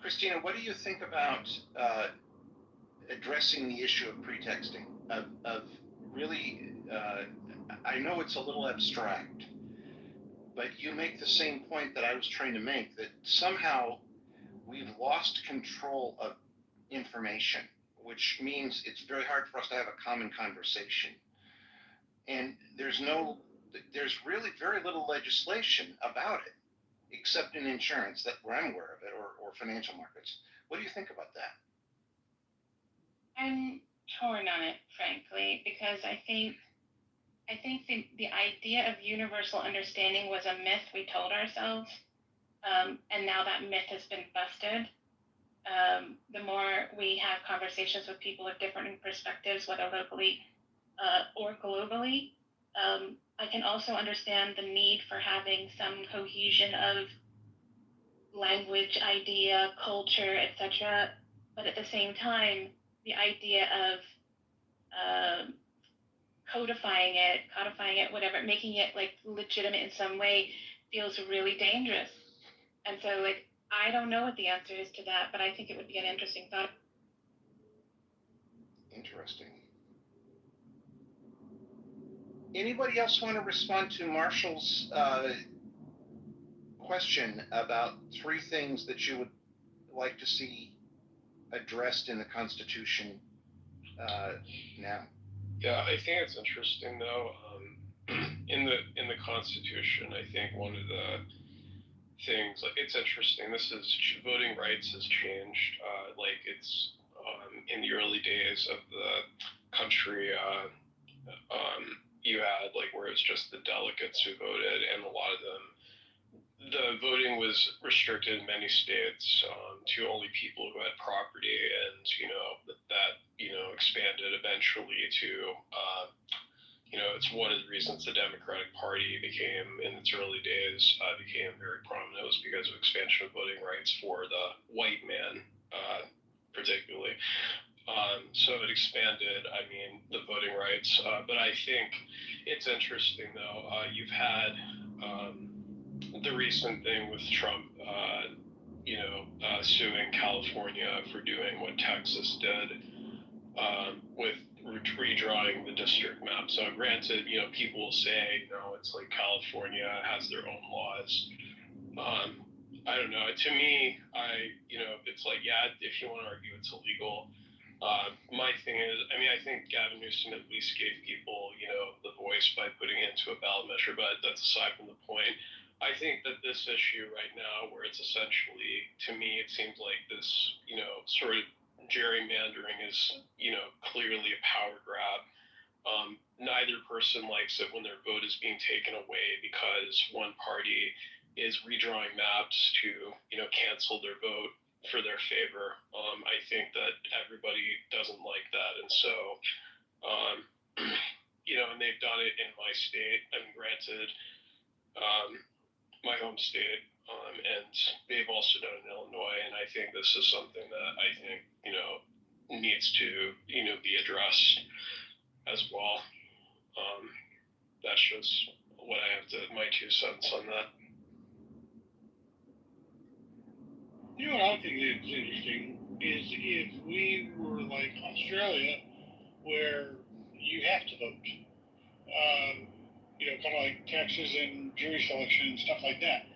Christina, what do you think about addressing the issue of pretexting? Of really, I know it's a little abstract, but you make the same point that I was trying to make, that somehow we've lost control of information, which means it's very hard for us to have a common conversation. And there's really very little legislation about it, except in insurance, that where I'm aware of it, or financial markets. What do you think about that? I'm torn on it, frankly, because I think the idea of universal understanding was a myth we told ourselves, and now that myth has been busted. The more we have conversations with people of different perspectives, whether locally or globally, I can also understand the need for having some cohesion of language, idea, culture, etc. But at the same time, the idea of codifying it, whatever, making it like legitimate in some way feels really dangerous. And so, like, I don't know what the answer is to that, but I think it would be an interesting thought. Interesting. Anybody else want to respond to Marshall's question about three things that you would like to see addressed in the Constitution now? Yeah, I think it's interesting though. In the Constitution, I think one of the things, like, it's interesting. This is voting rights has changed. Like, it's in the early days of the country, you had like where it's just the delegates who voted, and a lot of them, the voting was restricted in many states to only people who had property, and that expanded eventually to it's one of the reasons the Democratic Party became, in its early days, became very prominent, was because of expansion of voting rights for the white man, particularly. So it expanded, the voting rights. But I think it's interesting, though. You've had the recent thing with Trump suing California for doing what Texas did with redrawing the district map. So granted, people will say, it's like California has their own laws. I don't know. To me, it's like, yeah, if you want to argue it's illegal. My thing is, I think Gavin Newsom at least gave people, the voice by putting it into a ballot measure, but that's aside from the point. I think that this issue right now, where it's essentially, to me, it seems like this, sort of gerrymandering is, clearly a power grab. Neither person likes it when their vote is being taken away because one party is redrawing maps to, cancel their vote for their favor. I think that everybody doesn't like that. And so, and they've done it in my state. Granted, my home state, and they've also done it in Illinois. And I think this is something that I think, needs to, be addressed as well. That's just what I have my 2 cents on that. You know what I think is interesting is if we were like Australia, where you have to vote. Kind of like taxes and jury selection and stuff like that.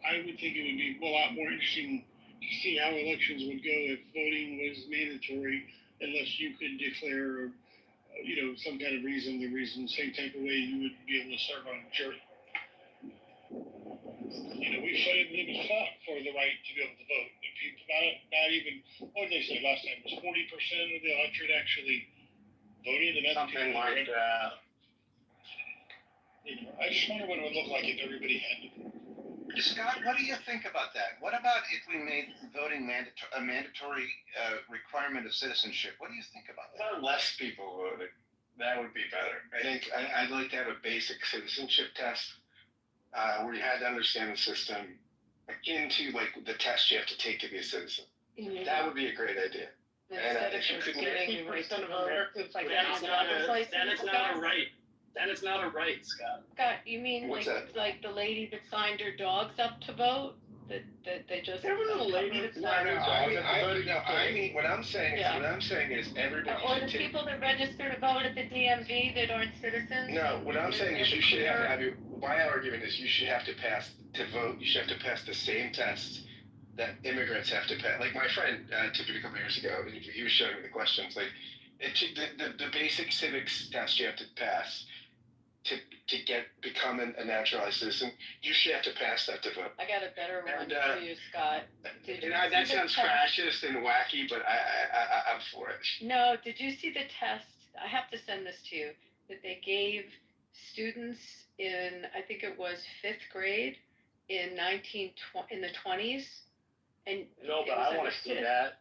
I would think it would be a lot more interesting to see how elections would go if voting was mandatory, unless you could declare, some kind of reason, same type of way you would be able to serve on a jury. We fought for the right to be able to vote. If people, not even, what did they say last time? It was 40% of the electorate actually voted, and that's something like that. I just wonder what it would look like if everybody had to vote. Scott, what do you think about that? What about if we made voting a mandatory requirement of citizenship? What do you think about that? Not less people voting. That would be better. I think I'd like to have a basic citizenship test where you had to understand the system, akin to like the test you have to take to be a citizen. Mm-hmm. That would be a great idea. Instead of just giving you right to vote, it's like that is not a right. That is not a right, Scott. Scott, you mean What's like the lady that signed her dogs up to vote? That they just there was a lady that signed her dogs up to vote. I mean, what I'm saying is everybody or should the take. people that register to vote at the DMV that aren't citizens. No, what I'm saying is you should have my argument is you should have to pass to vote. You should have to pass the same tests that immigrants have to pass. Like my friend took it a couple years ago. He was showing me the questions. Like the basic civics test you have to pass to become a naturalized citizen. You should have to pass that to vote. I got a better one for you, Scott. That sounds fascist and wacky, but I'm for it. No, did you see the test? I have to send this to you. That they gave students in, I think it was 5th grade in the 20s, and no, but I want to see that.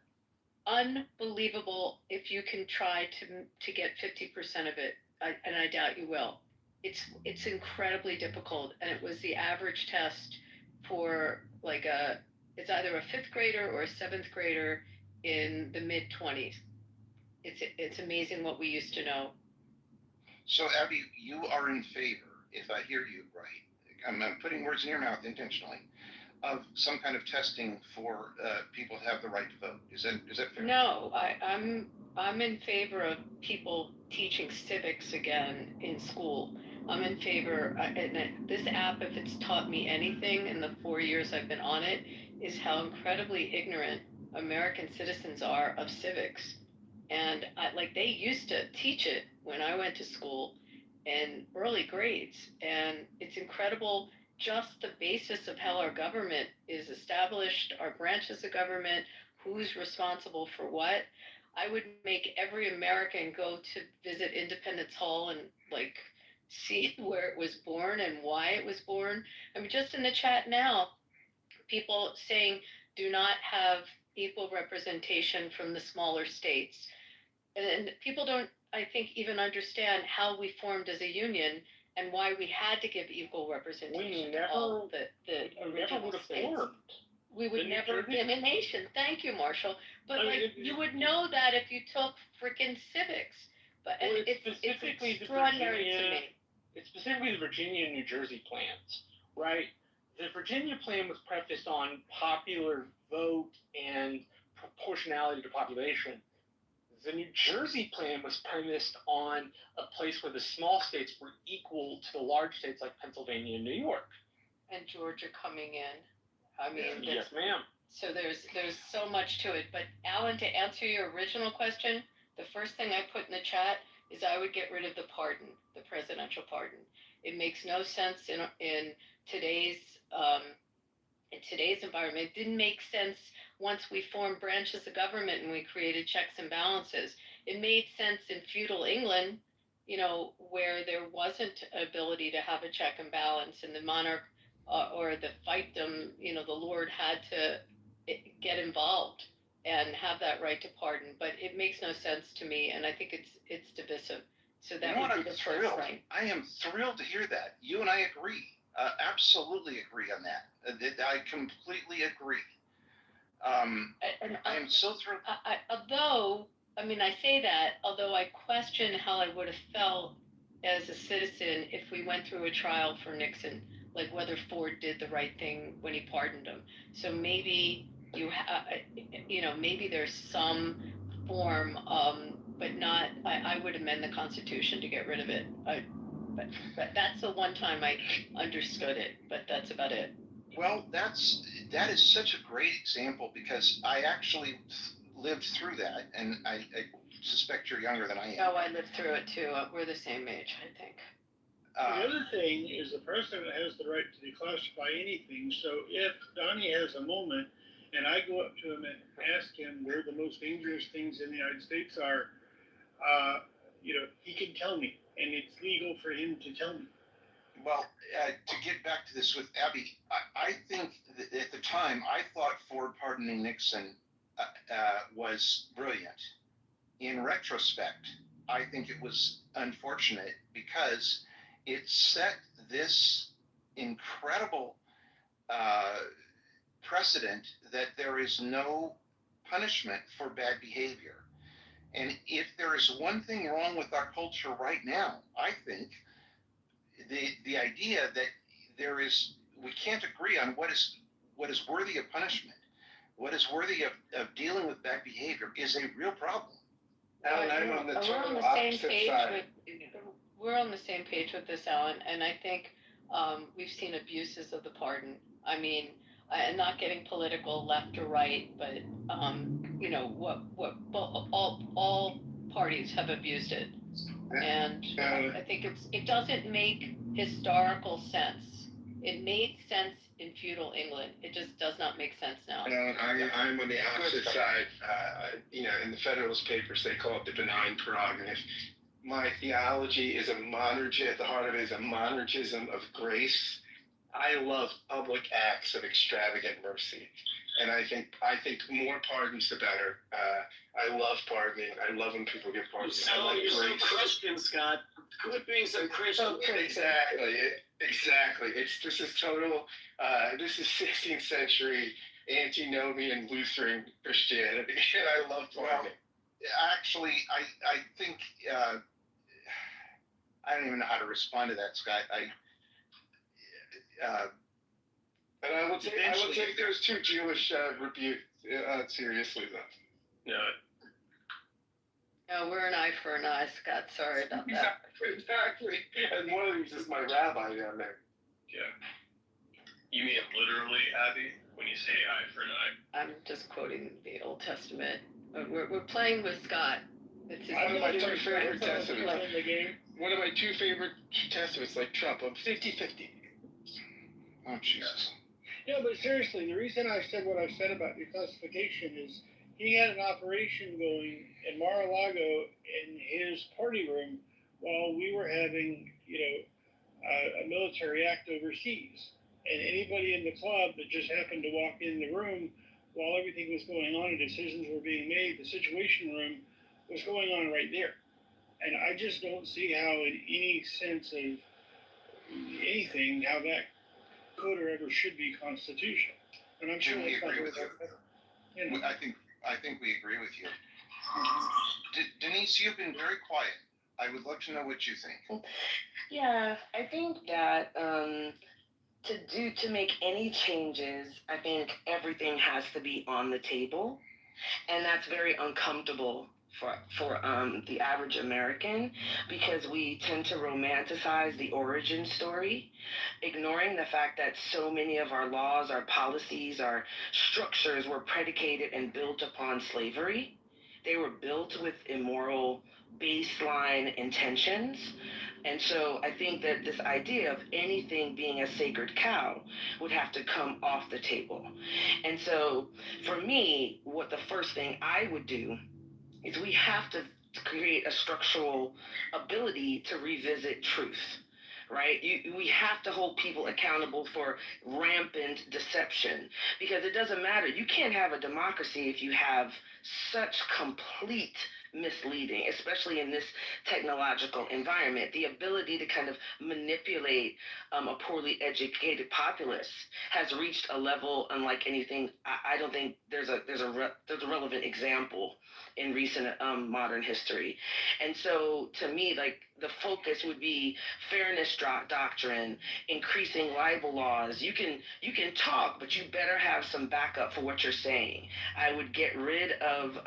Unbelievable! If you can try to get 50% of it, and I doubt you will. It's incredibly difficult, and it was the average test for it's either a 5th grader or a 7th grader in the mid-20s. It's amazing what we used to know. So Abby, you are in favor, if I hear you right, I'm putting words in your mouth intentionally, of some kind of testing for people to have the right to vote. Is that fair? No, I'm in favor of people teaching civics again in school. I'm in favor, and this app, if it's taught me anything in the 4 years I've been on it, is how incredibly ignorant American citizens are of civics. And they used to teach it when I went to school in early grades, and it's incredible just the basis of how our government is established, our branches of government, who's responsible for what. I would make every American go to visit Independence Hall and see where it was born and why it was born. I mean, just in the chat now, people saying do not have equal representation from the smaller states. And people don't, I think, even understand how we formed as a union and why we had to give equal representation to all the original states. We would never have been a nation. Thank you, Marshall. But you would know that if you took freaking civics. But it's extraordinary to me. It's specifically the Virginia and New Jersey plans, right? the Virginia plan was prefaced on popular vote and proportionality to population. The New Jersey plan was premised on a place where the small states were equal to the large states like Pennsylvania and New York. And Georgia coming in. I mean, Yes, ma'am. So there's so much to it. But Alan, to answer your original question, the first thing I put in the chat is I would get rid of the pardon, the presidential pardon. It makes no sense in today's environment. It didn't make sense once we formed branches of government and we created checks and balances. It made sense in feudal England, where there wasn't ability to have a check and balance, and the monarch or the fiefdom, the lord had to get involved and have that right to pardon. But it makes no sense to me, and I think it's divisive. So that would be the first thing. I am thrilled to hear that. You and I agree. Absolutely agree on that. I completely agree. I am so thrilled. I say that, although I question how I would have felt as a citizen if we went through a trial for Nixon, like whether Ford did the right thing when he pardoned him. So maybe maybe there's some form, but not. I would amend the Constitution to get rid of it. But that's the one time I understood it. But that's about it. Well, that is such a great example because I actually lived through that, and I suspect you're younger than I am. Oh, I lived through it too. We're the same age, I think. The other thing is the president has the right to declassify anything. So if Donnie has a moment and I go up to him and ask him where the most dangerous things in the United States are, he can tell me, and it's legal for him to tell me. Well, to get back to this with Abby, I think that at the time I thought Ford pardoning Nixon was brilliant. In retrospect, I think it was unfortunate because it set this incredible precedent that there is no punishment for bad behavior. And if there is one thing wrong with our culture right now, I think the idea that we can't agree on what is worthy of punishment, what is worthy of dealing with bad behavior is a real problem. Alan, I'm on the total opposite side. We're on the same page with this, Alan, and I think we've seen abuses of the pardon. I mean, and not getting political left or right, but all parties have abused it, and I think it doesn't make historical sense. It made sense in feudal England. It just does not make sense now. I'm on the opposite side. In the Federalist Papers, they call it the benign prerogative. My theology is a monergism. At the heart of it is a monergism of grace. I love public acts of extravagant mercy, and I think more pardons the better. I love pardoning. I love when people get pardoned. You're so Christian, Scott. Quit being so Christian. Exactly. This is total. This is 16th century antinomian Lutheran Christianity, and I love pardoning. Actually, I think I don't even know how to respond to that, Scott. And I will take those two Jewish rebukes seriously, though. Yeah. No, we're an eye for an eye, Scott. Sorry about that. Exactly. And one of these is my rabbi down there. Yeah. You mean literally, Abby, when you say eye for an eye? I'm just quoting the Old Testament. We're playing with Scott. It's one of my two favorite testaments. One of my two favorite testaments, like Trump. I'm 50-50. Oh, Jesus. Yeah, but seriously, the reason I said what I said about declassification is he had an operation going in Mar-a-Lago in his party room while we were having, a military act overseas. And anybody in the club that just happened to walk in the room while everything was going on and decisions were being made, the Situation Room was going on right there. And I just don't see how in any sense of anything, how that could or ever should be constitutional. And I'm sure we that's not agree what with you. I think we agree with you. Denise, you've been very quiet. I would love to know what you think. Yeah, I think that to make any changes, I think everything has to be on the table, and that's very uncomfortable for the average American because we tend to romanticize the origin story, ignoring the fact that so many of our laws, our policies, our structures were predicated and built upon slavery. They were built with immoral baseline intentions. And so I think that this idea of anything being a sacred cow would have to come off the table. And so for me, what the first thing I would do is we have to create a structural ability to revisit truth, right? We have to hold people accountable for rampant deception because it doesn't matter. You can't have a democracy if you have such complete misleading, especially in this technological environment. The ability to kind of manipulate a poorly educated populace has reached a level unlike anything. I don't think there's a relevant example in recent modern history. And so to me, like the focus would be fairness doctrine, increasing libel laws. You can talk, but you better have some backup for what you're saying. I would get rid of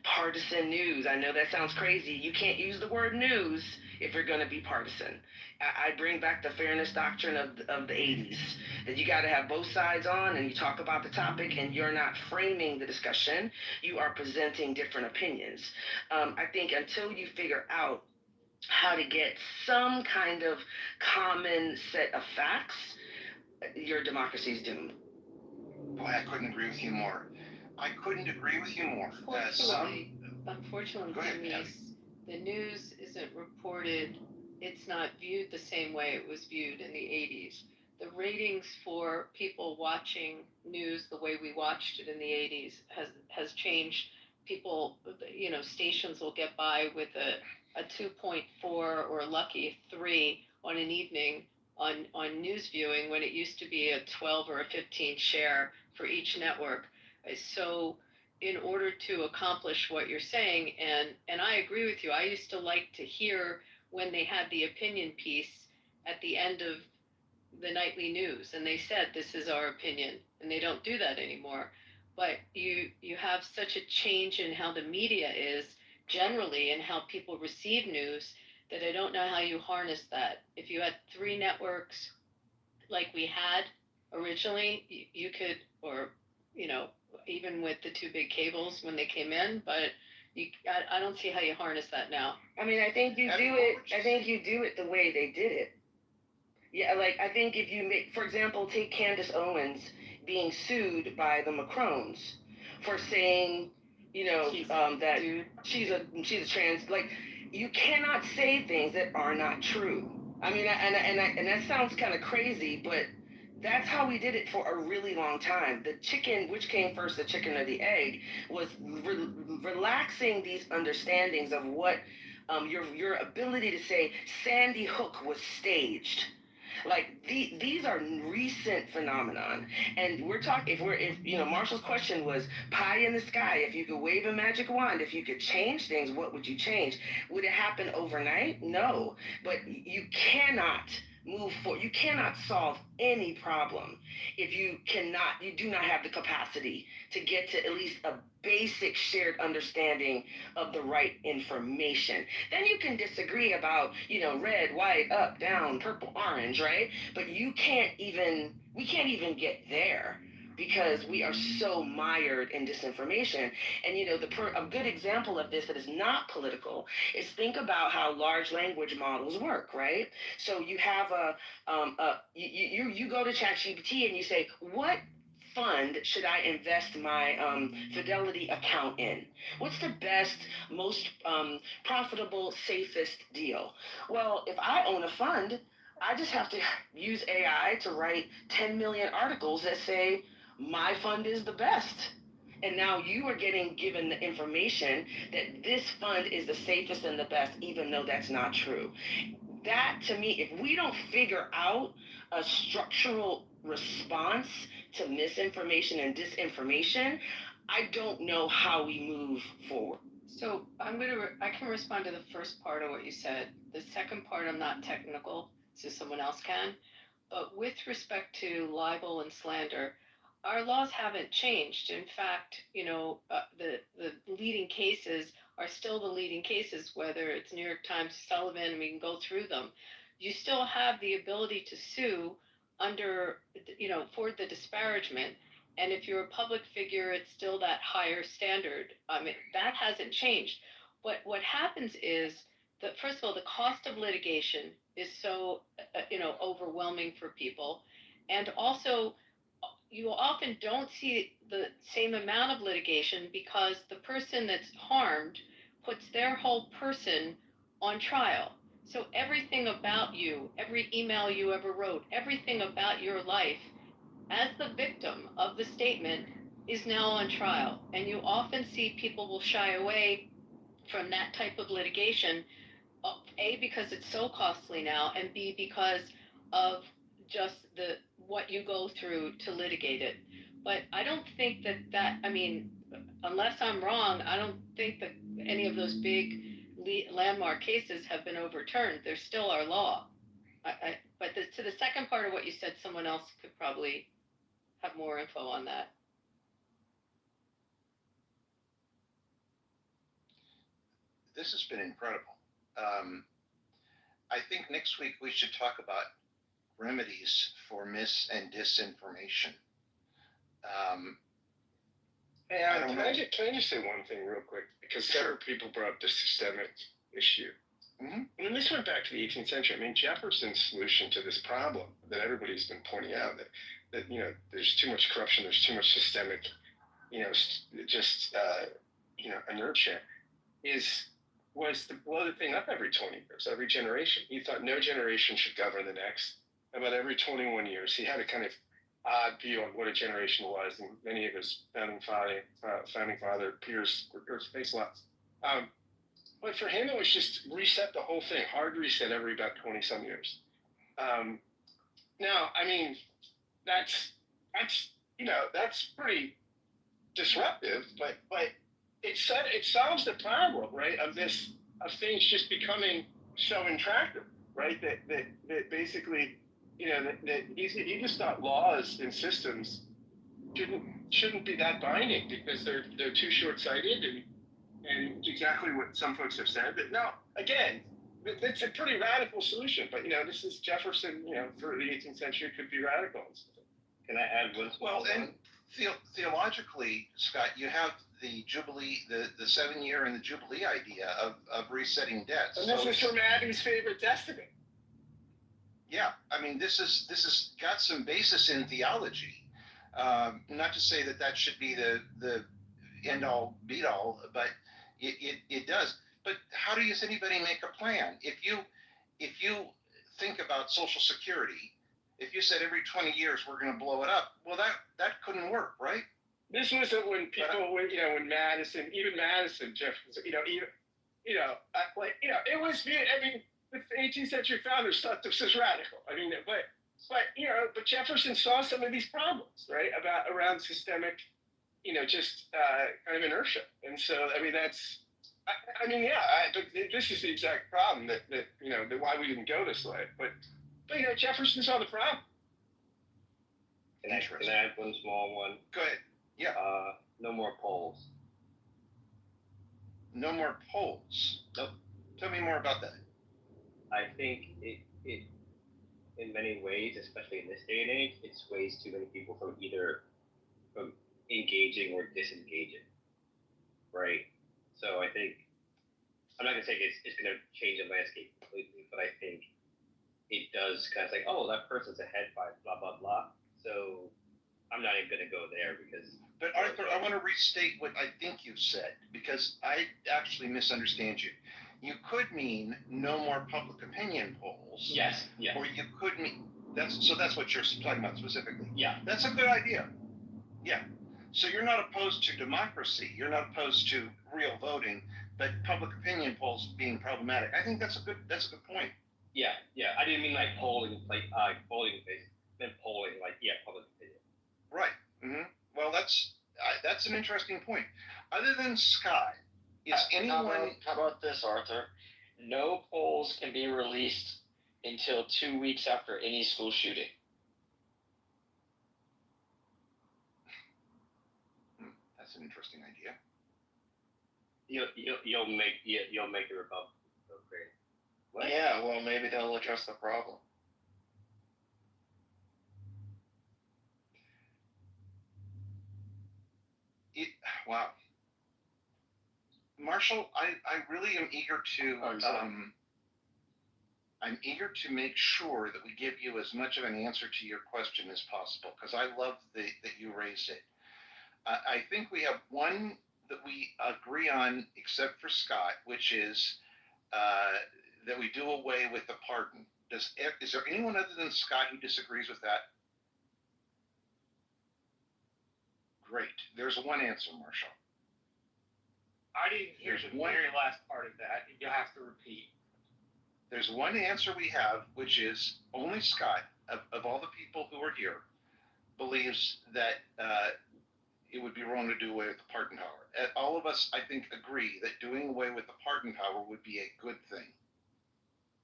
partisan news. I know that sounds crazy. You can't use the word news if you're going to be partisan. I bring back the fairness doctrine of the 80s, that you got to have both sides on and you talk about the topic and you're not framing the discussion. You are presenting different opinions. I think until you figure out how to get some kind of common set of facts, your democracy is doomed. Boy, I couldn't agree with you more. Unfortunately, Denise, the news isn't reported. It's not viewed the same way it was viewed in the 80s. The ratings for people watching news the way we watched it in the 80s has changed. People, stations will get by with a 2.4 or a lucky 3 on an evening on news viewing when it used to be a 12 or a 15 share for each network. So in order to accomplish what you're saying, and I agree with you, I used to like to hear when they had the opinion piece at the end of the nightly news and they said this is our opinion, and they don't do that anymore. But you have such a change in how the media is generally and how people receive news that I don't know how you harness that. If you had 3 networks like we had originally, you could, or even with the 2 big cables when they came in, but I don't see how you harness that now. I mean, I think you do it the way they did it. Yeah, like I think if you make, for example, take Candace Owens being sued by the Macrons for saying, that she's a trans. Like, you cannot say things that are not true. I mean, and that sounds kind of crazy, but that's how we did it for a really long time. The chicken, which came first, the chicken or the egg, was relaxing these understandings of what your ability to say Sandy Hook was staged. Like these are recent phenomenon, and we're talking. If Marshall's question was pie in the sky. If you could wave a magic wand, if you could change things, what would you change? Would it happen overnight? No, but you cannot move forward. You cannot solve any problem if you do not have the capacity to get to at least a basic shared understanding of the right information. Then you can disagree about, red, white, up, down, purple, orange, right? But we can't even get there because we are so mired in disinformation. And a good example of this that is not political is think about how large language models work, right? So you have you go to ChatGPT and you say, what fund should I invest my Fidelity account in? What's the best, most profitable, safest deal? Well, if I own a fund, I just have to use AI to write 10 million articles that say my fund is the best. And now you are given the information that this fund is the safest and the best, even though that's not true. That, to me, if we don't figure out a structural response to misinformation and disinformation, I don't know how we move forward. So I can respond to the first part of what you said. The second part, I'm not technical, so someone else can. But with respect to libel and slander, our laws haven't changed. In fact, the leading cases are still the leading cases, whether it's New York Times, Sullivan, we can go through them. You still have the ability to sue under, for the disparagement. And if you're a public figure, it's still that higher standard. I mean, that hasn't changed. But what happens is that, first of all, the cost of litigation is so, overwhelming for people. And also, you often don't see the same amount of litigation because the person that's harmed puts their whole person on trial. So everything about you, every email you ever wrote, everything about your life as the victim of the statement is now on trial. And you often see people will shy away from that type of litigation, A, because it's so costly now, and B, because of just what you go through to litigate it. But I don't think I mean, unless I'm wrong, I don't think that any of those big landmark cases have been overturned. They're still our law. But to the second part of what you said, someone else could probably have more info on that. This has been incredible. I think next week we should talk about remedies for mis and disinformation. Can I just say one thing real quick? Because several people brought up the systemic issue. Mm-hmm. I mean, this went back to the 18th century. I mean, Jefferson's solution to this problem that everybody's been pointing out, that there's too much corruption, there's too much systemic, inertia, was to blow the thing up every 20 years, every generation. He thought no generation should govern the next. About every 21 years, he had a kind of odd view on what a generation was, and many of his founding father peers were face lots. But for him, it was just reset the whole thing, hard reset every about 20-some years. Now, I mean, that's pretty disruptive, but it solves the problem, right? Of things just becoming so intractable, right? That basically, that he just thought laws and systems shouldn't be that binding because they're too short-sighted and exactly what some folks have said. But no, again, it's a pretty radical solution. But this is Jefferson. For the 18th century, could be radical. Can I add one? Well, and theologically, Scott, you have the Jubilee, the 7-year and the Jubilee idea of resetting debts. And this is from Abby's favorite testament. Yeah, I mean, this is got some basis in theology. Not to say that should be the end all be all, but it does. But how does anybody make a plan? If you think about Social Security, if you said every 20 years we're going to blow it up, well, that couldn't work, right? This was when people, when Madison, Jefferson, it was. I mean, the 18th century founders thought this was radical. I mean, but Jefferson saw some of these problems, right, around systemic, kind of inertia, and so I mean that's. But this is the exact problem that why we didn't go this way. But Jefferson saw the problem. Can I add one small one? Go ahead. Yeah. No more polls. No more polls. Nope. Tell me more about that. I think it in many ways, especially in this day and age, it sways too many people from engaging or disengaging. Right? So I think, I'm not going to say it's going to change the landscape completely, but I think it does kind of say, oh, that person's ahead by blah, blah, blah. So I'm not even going to go there because... But Arthur, I want to restate what I think you said, because I actually misunderstand you. You could mean no more public opinion polls. Yes. Or you could mean, that's what you're talking about specifically. Yeah. That's a good idea. Yeah. So you're not opposed to democracy. You're not opposed to real voting, but public opinion polls being problematic. I think that's a good point. Yeah. I didn't mean like polling, voting place. I meant polling, public opinion. Right. Mm-hmm. Well, that's an interesting point. Other than Sky, is anyone? How about this, Arthur? No polls can be released until 2 weeks after any school shooting. an interesting idea. You'll make the Republicans go crazy. What? Yeah, well, maybe they'll address the problem. Wow. Marshall, I really am eager to I'm eager to make sure that we give you as much of an answer to your question as possible, because I love that you raised it. I think we have one that we agree on, except for Scott, which is that we do away with the pardon. Is there anyone other than Scott who disagrees with that? Great. There's one answer, Marshall. I didn't hear the very last part of that. You'll have to repeat. There's one answer we have, which is only Scott, of all the people who are here, believes that it would be wrong to do away with the pardon power. All of us, I think, agree that doing away with the pardon power would be a good thing.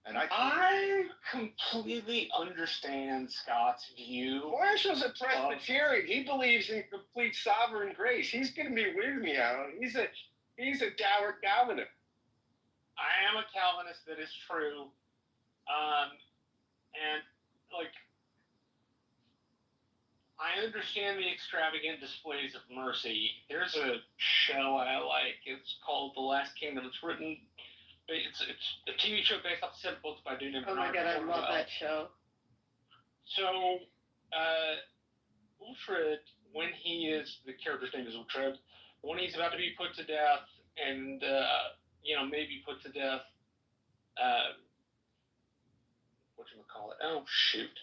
And I completely understand Scott's view. Marshall's a Presbyterian. He believes in complete sovereign grace. He's going to be with me, Alan. He's a dour Calvinist. I am a Calvinist, that is true. And, like, I understand the extravagant displays of mercy. There's a show I like. It's called The Last Kingdom. It's written... It's a TV show based off 7 books by a dude named Oh my god, I love that show. So, Uhtred, when he is... The character's name is Uhtred. When he's about to be put to death, and, maybe put to death, whatchamacallit? Oh, shoot.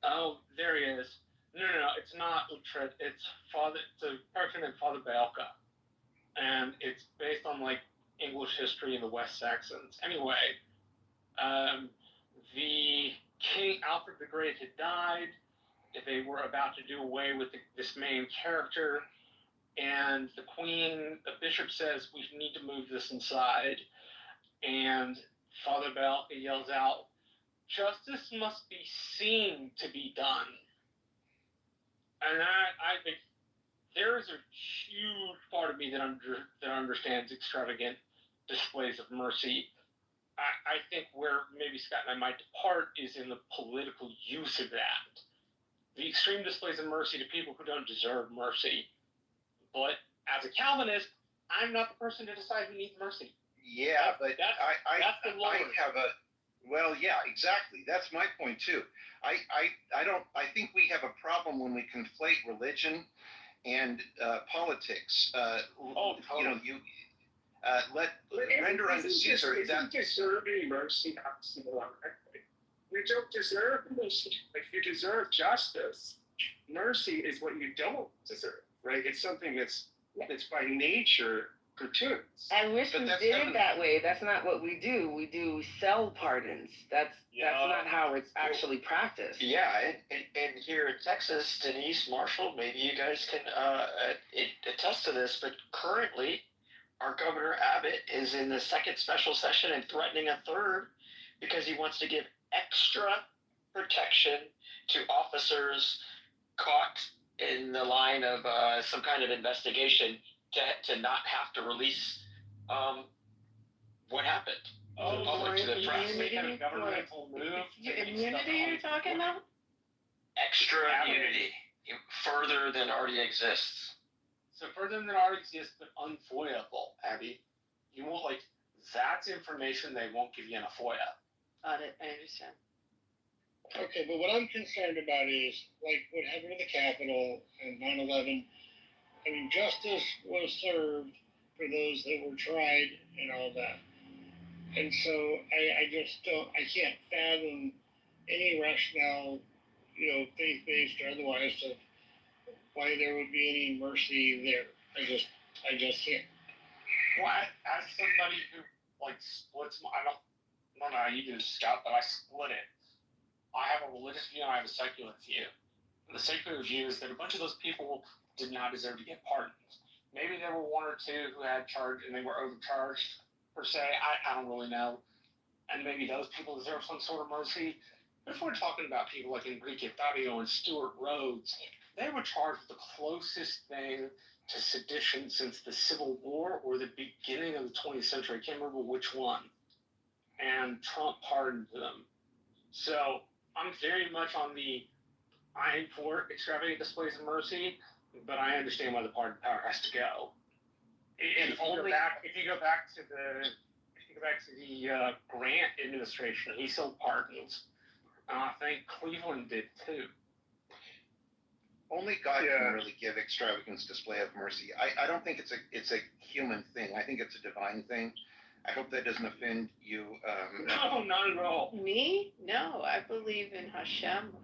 Oh, there he is. No, it's not Uhtred. It's a character named Father Baelka. And it's based on, like, English history in the West Saxons. Anyway, the King Alfred the Great had died. They were about to do away with this main character. And the bishop says, we need to move this inside. And Father Baelka yells out, justice must be seen to be done. And I think there is a huge part of me that understands extravagant displays of mercy. I think where maybe Scott and I might depart is in the political use of that. The extreme displays of mercy to people who don't deserve mercy. But as a Calvinist, I'm not the person to decide who needs mercy. Yeah, but that's the Lord. I have a... Well, yeah, exactly. That's my point, too. I think we have a problem when we conflate religion and politics. Totally. Render unto Caesar that. Deserving mercy, you don't deserve mercy. If you deserve justice, mercy is what you don't deserve, right? It's something that's by nature gratuitous. I wish we did it that way. That's not what we do. We do sell pardons. That's not how it's actually practiced. Yeah, and here in Texas, Denise, Marshall, maybe you guys can attest to this, but currently our Governor Abbott is in the second special session and threatening a third because he wants to give extra protection to officers caught in the line of some kind of investigation to not have to release what happened to the public, to the press. Immunity you're talking about? Extra immunity, further than already exists. So further than already exists, but unfoyable, Abby. You won't, like, that's information they won't give you in a FOIA. Got it, I understand. Okay, but what I'm concerned about is, like, what happened to the Capitol and 9/11. I mean, justice was served for those that were tried and all that. And so I just can't fathom any rationale, faith-based or otherwise, of why there would be any mercy there. I just can't. Well, as somebody who, like, splits I don't know how you do this, Scott, but I split it. I have a religious view and I have a secular view. And the secular view is that a bunch of those people did not deserve to get pardons. Maybe there were one or two who had charged and they were overcharged, per se. I don't really know. And maybe those people deserve some sort of mercy. But if we're talking about people like Enrique Fabio and Stuart Rhodes, they were charged with the closest thing to sedition since the Civil War or the beginning of the 20th century. I can't remember which one. And Trump pardoned them. So I'm very much on the I'm for extravagant displays of mercy, but I understand why the pardon power has to go. If you go back to the Grant administration, he still pardons. And I think Cleveland did too. Only God can really give extravagance display of mercy. I don't think it's a human thing. I think it's a divine thing. I hope that doesn't offend you. No, not at all. Me? No, I believe in Hashem.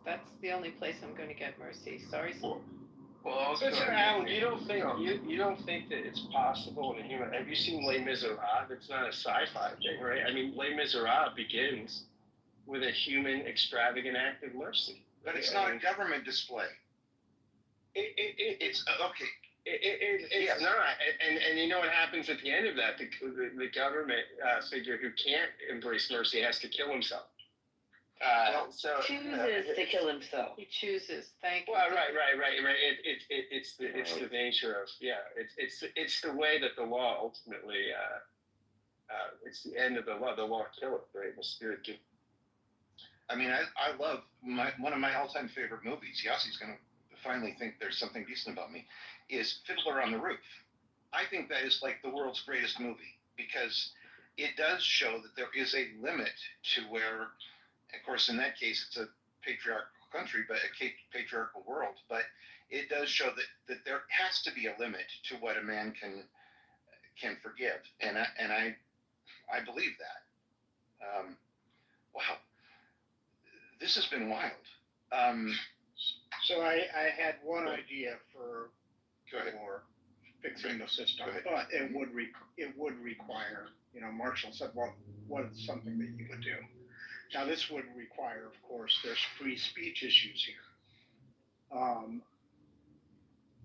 That's the only place I'm going to get mercy. Sorry. Well, also, Listen, Alan, you don't think that it's possible in a human? Have you seen Les Miserables? It's not a sci-fi thing, right? I mean, Les Miserables begins with a human extravagant act of mercy. But it's not a government display. It's okay. It's not, and you know what happens at the end of that? The government figure who can't embrace mercy has to kill himself. Chooses to kill himself. He chooses. Thank you. Well, right. It's the nature of it's the way that the law ultimately it's the end of the law. The law killeth, right? The spirit gives. I mean, I love one of my all-time favorite movies. Yassi's gonna finally think there's something decent about me. Is Fiddler on the Roof. I think that is like the world's greatest movie because it does show that there is a limit to where, of course, in that case, it's a patriarchal country, but a patriarchal world. But it does show that there has to be a limit to what a man can forgive, and I believe that. Wow, this has been wild. So I had one idea for fixing the system, but it would require, Marshall said, well, what's something that you would do? Now, this would require, of course, there's free speech issues here.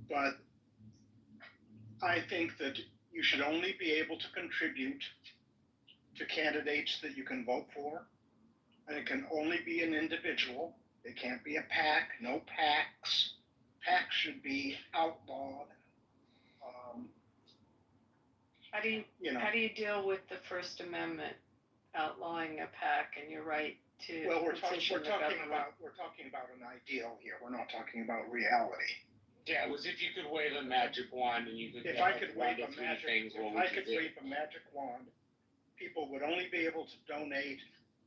But I think that you should only be able to contribute to candidates that you can vote for, and it can only be an individual. It can't be a PAC, no PACs. PACs should be outlawed. How do you deal with the First Amendment outlawing a PAC and your right to Well, we're petition talking the government? about an ideal here. We're not talking about reality. Yeah, it was if you could wave a magic wand and you could. If I could wave a magic wand, people would only be able to donate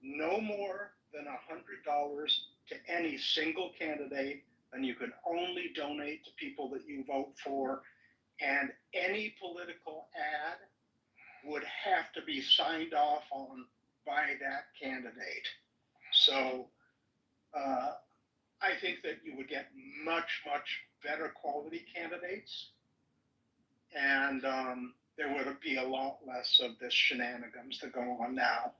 no more than $100 to any single candidate, and you could only donate to people that you vote for, and any political ad would have to be signed off on by that candidate. So I think that you would get much, much better quality candidates, and there would be a lot less of this shenanigans that go on now.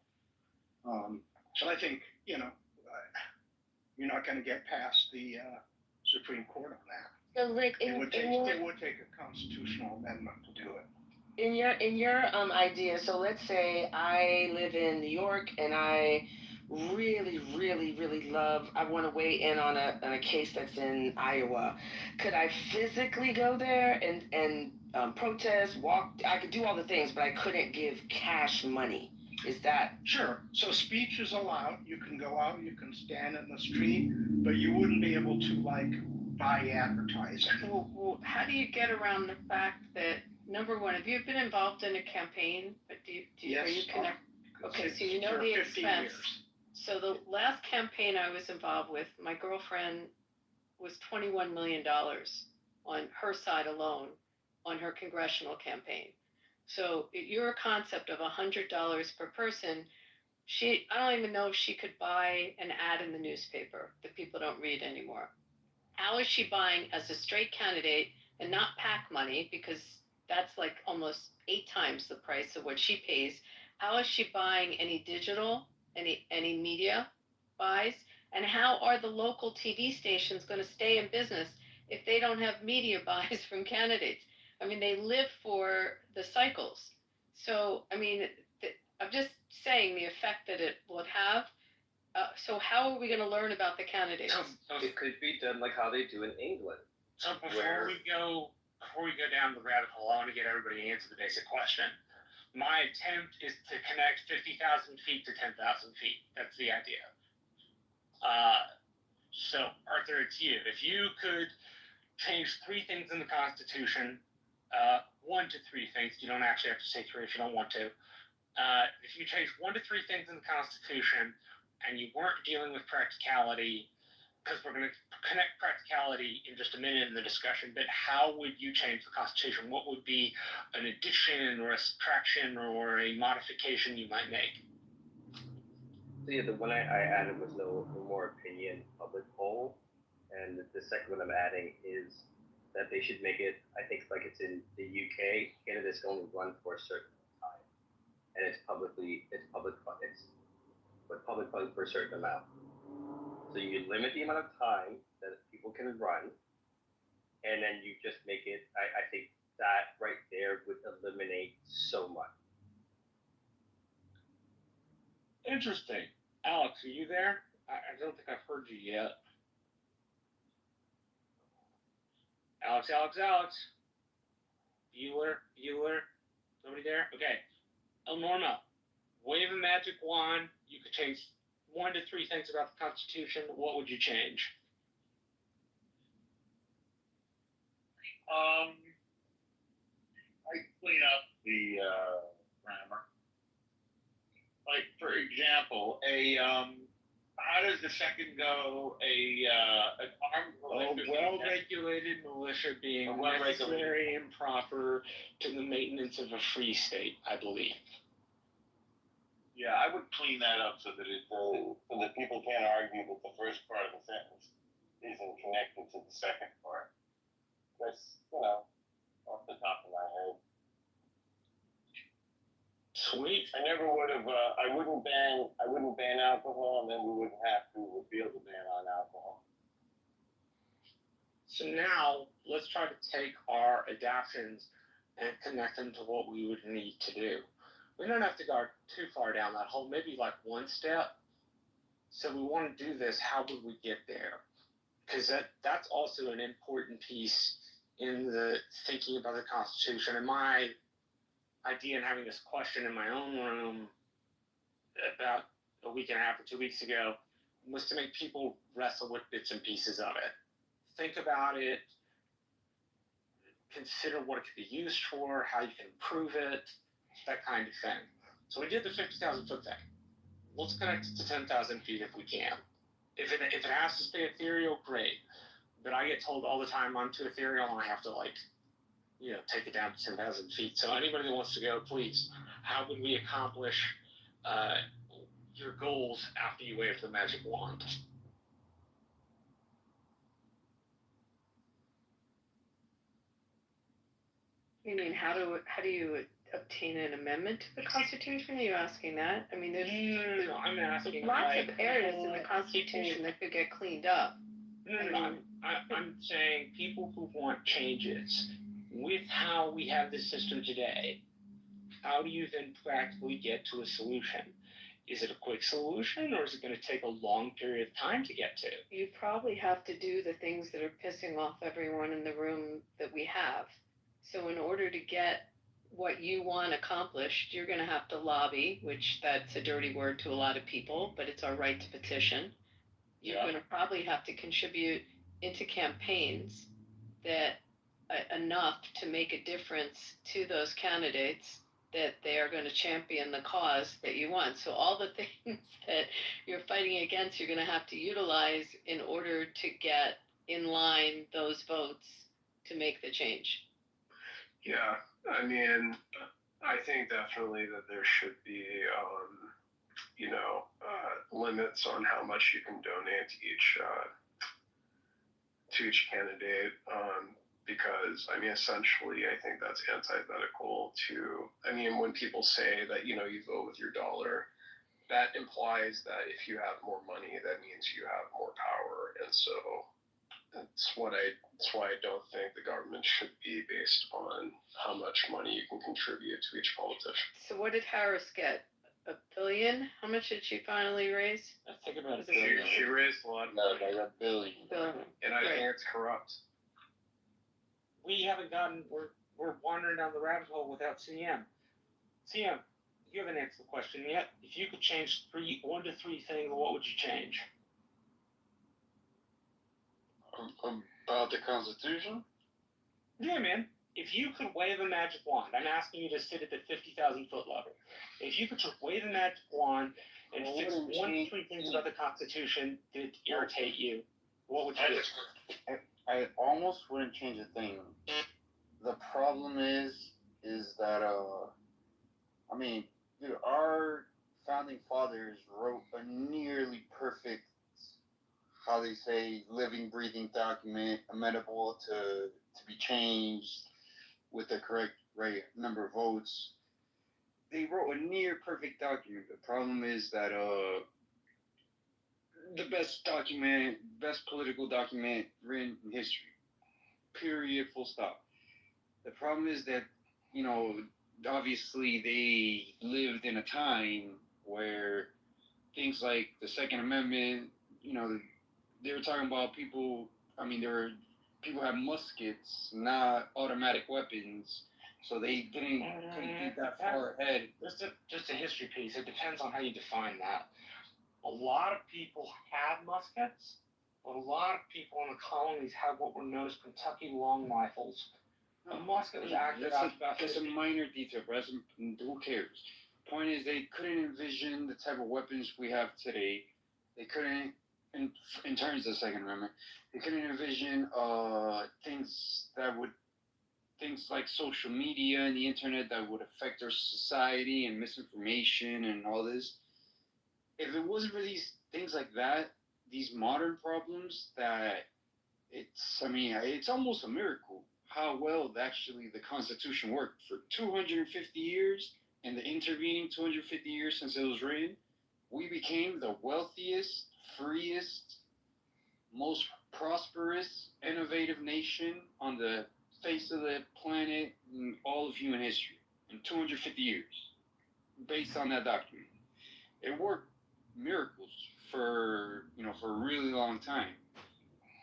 But I think, you're not going to get past the Supreme Court on that. So, Rick, it would take a constitutional amendment to do it. In your idea, so let's say I live in New York and I really, really, really love, I want to weigh in on a case that's in Iowa. Could I physically go there and protest, walk? I could do all the things, but I couldn't give cash money. Is that? Sure. So speech is allowed. You can go out, you can stand in the street, but you wouldn't be able to, buy advertising. Well, how do you get around the fact that, number one, have you been involved in a campaign? Yes. Are you connected? Okay, so you know the expense. Years. So the last campaign I was involved with, my girlfriend was $21 million on her side alone on her congressional campaign. So your concept of $100 per person, I don't even know if she could buy an ad in the newspaper that people don't read anymore. How is she buying as a straight candidate and not PAC money, because that's like almost 8 times the price of what she pays? How is she buying any digital, any media buys? And how are the local TV stations going to stay in business if they don't have media buys from candidates? I mean, they live for the cycles. So, I mean, I'm just saying the effect that it would have. So how are we going to learn about the candidates? It could be done like how they do in England. So before we go down the rabbit hole, I want to get everybody to answer the basic question. My attempt is to connect 50,000 feet to 10,000 feet. That's the idea. So Arthur, it's you. If you could change 3 things in the Constitution, 1 to 3 things. You don't actually have to say 3 if you don't want to. If you change 1 to 3 things in the Constitution, and you weren't dealing with practicality, because we're going to connect practicality in just a minute in the discussion, but how would you change the Constitution? What would be an addition or a subtraction or a modification you might make? So yeah, the one I added was no more opinion public poll, and the second one I'm adding is that they should make it, I think like it's in the UK, candidates can only run for a certain time, and it's public funding for a certain amount. So you limit the amount of time that people can run, and then you just make it, I think that right there would eliminate so much. Interesting. Alex, are you there? I don't think I've heard you yet. Alex. Bueller. Nobody there? Okay. El Norma, wave a magic wand. You could change 1 to 3 things about the Constitution. What would you change? I clean up the grammar. Like, for example, how does the second go? An armed militia. Well-regulated militia being necessary and proper to the maintenance of a free state, I believe. Yeah, I would clean that up so that so that people can't argue that the first part of the sentence isn't connected to the second part. That's, off the top of my head. Sweet. I never would have. I wouldn't ban alcohol, and then we wouldn't have to repeal the ban on alcohol. So now let's try to take our adaptions and connect them to what we would need to do. We don't have to go too far down that hole. Maybe like 1 step. So we want to do this. How would we get there? Because that's also an important piece in the thinking about the Constitution. And my idea in having this question in my own room about a week and a half or 2 weeks ago was to make people wrestle with bits and pieces of it. Think about it, consider what it could be used for, how you can improve it, that kind of thing. So we did the 50,000 foot thing. Let's connect it to 10,000 feet if we can. If it has to stay ethereal, great. But I get told all the time I'm too ethereal and I have to take it down to 10,000 feet. So anybody that wants to go, please, how would we accomplish your goals after you wave the magic wand? You mean how do you obtain an amendment to the Constitution? Are you asking that? I mean, there's I'm asking lots of areas in the Constitution that could get cleaned up. I'm saying people who want changes with how we have this system today. How do you then practically get to a solution? Is it a quick solution, or is it going to take a long period of time to get to? You probably have to do the things that are pissing off everyone in the room that we have. So in order to get what you want accomplished, you're going to have to lobby, which that's a dirty word to a lot of people, but it's our right to petition. You're going to probably have to contribute into campaigns that enough to make a difference to those candidates that they are going to champion the cause that you want. So all the things that you're fighting against, you're going to have to utilize in order to get in line those votes to make the change. Yeah, I mean, I think definitely that there should be, limits on how much you can donate to each candidate. Because, I mean, essentially, I think that's antithetical to, when people say that, you vote with your dollar, that implies that if you have more money, that means you have more power. And so that's why I don't think the government should be based on how much money you can contribute to each politician. So what did Harris get? billion. How much did she finally raise? I think about Was a it billion. She raised a lot. No, they got billion. Billion. And I Right. think it's corrupt. We haven't gotten. We're wandering down the rabbit hole without CM. CM, you haven't answered the question yet. If you could change one to three things, what would you change? About the Constitution? Yeah, man. If you could wave a magic wand, I'm asking you to sit at the 50,000 foot level. If you could just wave a magic wand and fix one to three things about the Constitution that irritate you, what would you do? I almost wouldn't change a thing. The problem is that I mean, dude, our founding fathers wrote a nearly perfect, how they say, living, breathing document, amenable to be changed with the correct right number of votes. They wrote a near perfect document. The problem is that the best political document written in history. Period. Full stop. The problem is that, you know, obviously they lived in a time where things like the Second Amendment, you know, they were talking about people. I mean, people have muskets, not automatic weapons, so they couldn't think that far ahead. Just a history piece. It depends on how you define that. A lot of people had muskets, but a lot of people in the colonies had what were known as Kentucky long rifles. A musket was accurate. That's a minor detail, but who cares? Point is, they couldn't envision the type of weapons we have today. They couldn't, in terms of the Second Amendment, they couldn't envision things like social media and the internet that would affect our society and misinformation and all this. If it wasn't for these things like that, these modern problems, that it's almost a miracle how well actually the Constitution worked for 250 years, and the intervening 250 years since it was written, we became the wealthiest, freest, most prosperous, innovative nation on the face of the planet in all of human history in 250 years, based on that document. It worked miracles for a really long time.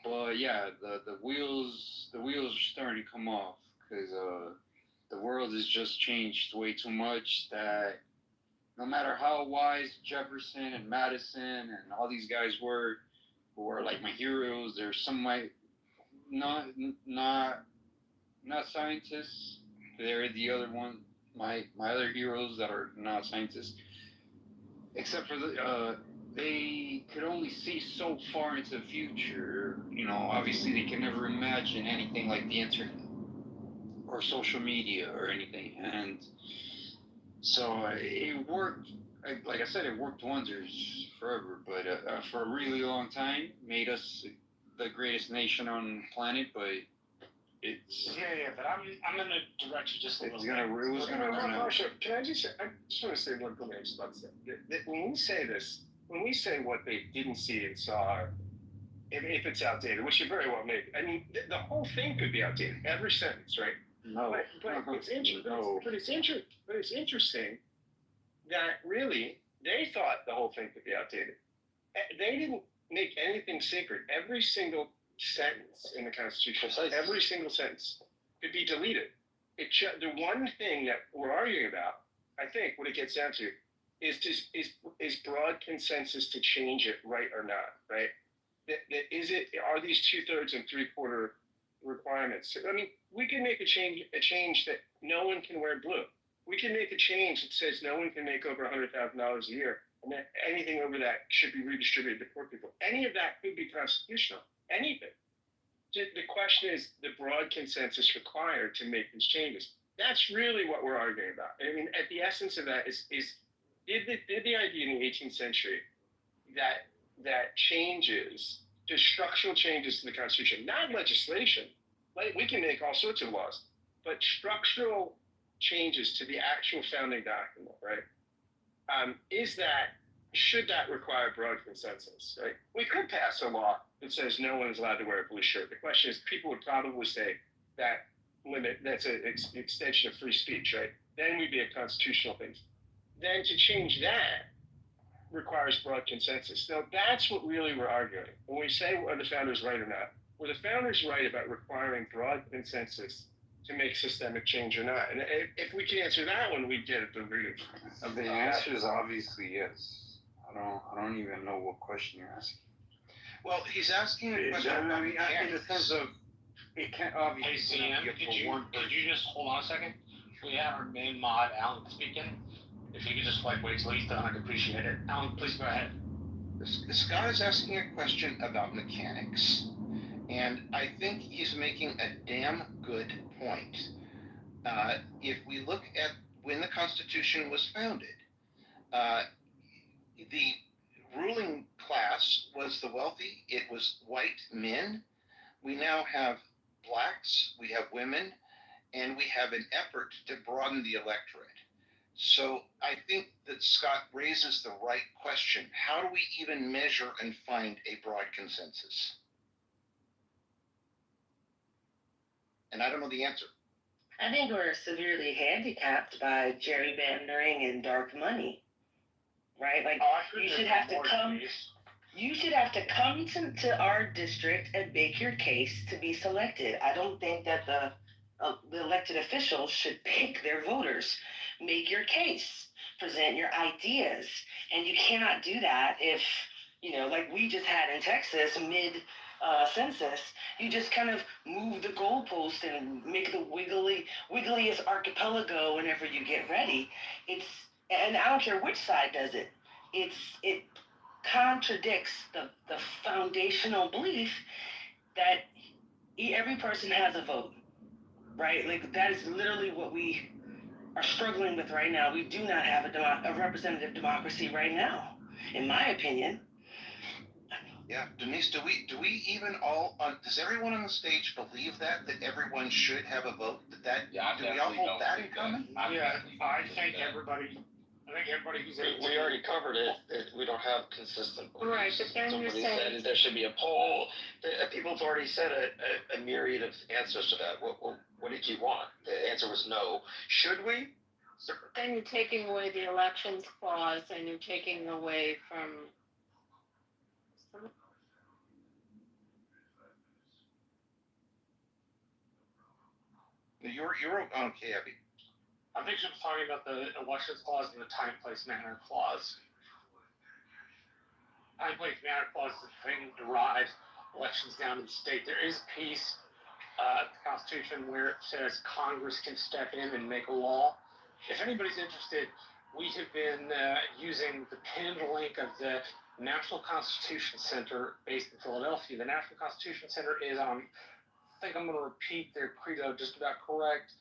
But yeah, the wheels are starting to come off because the world has just changed way too much. That no matter how wise Jefferson and Madison and all these guys were, who are like my heroes, there's some my not scientists. They're the other one, my other heroes that are not scientists. Except for they could only see so far into the future. You know, obviously they can never imagine anything like the internet or social media or anything. And so it worked. Like I said, it worked wonders forever. But for a really long time, made us the greatest nation on the planet. But it's but I'm gonna direct you just a little bit. It was gonna run out. Marshall, I just want to say one thing I just about to say. When we say what they didn't see and saw, if it's outdated, which it very well may be. I mean, the whole thing could be outdated. Every sentence, right? No. But it's interesting. No. But it's interesting that really they thought the whole thing could be outdated. They didn't make anything sacred. Every single sentence in the Constitution, every single sentence could be deleted. The one thing that we're arguing about, I think, what it gets down to, is broad consensus to change it, right or not, right? Are these 2/3 and 3/4 requirements? I mean, we can make a change that no one can wear blue. We can make a change that says no one can make over $100,000 a year, and that anything over that should be redistributed to poor people. Any of that could be constitutional. Anything. The question is the broad consensus required to make these changes. That's really what we're arguing about. I mean, at the essence of that is did the idea in the 18th century that changes, just structural changes to the Constitution, not legislation, like we can make all sorts of laws, but structural changes to the actual founding document, right? Should that require broad consensus, right? We could pass a law that says no one is allowed to wear a blue shirt. The question is, people would probably say that's an extension of free speech, right? Then we'd be at constitutional things. then to change that requires broad consensus. Now, that's what really we're arguing. When we say are the founders right or not, were the founders right about requiring broad consensus to make systemic change or not? And if we can answer that one, we get at the root of The answer is obviously yes. I don't even know what question you're asking. Well, he's asking a question about in the sense of it can't obviously. Hey, CM, could you just hold on a second? We have our main mod, Alan, speaking. If you could just wait till he's done, I'd appreciate it. Alan, please go ahead. Scott is asking a question about mechanics, and I think he's making a damn good point. If we look at when the Constitution was founded, the ruling class was the wealthy. It was white men. We now have blacks, we have women, and we have an effort to broaden the electorate. So I think that Scott raises the right question. How do we even measure and find a broad consensus? And I don't know the answer. I think we're severely handicapped by gerrymandering and dark money, right? Like you should have to come. You should have to come to our district and make your case to be selected. I don't think that the elected officials should pick their voters. Make your case, present your ideas, and you cannot do that if, like we just had in Texas census, you just kind of move the goalpost and make the wiggliest archipelago whenever you get ready. And I don't care which side does it. It contradicts the foundational belief that every person has a vote, right? Like that is literally what we are struggling with right now. We do not have a representative democracy right now, in my opinion. Yeah, Denise, do we even all does everyone on the stage believe that everyone should have a vote? Do we all hold that in common? I think everybody. I think everybody who's we already covered it. We don't have consistent beliefs. Right, but then you're Somebody saying said there should be a poll. People have already said a myriad of answers to that. What did you want? The answer was no. Should we? then you're taking away the elections clause, and you're taking away from. You're okay, Abby. I think she was talking about the elections clause and the time, place, manner clause. Time, place, manner clause is the thing that derives elections down to the state. There is a piece of the Constitution where it says Congress can step in and make a law. If anybody's interested, we have been using the pinned link of the National Constitution Center based in Philadelphia. The National Constitution Center is I think I'm going to repeat their credo just about correct.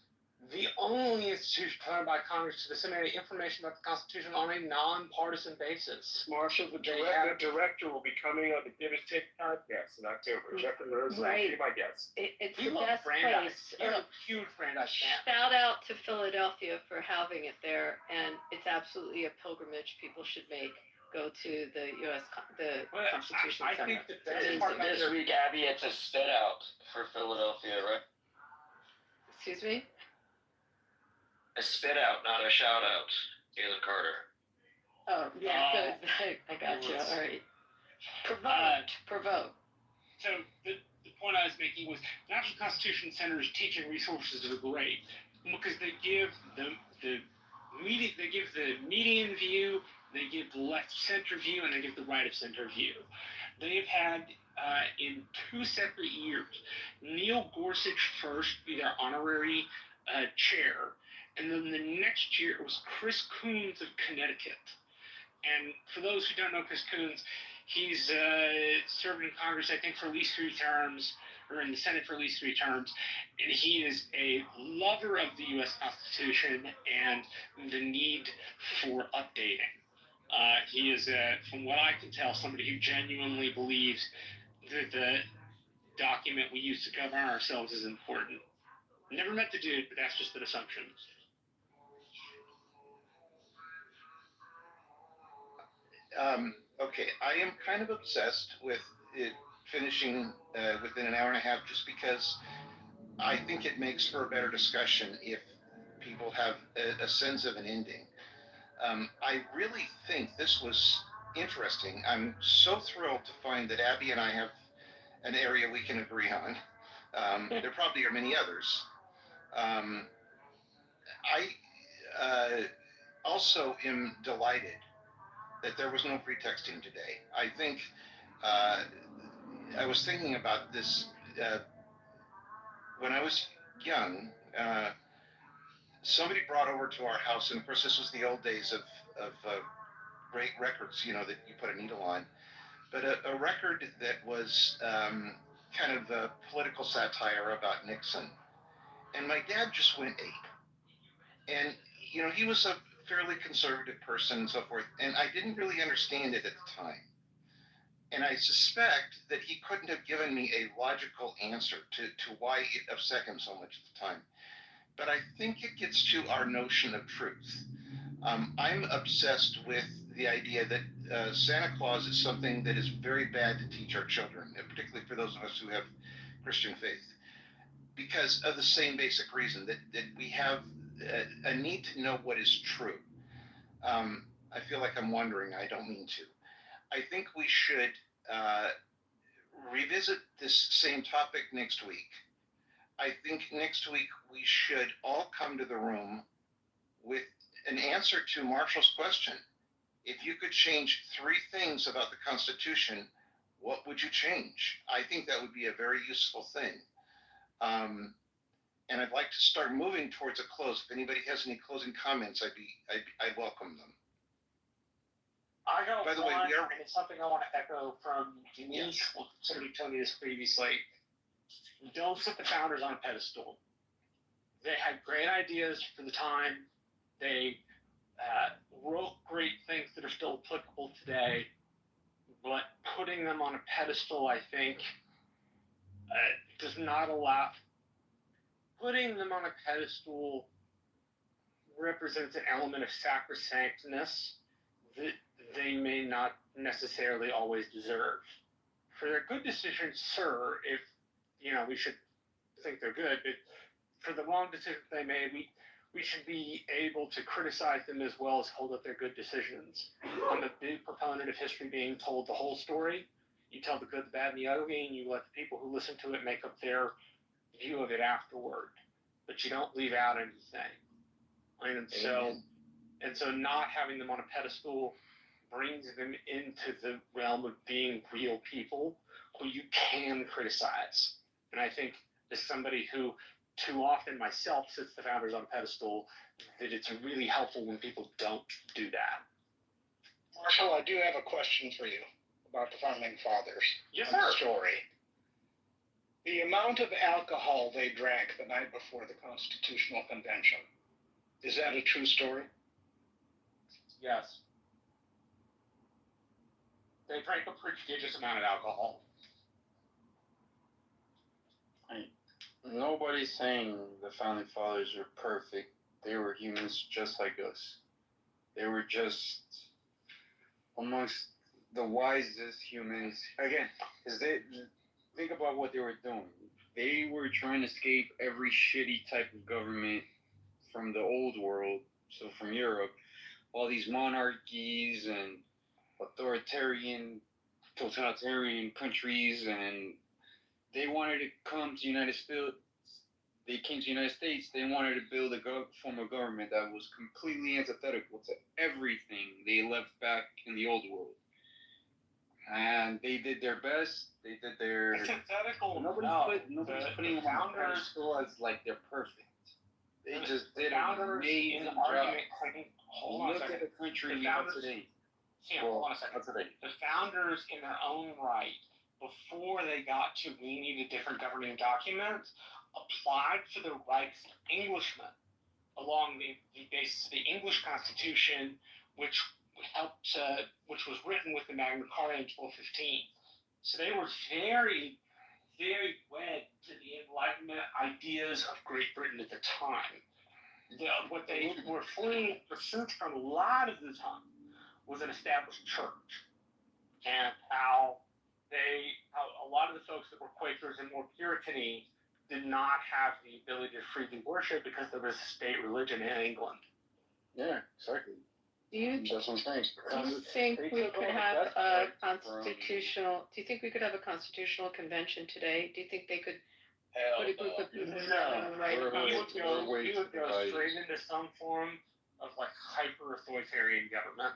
The only institution funded by Congress to disseminate information about the Constitution on a nonpartisan basis. Marshall, the director will be coming on the Give and Take podcast in October. Jeffrey Rose will be my guest. It's the best place. He's a huge Brandeis fan. Shout out to Philadelphia for having it there, and it's absolutely a pilgrimage people should make. Go to the Constitution Center. I think the best part this week, Abby, it's a spit out for Philadelphia, right? Excuse me? A spit out, not a shout out. Galen Carter. Oh, yeah, good. I got you. All right. Provoke. So the point I was making was National Constitution Center's teaching resources are great because they give the median view, they give the left center view, and they give the right of center view. They've had in 2 separate years Neil Gorsuch first be their honorary chair. And then the next year, it was Chris Coons of Connecticut. And for those who don't know Chris Coons, he's served in Congress, I think, for at least 3 terms, or in the Senate for at least 3 terms. And he is a lover of the U.S. Constitution and the need for updating. He is, from what I can tell, somebody who genuinely believes that the document we use to govern ourselves is important. Never met the dude, but that's just an assumption. Okay, I am kind of obsessed with it finishing within an hour and a half just because I think it makes for a better discussion if people have a sense of an ending. I really think this was interesting. I'm so thrilled to find that Abby and I have an area we can agree on. There probably are many others. I also am delighted that there was no pretexting today. I think I was thinking about this when I was young. Somebody brought over to our house, and of course, this was the old days of great records, that you put a needle on. But a record that was kind of a political satire about Nixon. And my dad just went ape. And, he was a fairly conservative person and so forth. And I didn't really understand it at the time. And I suspect that he couldn't have given me a logical answer to why it upset him so much at the time. But I think it gets to our notion of truth. I'm obsessed with the idea that Santa Claus is something that is very bad to teach our children, and particularly for those of us who have Christian faith, because of the same basic reason that we have a need to know what is true. I feel like I'm wondering. I don't mean to. I think we should revisit this same topic next week. I think next week we should all come to the room with an answer to Marshall's question. If you could change 3 things about the Constitution, what would you change? I think that would be a very useful thing. And I'd like to start moving towards a close. If anybody has any closing comments, I'd welcome them. I got By the one, way, we are. and it's something I want to echo from Denise. Well, somebody told me this previously. Don't put the founders on a pedestal. They had great ideas for the time. They wrote great things that are still applicable today, but putting them on a pedestal, I think, does not allow. Putting them on a pedestal represents an element of sacrosanctness that they may not necessarily always deserve. For their good decisions, sir, if, we should think they're good, but for the wrong decisions they made, we should be able to criticize them as well as hold up their good decisions. I'm a big proponent of history being told the whole story. You tell the good, the bad, and the ugly, and you let the people who listen to it make up their view of it afterward. But you don't leave out anything. And so not having them on a pedestal brings them into the realm of being real people who you can criticize. And I think as somebody who too often myself sits the founders on a pedestal, that it's really helpful when people don't do that. Marshall, I do have a question for you about the founding fathers. Yes, and sir. the story. The amount of alcohol they drank the night before the Constitutional Convention, is that a true story? Yes. They drank a prodigious amount of alcohol. Nobody's saying the founding fathers were perfect. They were humans just like us. They were just amongst the wisest humans. Again, because they think about what they were doing. They were trying to escape every shitty type of government from the old world, so from Europe. All these monarchies and totalitarian countries, and they wanted to come to United States. They came to the United States. They wanted to build a form of government that was completely antithetical to everything they left back in the old world. And they did their best. They did their Antithetical. Nobody's putting them on a pedestal as like they're perfect. They just did an amazing job. Look at the country we have today. Sam, hold on a second. The founders, in their own right, before they got to we need a different governing document, applied for the rights of Englishmen along the basis of the English Constitution, which was written with the Magna Carta in 1215. So they were very, very wed to the Enlightenment ideas of Great Britain at the time. What they were fleeing pursuit from a lot of the time was an established church, and how a lot of the folks that were Quakers and more Puritan-y did not have the ability to freely worship because there was a state religion in England. Yeah, exactly. Do you That's what I'm saying. Do you think we could have a constitutional, do you think we could have a constitutional convention today? Do you think they could put a group of people together and write a constitution? You would go straight into some form of like hyper-authoritarian government.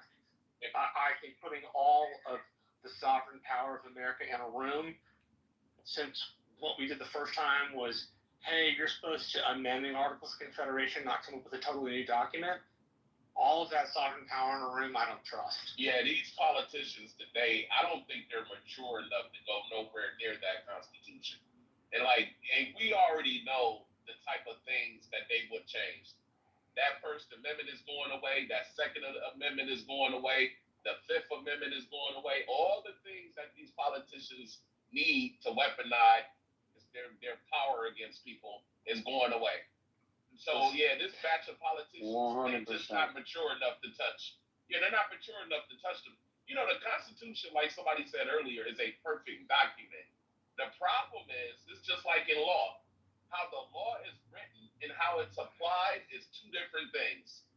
I think putting all of the sovereign power of America in a room, since what we did the first time was, hey, you're supposed to amend the Articles of Confederation, not come up with a totally new document. All of that sovereign power in a room, I don't trust. Yeah, these politicians today, I don't think they're mature enough to go nowhere near that Constitution. And we already know the type of things that they would change. That First Amendment is going away. That Second Amendment is going away. The Fifth Amendment is going away. All the things that these politicians need to weaponize their power against people is going away. So yeah, this batch of politicians, they're just not mature enough to touch. Yeah, they're not mature enough to touch them. You know, the Constitution, like somebody said earlier, is a perfect document. The problem is, it's just like in law. How the law is written and how it's applied is two different things.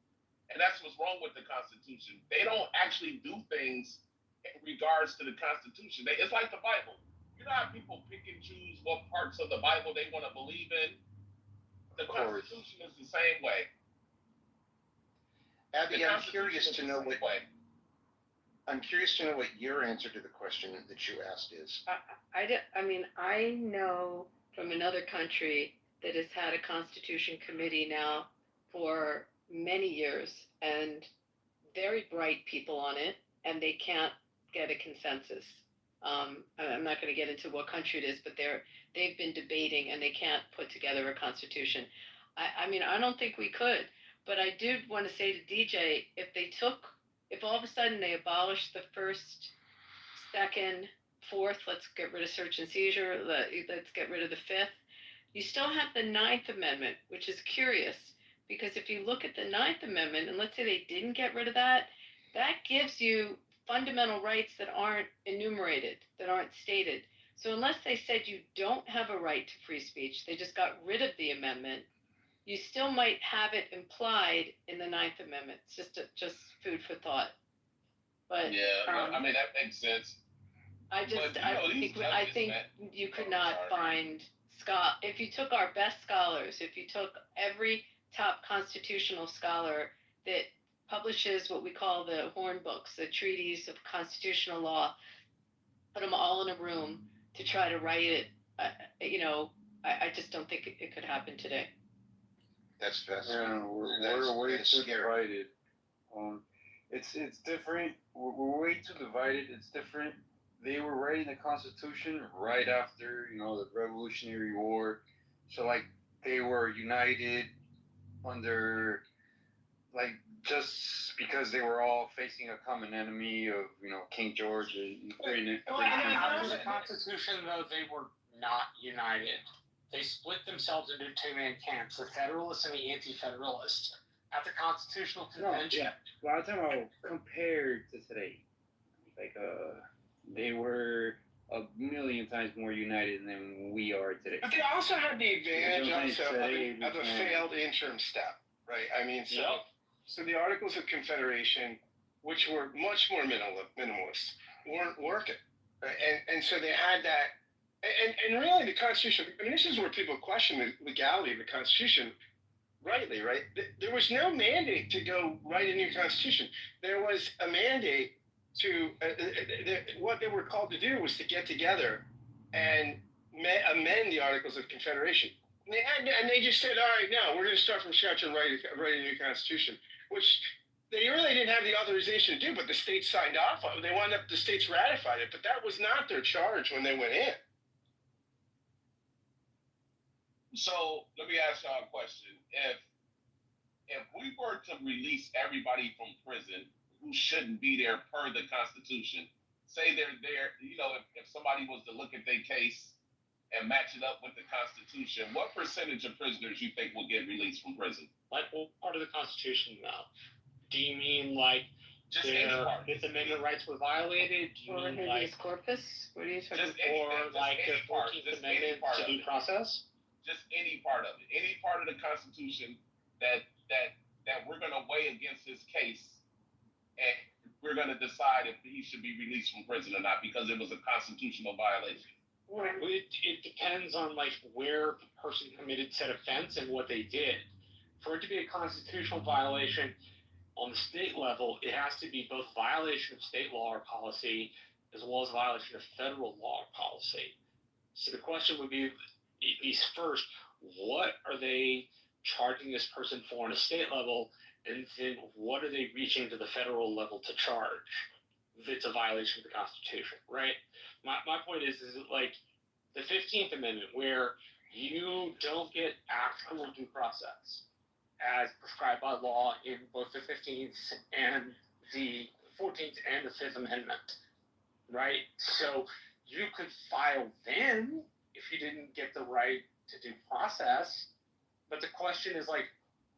And that's what's wrong with the Constitution. They don't actually do things in regards to the Constitution. It's like the Bible. You know how people pick and choose what parts of the Bible they want to believe in? The Constitution is the same way. Abby, I'm curious to know what your answer to the question that you asked is. I know from another country that has had a Constitution Committee now for many years, and very bright people on it, and they can't get a consensus. I'm not going to get into what country it is, but they've been debating and they can't put together a constitution. I don't think we could, but I do want to say to DJ, if all of a sudden they abolished the first, second, fourth, let's get rid of search and seizure, let's get rid of the fifth, you still have the Ninth Amendment, which is curious, because if you look at the Ninth Amendment, and let's say they didn't get rid of that, that gives you fundamental rights that aren't enumerated, that aren't stated. So unless they said you don't have a right to free speech, they just got rid of the amendment, you still might have it implied in the Ninth Amendment. It's just food for thought. But yeah, that makes sense. I think you could not find if you took our best scholars, if you took every top constitutional scholar that publishes what we call the horn books, the treaties of constitutional law, put them all in a room to try to write it, I just don't think it could happen today. That's yeah, we're way too divided. It's different. We're way too divided. It's different. They were writing the Constitution right after, the Revolutionary War. So, they were united under, just because they were all facing a common enemy of, King George and After the Constitution, though, they were not united. They split themselves into two-man camps, the Federalists and the Anti-Federalists. At the Constitutional Convention. Well, I'm talking about compared to today. They were a million times more united than we are today. But they also had the advantage of a failed interim step, right? So the Articles of Confederation, which were much more minimalist, weren't working, right? And so they had that, and really the Constitution, this is where people question the legality of the Constitution, rightly, right? There was no mandate to go write a new Constitution. There was a mandate to, what they were called to do was to get together and amend the Articles of Confederation. And they just said, all right, now we're going to start from scratch and write a new Constitution, which they really didn't have the authorization to do, but the states signed off on it. The states ratified it, but that was not their charge when they went in. So let me ask y'all a question. If we were to release everybody from prison who shouldn't be there per the Constitution, say they're there, if somebody was to look at their case and match it up with the Constitution, what percentage of prisoners you think will get released from prison? What part of the Constitution, though? Do you mean just Fifth Amendment rights were violated? Do you mean habeas corpus? What are you talking about? Or the 14th Amendment to due process? Just any part of it, any part of the Constitution that we're going to weigh against this case and we're going to decide if he should be released from prison or not because it was a constitutional violation. Well, it depends on like where the person committed said offense and what they did. For it to be a constitutional violation on the state level, it has to be both violation of state law or policy as well as violation of federal law or policy. So the question would be, at least first, what are they charging this person for on a state level, and then what are they reaching to the federal level to charge if it's a violation of the Constitution, right? My point is like the 15th Amendment, where you don't get actual due process as prescribed by law in both the 15th and the 14th and the 5th Amendment, right? So you could file then if you didn't get the right to due process. But the question is like,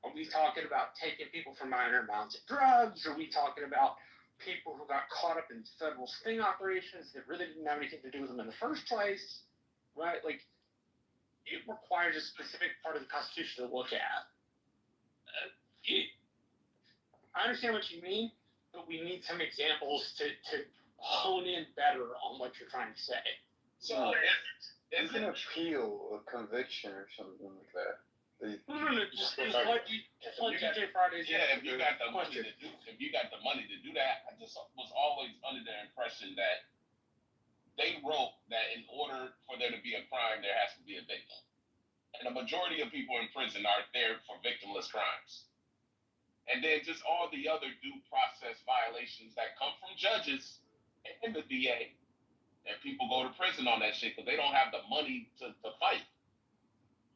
are we talking about taking people for minor amounts of drugs? Are we talking about people who got caught up in federal sting operations that really didn't have anything to do with them in the first place, right? Like, it requires a specific part of the Constitution to look at. I understand what you mean, but we need some examples to hone in better on what you're trying to say. So, you can appeal a conviction or something like that. Just like DJ Fridays. Yeah, if you got the money to do that, I just was always under the impression that they wrote that in order for there to be a crime, there has to be a victim, and the majority of people in prison are there for victimless crimes. And then just all the other due process violations that come from judges and the DA, and people go to prison on that shit because they don't have the money to fight.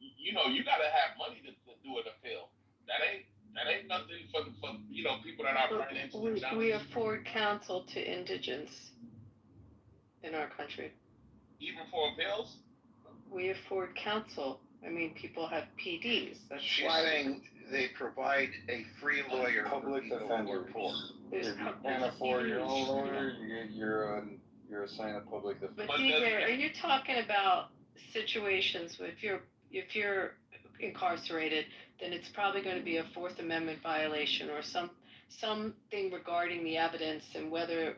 You know, you gotta have money to do an appeal. That ain't nothing for people that are financially challenged. We afford counsel to indigents in our country. Even for appeals? We afford counsel. I mean, people have PDs. That's She's why saying they provide a free lawyer public for people who are defender. poor. If you can't afford your own lawyer, you're assigned a public defender. But DJ, are you talking about situations where if you're incarcerated, then it's probably going to be a Fourth Amendment violation or something regarding the evidence and whether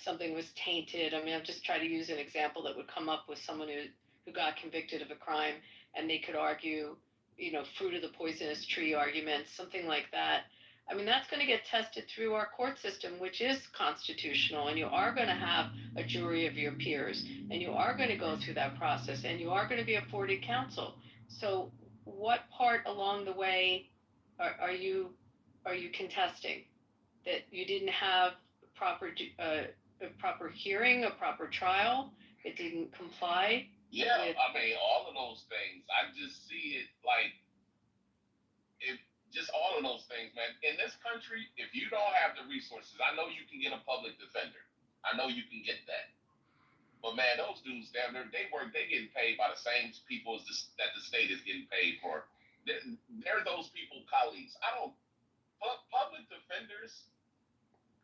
something was tainted. I mean, I'm just trying to use an example that would come up with someone who got convicted of a crime, and they could argue, fruit of the poisonous tree arguments, something like that. I mean, that's going to get tested through our court system, which is constitutional, and you are going to have a jury of your peers, and you are going to go through that process, and you are going to be afforded counsel. So what part along the way are you contesting? That you didn't have a proper hearing, a proper trial, it didn't comply? Yeah, I mean, all of those things. I just see it like, just all of those things, man. In this country, if you don't have the resources, I know you can get a public defender. I know you can get that. But man, those dudes down there, they getting paid by the same people that the state is getting paid for. They're those people colleagues. Public defenders,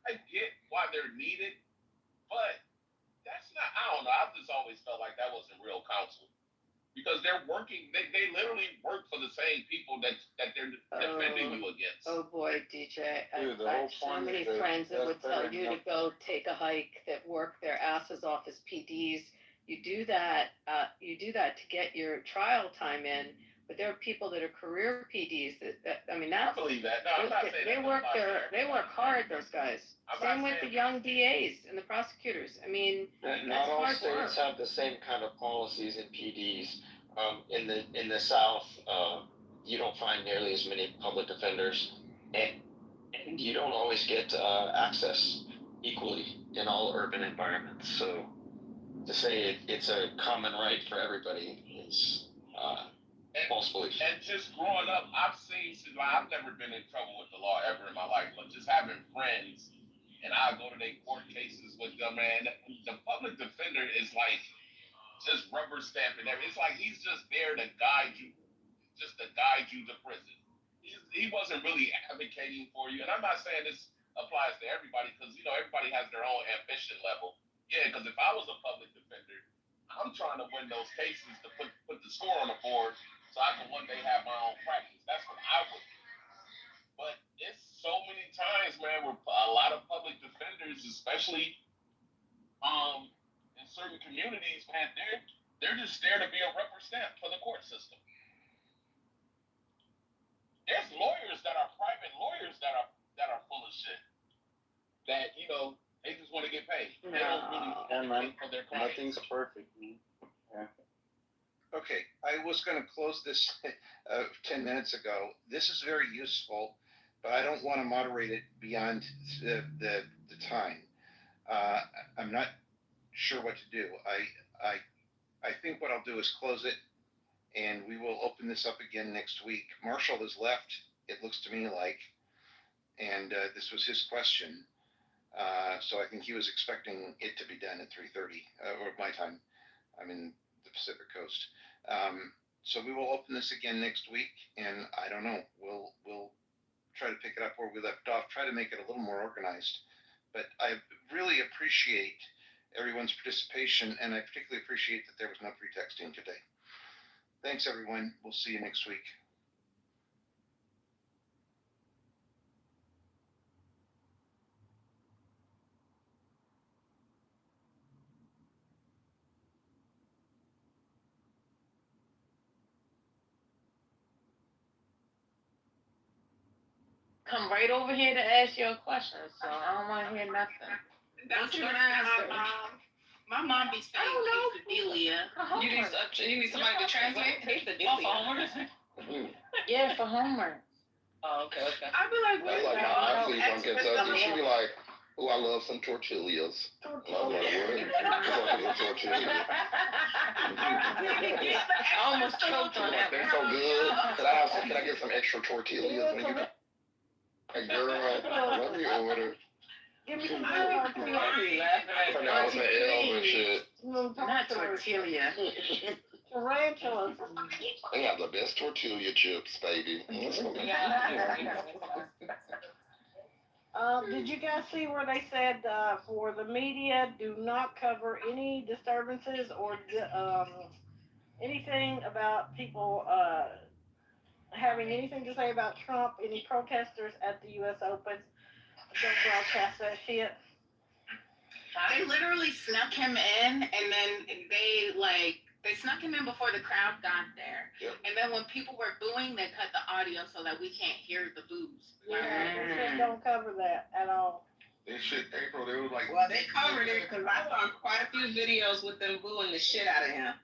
I get why they're needed, but that's not, I don't know. I've just always felt like that wasn't real counsel. Because they're working, they literally work for the same people that they're defending you against. Oh boy, DJ. Dude, I have so many friends that would tell you to go take a hike, that work their asses off as PDs. You do that to get your trial time in, but there are people that are career PDs I believe that. No, I'm not saying they work hard, those guys. Same with the young DAs and the prosecutors. I mean, not all states have the same kind of policies and PDs. In the South, you don't find nearly as many public defenders, and you don't always get access equally in all urban environments. So to say it's a common right for everybody is false belief. And just growing up, I've never been in trouble with the law ever in my life, but just having friends, and I go to their court cases with them, man. The public defender is like just rubber stamping everything. It's like he's just there to guide you to prison. He wasn't really advocating for you, and I'm not saying this applies to everybody because everybody has their own ambition level. Yeah, because if I was a public defender, I'm trying to win those cases to put the score on the board so I can one day have my own practice. That's what I would do. But it's so many times, man, where a lot of public defenders, especially in certain communities, man, they're just there to be a rubber stamp for the court system. There's lawyers that are private lawyers that are full of shit. That they just want to get paid. They don't really for their clients. Nothing's perfect. Yeah. Okay, I was going to close this 10 minutes ago. This is very useful, but I don't want to moderate it beyond the time. I'm not sure what to do. I think what I'll do is close it, and we will open this up again next week. Marshall has left, it looks to me like, and this was his question. So I think he was expecting it to be done at 3:30 or my time. I'm in the Pacific Coast. So we will open this again next week, and I don't know. We'll try to pick it up where we left off. Try to make it a little more organized. But I really appreciate everyone's participation, and I particularly appreciate that there was no pretexting today. Thanks, everyone. We'll see you next week. Come right over here to ask your questions, so I don't want to hear nothing. That's what my mom be saying quesadilla. You need somebody to translate? Oh, for homework? Yeah, for homework. Oh, okay. I'd be like, That's like my auntie from Kentucky. She be like, "Oh, I love some tortillas." I was like, "What? Some tortillas." I almost choked on that. They're so good. Can I get some extra tortillas when you get? Like, girl, let me order. Give me some Pronounce the L and shit. Not tortilla. tarantulas. They have the best tortilla chips, baby. Did you guys see where they said for the media, do not cover any disturbances or anything about people having anything to say about Trump, any protesters at the U.S. Open? Don't broadcast that shit. They literally snuck him in, and then they snuck him in before the crowd got there. Yep. And then when people were booing, they cut the audio so that we can't hear the boos. Yeah, they said don't cover that at all. They shit, April, they was like... Well, they covered it because I saw quite a few videos with them booing the shit out of him.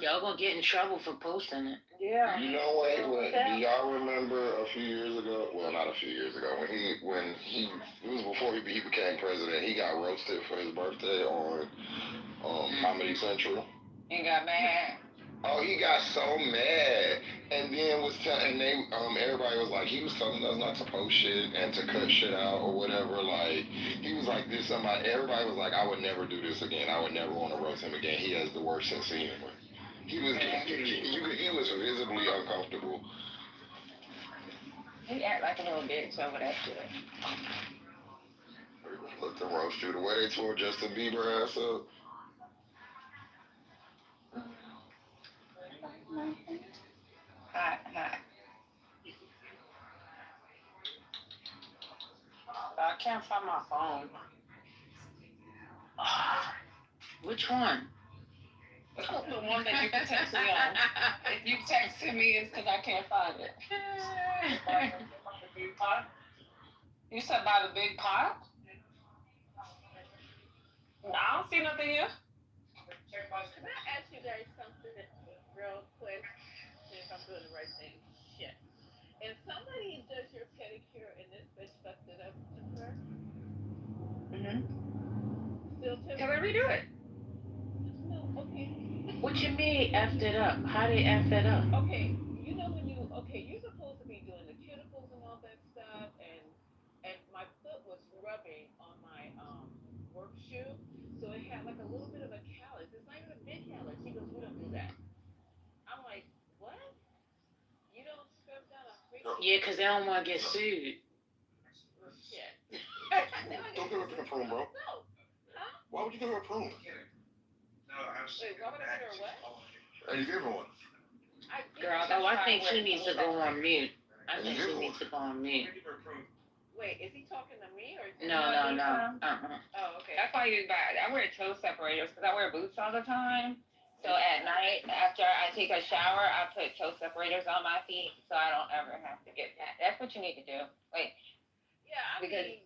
Y'all gonna get in trouble for posting it. Yeah. You know what? Do y'all remember a few years ago? Well, not a few years ago. When he it was before he became president. He got roasted for his birthday on Comedy Central. And got mad. Oh, he got so mad, and then everybody was like, he was telling us not to post shit and to cut shit out or whatever. Like, he was like this. Everybody was like, I would never do this again. I would never want to roast him again. He has the worst sense of humor. He was visibly uncomfortable. He act like a little bitch over that shit. Look to roast you the way they tore Justin Bieber ass up. Hot. I can't find my phone. Which one? The one that you can text me on. If you texted me, it's because I can't find it. You said by the big pot? No, I don't see nothing here. Can I ask you guys something real quick? See if I'm doing the right thing. Shit. If somebody does your pedicure and this bitch fucks it up, temporary? Still temporary? Can we redo it? No, okay. What you mean effed it up? How they F it up? Okay, you know when you're supposed to be doing the cuticles and all that stuff, and my foot was rubbing on my work shoe, so it had like a little bit of a callus. It's not even a big callus. She goes, we don't do that. I'm like, what? You don't scrub down a freaking... Yeah, because they don't want to get sued. Shit. Don't give her a prune, bro. No. Huh? Why would you give her a prune? Wait, why would I give her what? Hey, you give her one. Girl, I think she needs to go on mute. I think she needs to call me. Wait, is he talking to me or? No. Oh, okay. That's why I wear toe separators because I wear boots all the time. So at night, after I take a shower, I put toe separators on my feet so I don't ever have to get that. That's what you need to do. Like, yeah, because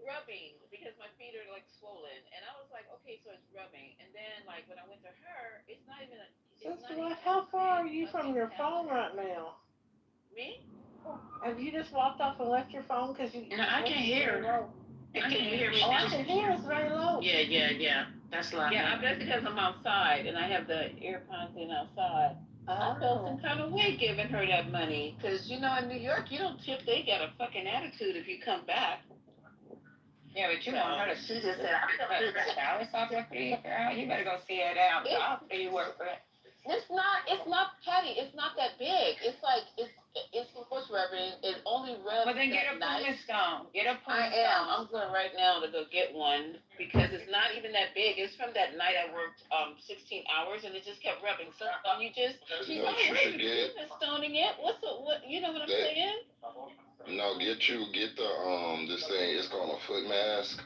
rubbing because my feet are like swollen, and I was like, okay, so it's rubbing, and then like when I went to her, it's not even. Sister Life, how far are you from your phone right now? Me? Have you just walked off and left your phone because you? No, I can hear. I can hear me Oh, now. I can hear it's very low. Yeah. That's loud. Yeah, I bet because I'm outside and I have the earphones in outside. I felt some kind of way giving her that money because in New York you don't tip. They got a fucking attitude if you come back. Yeah, but you want her to shoot us at $1 off your feet, girl. You better go see her down. I'll pay you work for it. It's not petty. It's not that big. It's like it's what's rubbing. It only rubs. But then get a pumice stone. Get a pumice I am. stone. I'm going right now to go get one because it's not even that big. It's from that night I worked 16 hours and it just kept rubbing. So you just she's like, wait, you're stoning it. What you know what I'm saying? No, get the this thing. It's called a foot mask,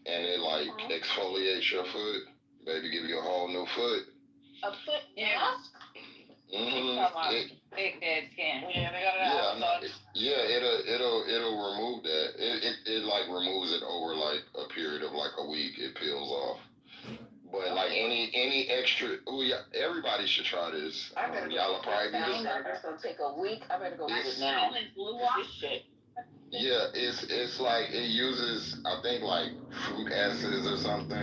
and it like exfoliates your foot. Baby, give you a whole new foot. A foot mask? Big dead skin. Yeah, they got it. It'll remove that. It like removes it over like a period of like a week. It peels off. But like any extra, everybody should try this. Y'all probably be It's gonna take a week. I better go get it now. This shit. Yeah, it's like it uses I think like fruit acids or something,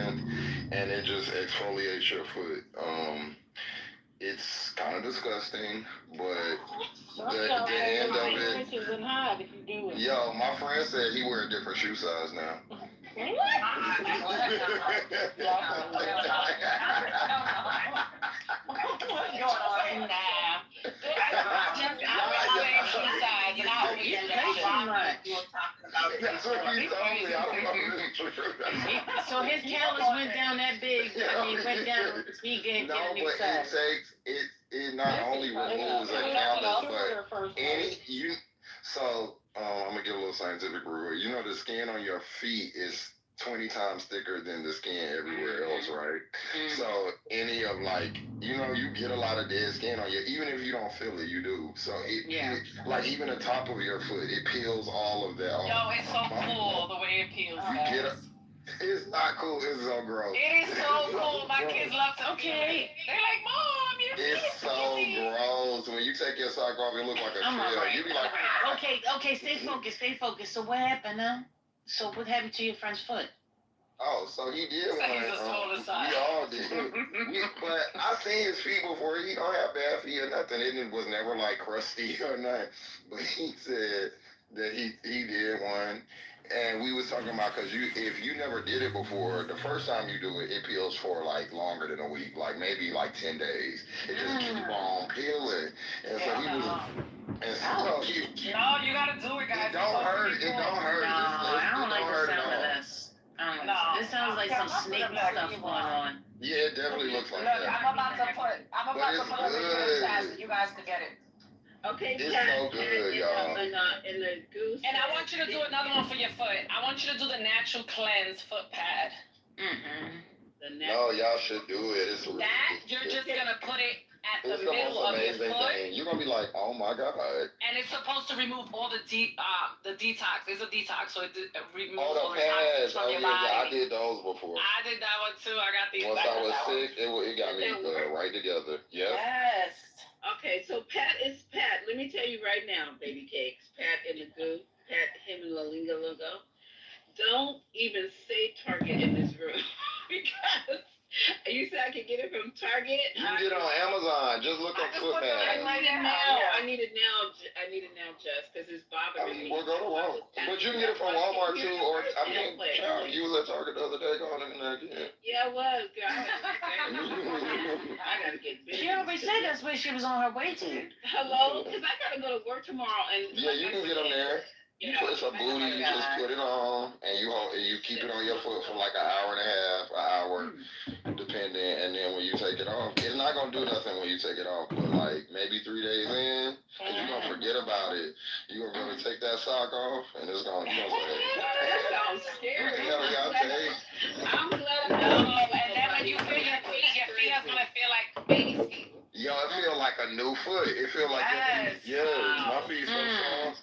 and it just exfoliates your foot. It's kind of disgusting, but the end of it. Isn't hot if you do it. Yo, my friend said he wear a different shoe size now. What's going on now? That's what he told me. I don't know. So his callus went down that big. I mean, went down. He gave No, a new but size. it not only removes a callus, but So I'm gonna give a little scientific review. You know, the skin on your feet is 20 times thicker than the skin everywhere else, right? So any of you get a lot of dead skin on you, even if you don't feel it, you do. So it like even the top of your foot, it peels all of that off. Yo, it's so cool the way it peels. It's not cool. It's so gross. It is so cool. My kids love to. Okay. They're like, Mom, it's so gross. When you take your sock off, it looks like a shell. You be like, okay, stay focused. So what happened now? So what happened to your friend's foot? Oh, so he did one. We all did. But I seen his feet before. He don't have bad feet or nothing. It was never like crusty or nothing. But he said that he did one. And we was talking about because if you never did it before, the first time you do it, it peels for like longer than a week, like maybe like 10 days. It just keep on peeling. And so he was. And so no, you gotta do it, guys. It don't hurt. It don't hurt. No, I don't like the sound of this. This sounds like some snaky stuff going on. Yeah, it definitely looks like that. that. I'm about to put it in the chat so you guys can get it. Okay, it's so good, y'all. In the goose. And I want you to do another one for your foot. I want you to do the natural cleanse foot pad. No, y'all should do it. It's you're just gonna put it at the the middle most of your amazing foot. thing. You're gonna be like, oh my god. And it's supposed to remove all the detox. It's a detox, so it removes the all the toxins pads. from your Yeah, I body. did those before. I did that one too. I got these. Once I was sick, it got me right together. Yep. Yes. Okay, so Pat is Pat. Let me tell you right now, baby cakes. Pat in the goo. Pat, him and Lalinga Lungo. Don't even say Target in this room because you said I could get it from Target. You can get it on Amazon. Just look up foot I mask. need it now. I need it now, Jess, because it's bothering me. We'll go to Walmart. But you can get it from Walmart too, or child, you was at Target the other day going in there again. Yeah, I was, girl. I gotta get busy. She already said that's where she was on her way to. Hello? Because I gotta go to work tomorrow and... Yeah, you can get them there. It's a booty. You just put it on, and you keep it on your foot for like an hour and a half, an hour, depending. And then when you take it off, it's not gonna do nothing when you take it off. But like maybe 3 days in, cause you're gonna forget about it. You're gonna really take that sock off, and it's gonna. You gonna say, That sounds scary. I'm glad. And then when you feel your feet is gonna feel like baby feet. Yo, it feel like a new foot. It feel like my feet so soft.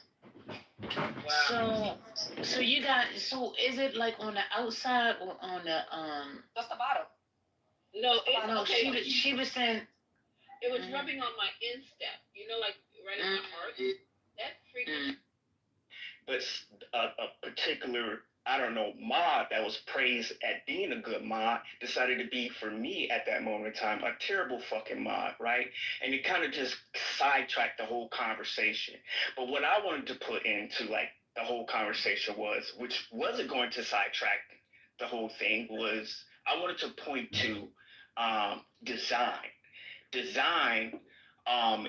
So you got, so is it like on the outside or on the Just the bottom. No, she was saying it was rubbing on my instep. Like right in my heart. That freaking. But a particular, I don't know, mod that was praised at being a good mod decided to be, for me at that moment in time, a terrible fucking mod, right? And it kind of just sidetracked the whole conversation. But what I wanted to put into like the whole conversation was, which wasn't going to sidetrack the whole thing, was I wanted to point to design. Design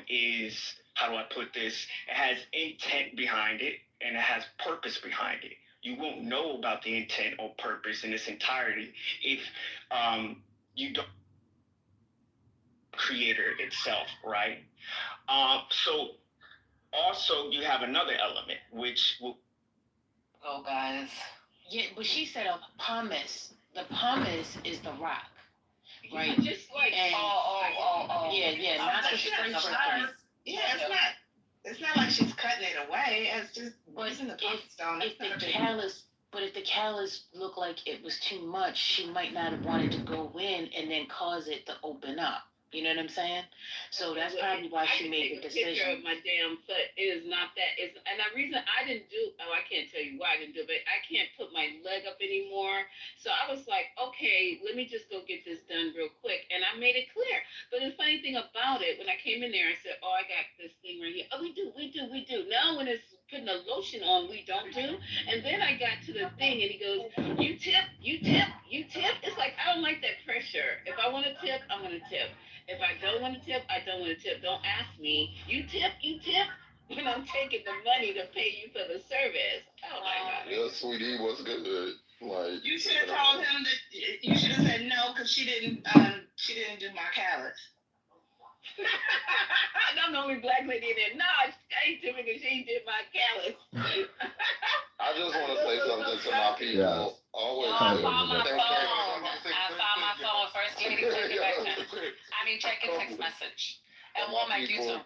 is, how do I put this? It has intent behind it and it has purpose behind it. You won't know about the intent or purpose in its entirety if you don't creator itself, right? So also you have another element which will. Oh, guys. Yeah, but she said a pumice. The pumice is the rock, right? Just like Yeah, not the straight surface. Yeah, it's not like she's cutting it away. It's just using the stone. If the callus looked like it was too much, she might not have wanted to go in and then cause it to open up. You know what I'm saying? So that's probably why she made the decision. I can take a picture of my damn foot. It is not that. And the reason I didn't do, I can't tell you why I didn't do it, but I can't put my leg up anymore. So I was like, okay, let me just go get this done real quick. And I made it clear. But the funny thing about it, when I came in there, I said, oh, I got this thing right here. Oh, we do. Now when it's putting a lotion on, we don't do. And then I got to the thing, and he goes, you tip. It's like, I don't like that pressure. If I want to tip, I'm going to tip. If I don't want to tip, I don't want to tip. Don't ask me. You tip. When I'm taking the money to pay you for the service. Oh my God. Yeah, sweetie, what's good? Like, you should have told him that. You should have said no because she didn't do my callus. I'm the only black lady in there. No, I ain't doing it. She did my callus. I just want to say something to my people. Yeah. Always. I found my phone first. Give me check your text message. And Walmart, you too.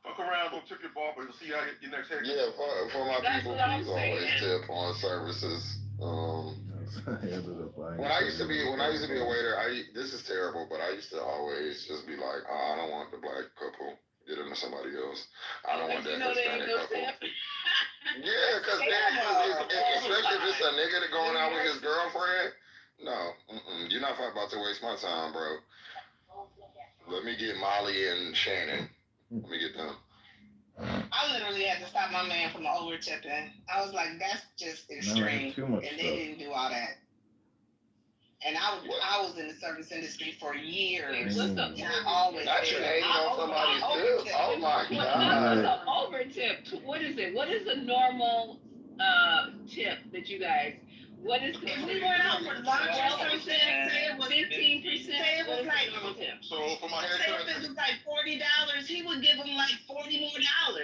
Fuck around, go tip your barber and see how your next haircut. Yeah, for my people, please always tip on services. When I used to be a waiter, this is terrible, but I used to always just be like, oh, I don't want the black couple. Get into somebody else. I don't want that Hispanic couple. Yeah, because especially if it's a nigga that going out with his girlfriend. No, you're not about to waste my time, bro. Let me get Molly and Shannon. Let me get them. I literally had to stop my man from over tipping. I was like, that's just extreme. And they didn't do all that. And I was in the service industry for years. And I always Not you hating on somebody's tip. Oh my God. What's an over tip? What is it? What is a normal tip that you guys? What is the? If we went out for lunch or something, say it was 15%. Say it was like normal tip. So for my say if it was like $40, he would give him like $40 more.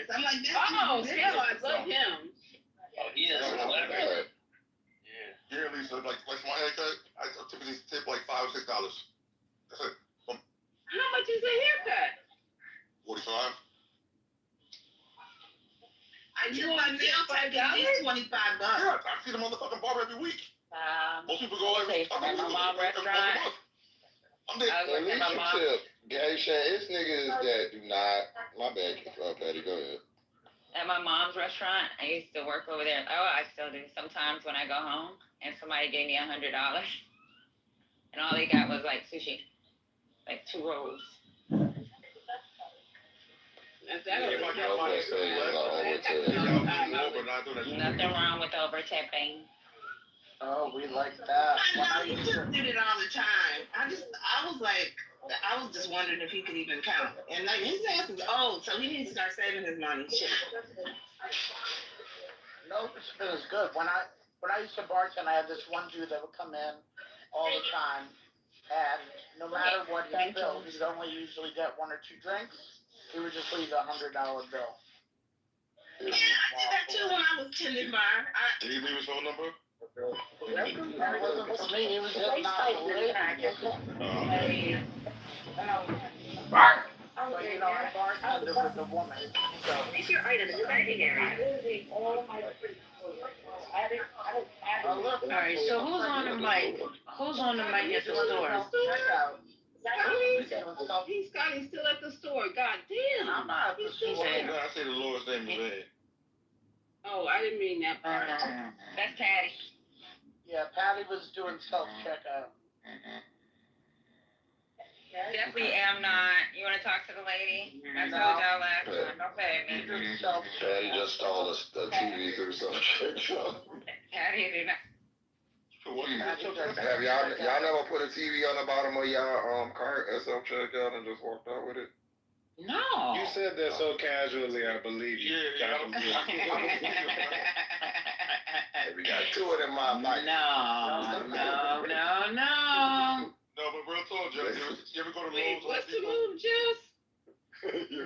I'm like, that's him. I love him. Oh, he is clever. Yeah, Lisa, like my haircut, I typically tip like $5 or $6. That's it. How much is a haircut? 45. I tip my nail tech at least $25. Yeah, I see the motherfucking barber every week. Most people go every my mom restaurant. I'm there. At least you tip. Gay Shan, it's niggas that do not. My bad, Patty, go ahead. At my mom's restaurant, I used to work over there. Oh, I still do. Sometimes when I go home and somebody gave me $100 and all they got was like sushi, like 2 rolls. Nothing wrong with over tipping. Oh, we like that. I know, he just did it all the time. I was just wondering if he could even count. And like his ass is old, so he needs to start saving his money. Shit. No, Michigan is good. When I used to bartend, I had this one dude that would come in all the time, and no matter what his bill, he'd only usually get 1 or 2 drinks. He would just leave $100 bill. Yeah, I did that too when I was tending bar. Did he leave his phone number? That wasn't for me. It was just not for me. But you know, I bartended with the woman. So. Place your item in the dining area. Alright, so who's on the mic? Who's on the mic at the store? Scotty's still at the store. God damn. I'm not at the store. I say the Lord's name is bad. Oh, I didn't mean that part. That's Patty. Yeah, Patty was doing self-checkout. Definitely am not. You want to talk to the lady? I told y'all last time. Don't pay me. Patty just stole the TV through self-checkout. Patty did not. Have y'all never put a TV on the bottom of y'all cart at self-checkout and just walked out with it? No. You said that so casually, I believe you. We got 2 of them my mic. No. No, but real talk, Joe, you ever go to Lowe's? What's the move, Jess?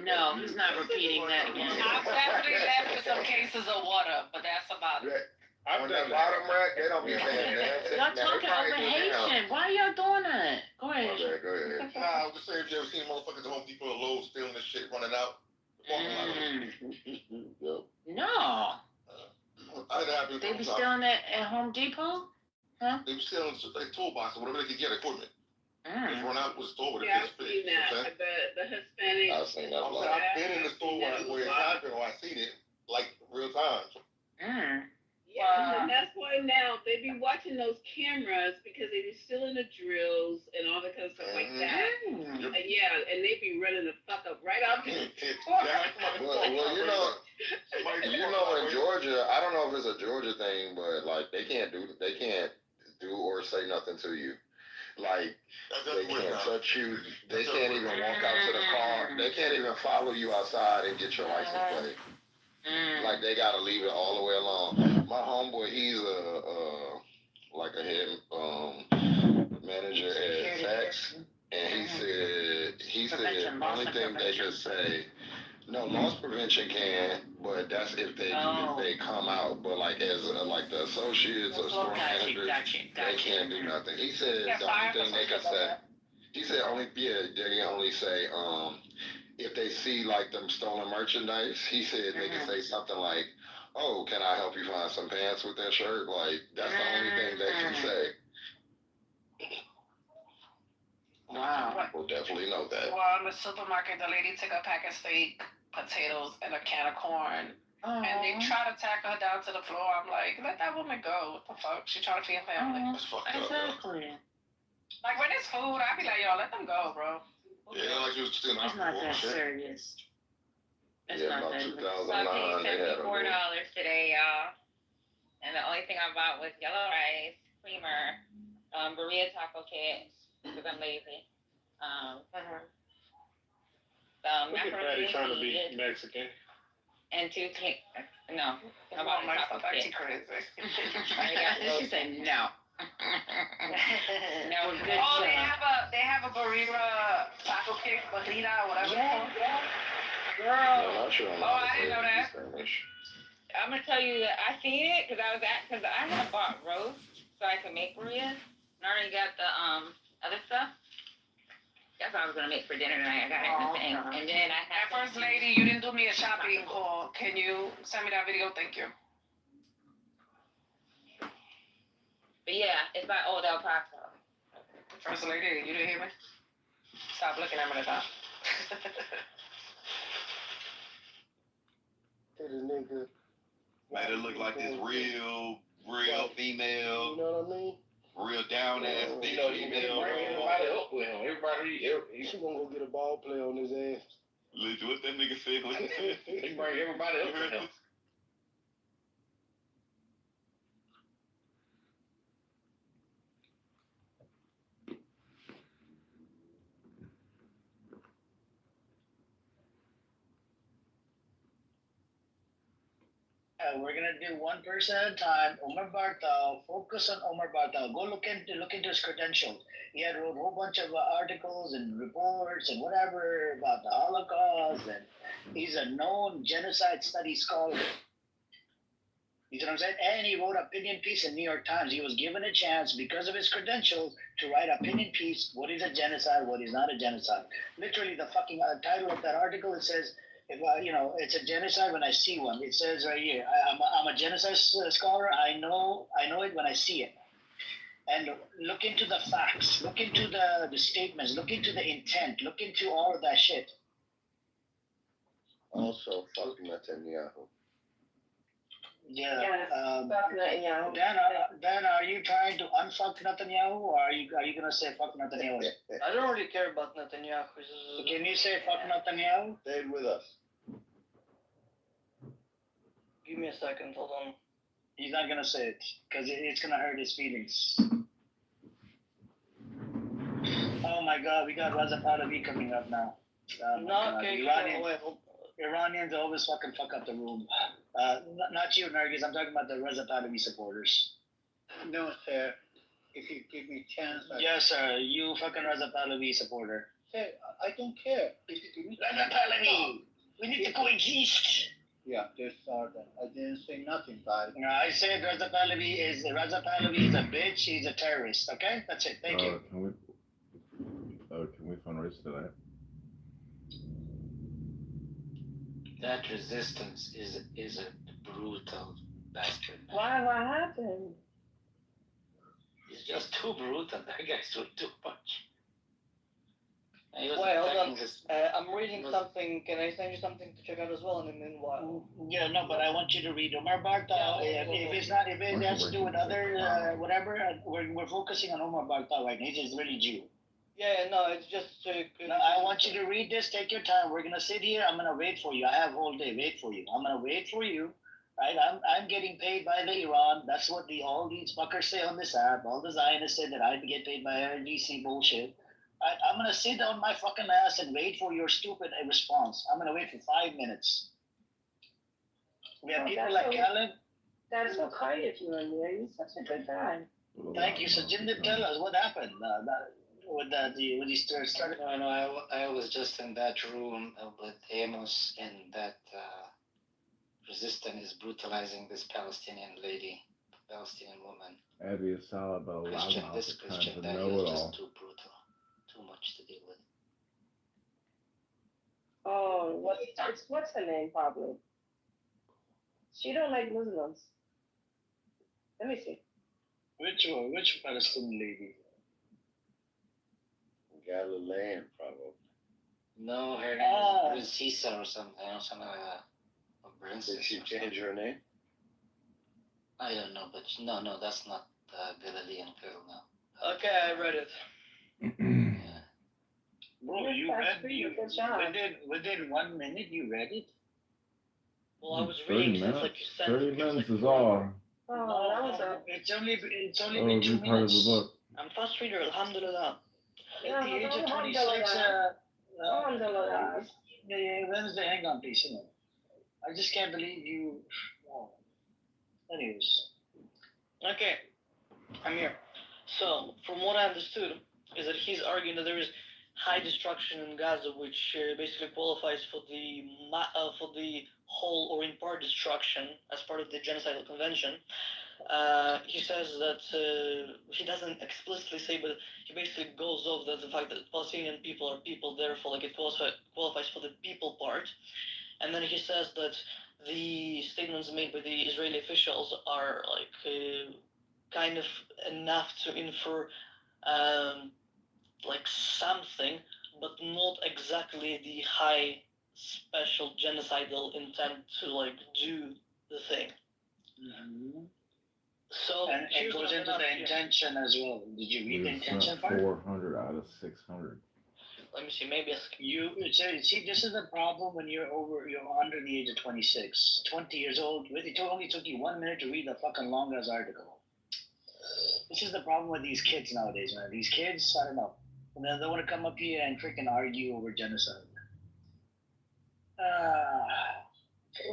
No, he's not repeating that again. I've definitely left with some cases of water, but that's about it. On that bottom rack, they don't be saying that. Y'all talking over Haitian. Why y'all doing that? Go ahead. Okay, go ahead. Nah, I was just saying, if you ever seen motherfuckers at Home Depot or Lowe's stealing this shit, running out. No. I'd happen. They be stealing that at Home Depot? Huh? They be stealing like toolboxes, whatever they could get, equipment. Just run out with the store with a Yeah, big I've seen that. The Hispanic. I've seen that. I've been in the store where it happened, or I've seen it like real time. Yeah, and that's why now they be watching those cameras because they be stealing the drills and all that kind of stuff like that. And and they be running the fuck up right out the Well, you know, in Georgia, I don't know if it's a Georgia thing, but like they can't do or say nothing to you. Like they can't touch you. They can't even walk out to the car. They can't even follow you outside and get your license plate. Like they gotta leave it all the way alone. My homeboy, he's a head manager at Saks, and he said the only thing they could say, no, loss prevention can, but that's if they come out. But like as like the associates or store managers, they can't do nothing. He said the only thing they could say. He said they can only say if they see like them stolen merchandise. He said they can say something like, "Oh, can I help you find some pants with that shirt?" Like that's the only thing they can say. Wow. We'll definitely know that. Well, in the supermarket, the lady took a pack of steak, potatoes, and a can of corn. And they try to tackle her down to the floor. I'm like, let that woman go. What the fuck? She trying to feed her family. That's fucked up. Exactly. Like when it's food, I be like, yo, let them go, bro. Yeah, like you was stealing It's not that serious. It's not that serious. So I paid $74 today, y'all. And the only thing I bought was yellow rice, creamer, burrito taco kit, because I'm lazy. Look at Patty trying to be Mexican. And 2 no. I bought my taco kit. She said no. No, good oh, they have a burrito taco kit, burrito, whatever it's called. Girl. Oh, I didn't know that. I'm gonna tell you that I seen it because I had bought roast so I could make burritos. And I already got the other stuff. That's what I was gonna make for dinner tonight. I got everything, and then I had. First lady, you didn't do me a shopping call. Can you send me that video? Thank you. But yeah, it's by Old El Paso. First lady, you didn't hear me? Stop looking at me like that. Man, it look like this real female. You know what I mean? Real down ass You know, he bring everybody up with him. He gonna go get a ball player on his ass. Listen, what that nigga said? He bring everybody up with him. We're gonna do one person at a time. Omar Bartal. Focus on Omar Bartal. Go look into his credentials. He had wrote a whole bunch of articles and reports and whatever about the Holocaust, and he's a known genocide study scholar. You know what I'm saying? And he wrote opinion piece in New York Times. He was given a chance because of his credentials to write opinion piece. What is a genocide? What is not a genocide? Literally, the fucking title of that article, it says, if it's a genocide when I see one. It says right here, I'm a genocide scholar. I know it when I see it. And look into the facts. Look into the statements. Look into the intent. Look into all of that shit. Also, fuck Netanyahu. Yeah. Fuck Netanyahu. Dan, are you trying to unfuck Netanyahu, or are you gonna say fuck Netanyahu? I don't really care about Netanyahu. So can you say fuck Netanyahu? Say it with us. Give me a second. Hold on. He's not gonna say it because it's gonna hurt his feelings. Oh my God, we got Raza Pahlavi coming up now. No, okay. Iranians always fucking fuck up the room. Not you, Nergis. I'm talking about the Reza Pahlavi supporters. No, sir. If you give me a chance. Yes, sir. You fucking Reza Pahlavi supporter. Sir, I don't care. If you give me Reza Pahlavi! We need to coexist! Yeah, just that. I didn't say nothing, guys. No, I said Reza Pahlavi is a bitch. He's a terrorist. Okay? That's it. Thank you. Can we fundraise tonight? That resistance is a brutal bastard. Why? What happened? He's just too brutal. That guy's doing too much. Wait, hold on. I'm reading something. Can I send you something to check out as well in the meanwhile? Yeah, no, but I want you to read Omar Bartal. If it has to do with other whatever, we're focusing on Omar Bartal right now. He's Israeli Jew. Yeah, no, it's just. No, I want you to read this. Take your time. We're gonna sit here. I'm gonna wait for you. I have all day. Wait for you. I'm gonna wait for you. Right? I'm getting paid by the Iran. That's what all these fuckers say on this app. All the Zionists say that I get paid by RGC bullshit. I'm gonna sit on my fucking ass and wait for your stupid response. I'm gonna wait for 5 minutes. We have people like Caleb. That's so kind of you, and you're such a good guy. Thank you. So Jim did tell us what happened. When he started. No, I was just in that room with Amos, and that resistance is brutalizing this Palestinian lady, Palestinian woman. Abby Salaba, Christian, loudmouth, this Christian, that know is it just all. too brutal, too much to deal with. Oh, what's her name? Probably. She don't like Muslims. Let me see. Which one? Which Palestinian lady? Galilean, probably. No, her name is Princesa or something like that. Did she change her name? I don't know, but no, that's not Galilean girl now. Okay, I read it. Bro, you read within 1 minute. You read it. Well, I was 30 reading minutes. since like you sent 30 it. minutes is all. Oh, that was a. It's only been 2 be part of the minutes. book. I'm fast reader, alhamdulillah. At the age of 26, Wednesday, hang on, please. I just can't believe you. Oh. Anyways. Okay, I'm here. So, from what I understood, is that he's arguing that there is high destruction in Gaza, which basically qualifies for the whole or in part destruction as part of the Genocidal Convention. He says that he doesn't explicitly say, but he basically goes off the fact that Palestinian people are people, therefore, like it qualifies for the people part. And then he says that the statements made by the Israeli officials are like kind of enough to infer like something, but not exactly the high special genocidal intent to like do the thing. Mm-hmm. So and it goes into the intention as well. Did you read the intention part? 400 out of 600. Let me see. Maybe see. This is the problem when you're under the age of 26, 20 years old. It only took you 1 minute to read the fucking long ass article. This is the problem with these kids nowadays, man. These kids, I don't know. And they want to come up here and freaking argue over genocide.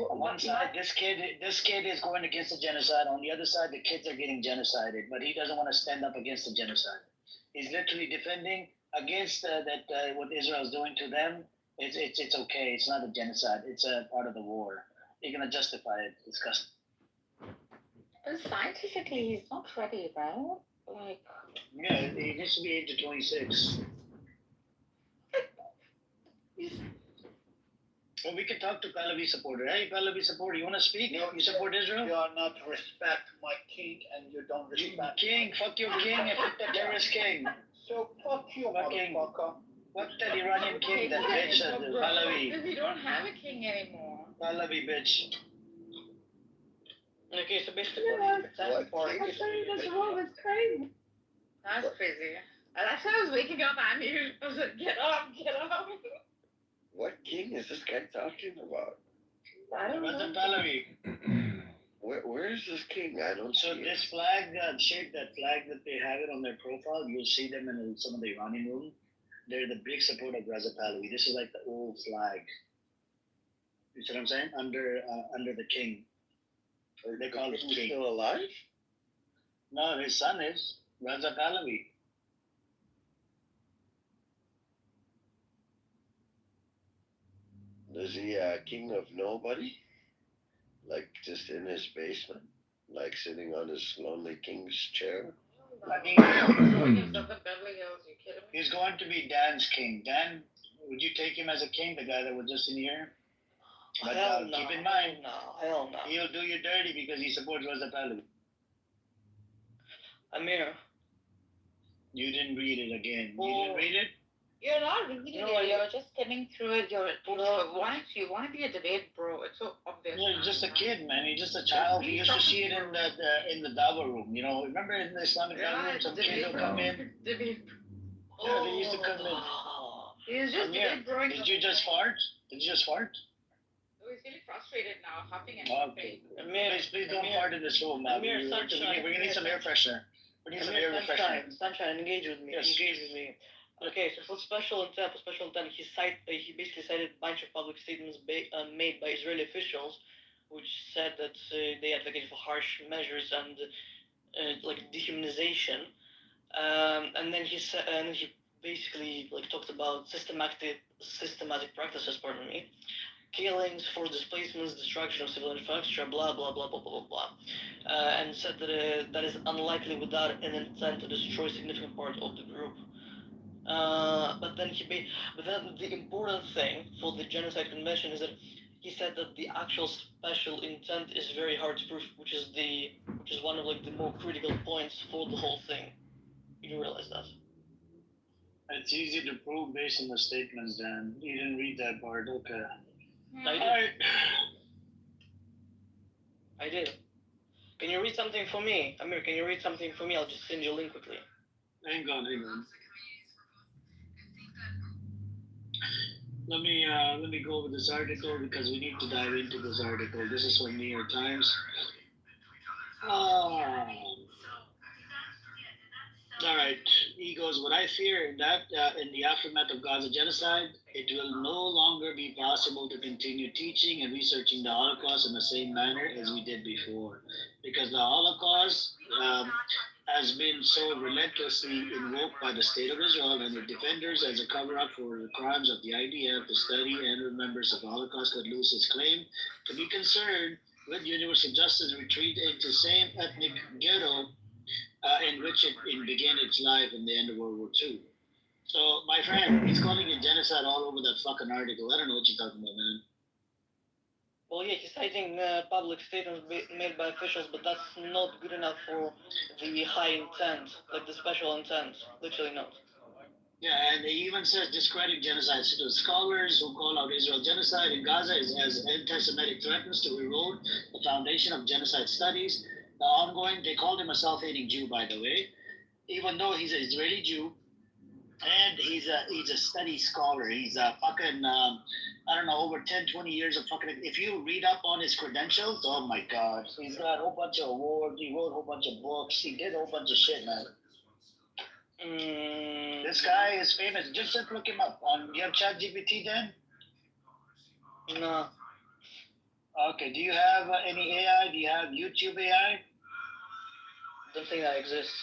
On one side, this kid is going against the genocide. On the other side, the kids are getting genocided, but he doesn't want to stand up against the genocide. He's literally defending against what Israel's doing to them. It's okay. It's not a genocide. It's a part of the war. You're gonna justify it. Disgusting. But scientifically, he's not ready, right? Like. Yeah, he needs to be 8 to 26. Well, we can talk to Pahlavi supporter. Hey, Pahlavi supporter, you want to speak? You support Israel? You are not respect my king, and you don't respect king. Fuck your king and fuck the terrorist king. So fuck you, motherfucker. Fuck that Iranian king, that bitch, Pahlavi. We don't have a king anymore. Pahlavi bitch. Okay, so basically, That's crazy. That's crazy. That's why I was waking up. I was like, get up. What king is this guy talking about? I don't know. Pahlavi. Where is this king? I don't So see this flag, that flag that they have it on their profile, you'll see them in some of the Iranian room. They're the big supporter of Reza Pahlavi. This is like the old flag. You see what I'm saying? Under the king. They call him king. Still alive? No, his son is Reza Pahlavi. Is he king of nobody? Like just in his basement? Like sitting on his lonely king's chair? He's going to be Dan's king. Dan, would you take him as a king, the guy that was just in here? But hell no. Keep in mind, Hell no. he'll do you dirty because he supports Reza Pahlavi. Amir. You didn't read it again. You didn't read it? You're not reading it. You're just skimming through it. You want to be a debate, bro. It's so obvious. No, he's just a kid, man. He's just a child. We used to see it in the Dava room. You know, remember in the Islamic Dava room, some kids would come in. Debate. Yeah, they used to come in. He's just debate, bro. Did you just fart? Did you just fart? Oh, he's really frustrated now, huffing and Okay. Please don't fart in this room, man. We're gonna need some air freshener. We need some air refresher. Sunshine, engage with me. Yes. Engage with me. Okay, so for special intent, he basically cited a bunch of public statements made by Israeli officials, which said that they advocated for harsh measures and like dehumanization. And then he basically talked about systematic practices, killings, forced displacements, destruction of civil infrastructure, blah blah blah blah blah blah blah, and said that that is unlikely without an intent to destroy significant part of the group. But then the important thing for the Genocide Convention is that he said that the actual special intent is very hard to prove, which is one of the more critical points for the whole thing. You do realize that? It's easy to prove based on the statements, Dan. You didn't read that part, okay. I did. Can you read something for me? Amir, can you read something for me? I'll just send you a link quickly. Hang on. Let me go over this article because we need to dive into this article. This is from New York Times. All right. He goes, what I fear in the aftermath of Gaza genocide, it will no longer be possible to continue teaching and researching the Holocaust in the same manner as we did before. Because the Holocaust has been so relentlessly invoked by the State of Israel and their defenders as a cover-up for the crimes of the IDF, the study and members of the Holocaust could lose its claim to be concerned with universal justice retreat into same ethnic ghetto in which it began its life in the end of World War II. So, my friend, he's calling it genocide all over that fucking article. I don't know what you're talking about, man. Well, yeah, he's citing public statements made by officials, but that's not good enough for the high intent, like the special intent. Literally not. Yeah, and he even says discrediting genocide. So scholars who call out Israel genocide in Gaza as anti-Semitic threatens to erode the foundation of genocide studies. The ongoing, they called him a self-hating Jew, by the way, even though he's an Israeli Jew, and he's a study scholar. He's a fucking, I don't know, over 10, 20 years of fucking, if you read up on his credentials, oh my God. He's got a whole bunch of awards, he wrote a whole bunch of books, he did a whole bunch of shit, man. This guy is famous. Just look him up. You have ChatGPT, Dan? No. Okay, do you have any AI? Do you have YouTube AI? Don't think that exists.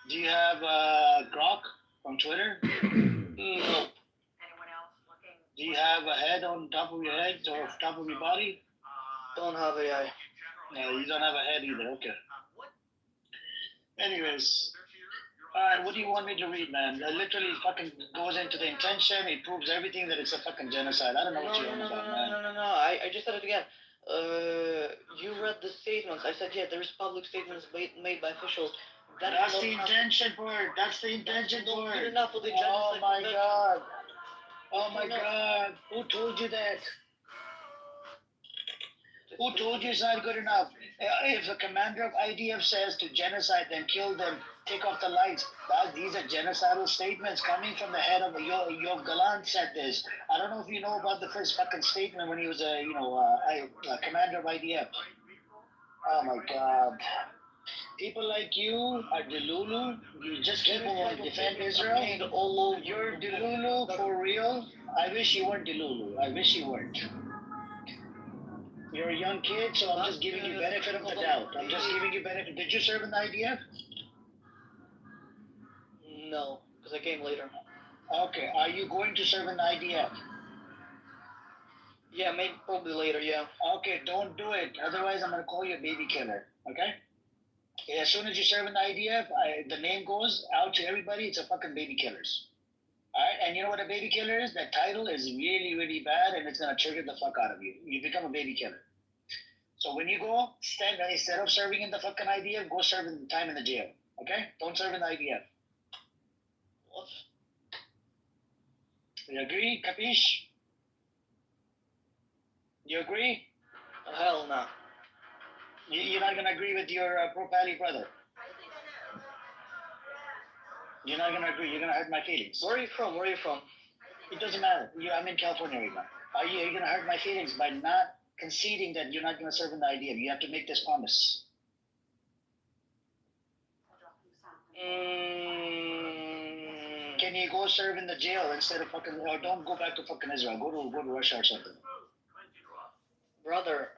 Do you have Grok from Twitter? No. Do you have a head on top of your head or top of your body? Don't have AI. No, you don't have a head either. Okay. Anyways, alright, what do you want me to read, man? It literally fucking goes into the intention. It proves everything that it's a fucking genocide. I don't know what you're on about, man. No. I just said it again. You read the statements. I said, yeah, there's public statements made by officials. That's the intention for it. That's the intention for it. Good enough for the Oh genocide. my god. Oh my god. Who told you that? Who told you it's not good enough? If the commander of IDF says to genocide them, kill them, take off the lights, these are genocidal statements coming from the head of Yoav Gallant said this. I don't know if you know about the first fucking statement when he was a commander of IDF. Oh my god. People like you are Delulu. You just keep on defend Israel. You're Delulu for real. I wish you weren't Delulu. I wish you weren't. You're a young kid, so I'm just giving you benefit of the doubt. I'm just giving you benefit. Did you serve in the IDF? No, because I came later. Okay, are you going to serve in the IDF? Yeah, maybe probably later, yeah. Okay, don't do it. Otherwise, I'm going to call you a baby killer, okay? As soon as you serve in the IDF, the name goes out to everybody, it's a fucking baby killers. Alright, and you know what a baby killer is? That title is really, really bad, and it's going to trigger the fuck out of you. You become a baby killer. So when you go, instead of serving in the fucking IDF, go serve in time in the jail. Okay? Don't serve in the IDF. What? You agree? Capiche? You agree? Hell no. You're not going to agree with your pro-pally brother? You're not going to agree. You're going to hurt my feelings. Where are you from? Where are you from? It doesn't matter. I'm in California right now. Are you going to hurt my feelings by not conceding that you're not going to serve in the IDF? You have to make this promise. Can you go serve in the jail instead of fucking, or don't go back to fucking Israel. Go to Russia or something. Brother,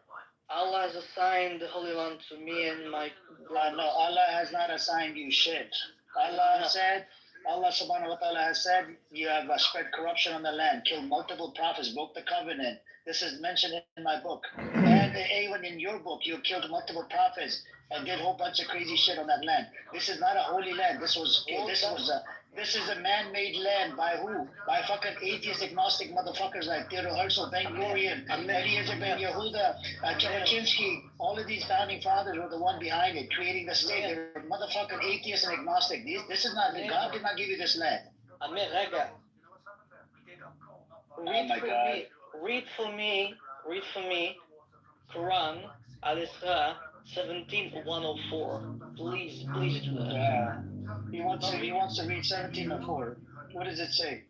Allah has assigned the Holy Land to me and my brothers. No, Allah has not assigned you shit. Allah said, Allah subhanahu wa ta'ala has said, you have spread corruption on the land, killed multiple prophets, broke the covenant. This is mentioned in my book. And even in your book, you killed multiple prophets and did a whole bunch of crazy shit on that land. This is not a holy land. This is a man-made land by who? By fucking atheist, agnostic motherfuckers like Theodore Herzl, Ben Gurion, Eliezer Ben Yehuda, Jabotinsky. All of these founding fathers were the one behind it, creating the state. They were motherfucking atheists and agnostic. This is not, God did not give you this land. Amir, Rega. Read for me, Quran, Al-Isra, 17:104. Please do that. Yeah. He wants to read 17:04. What does it say?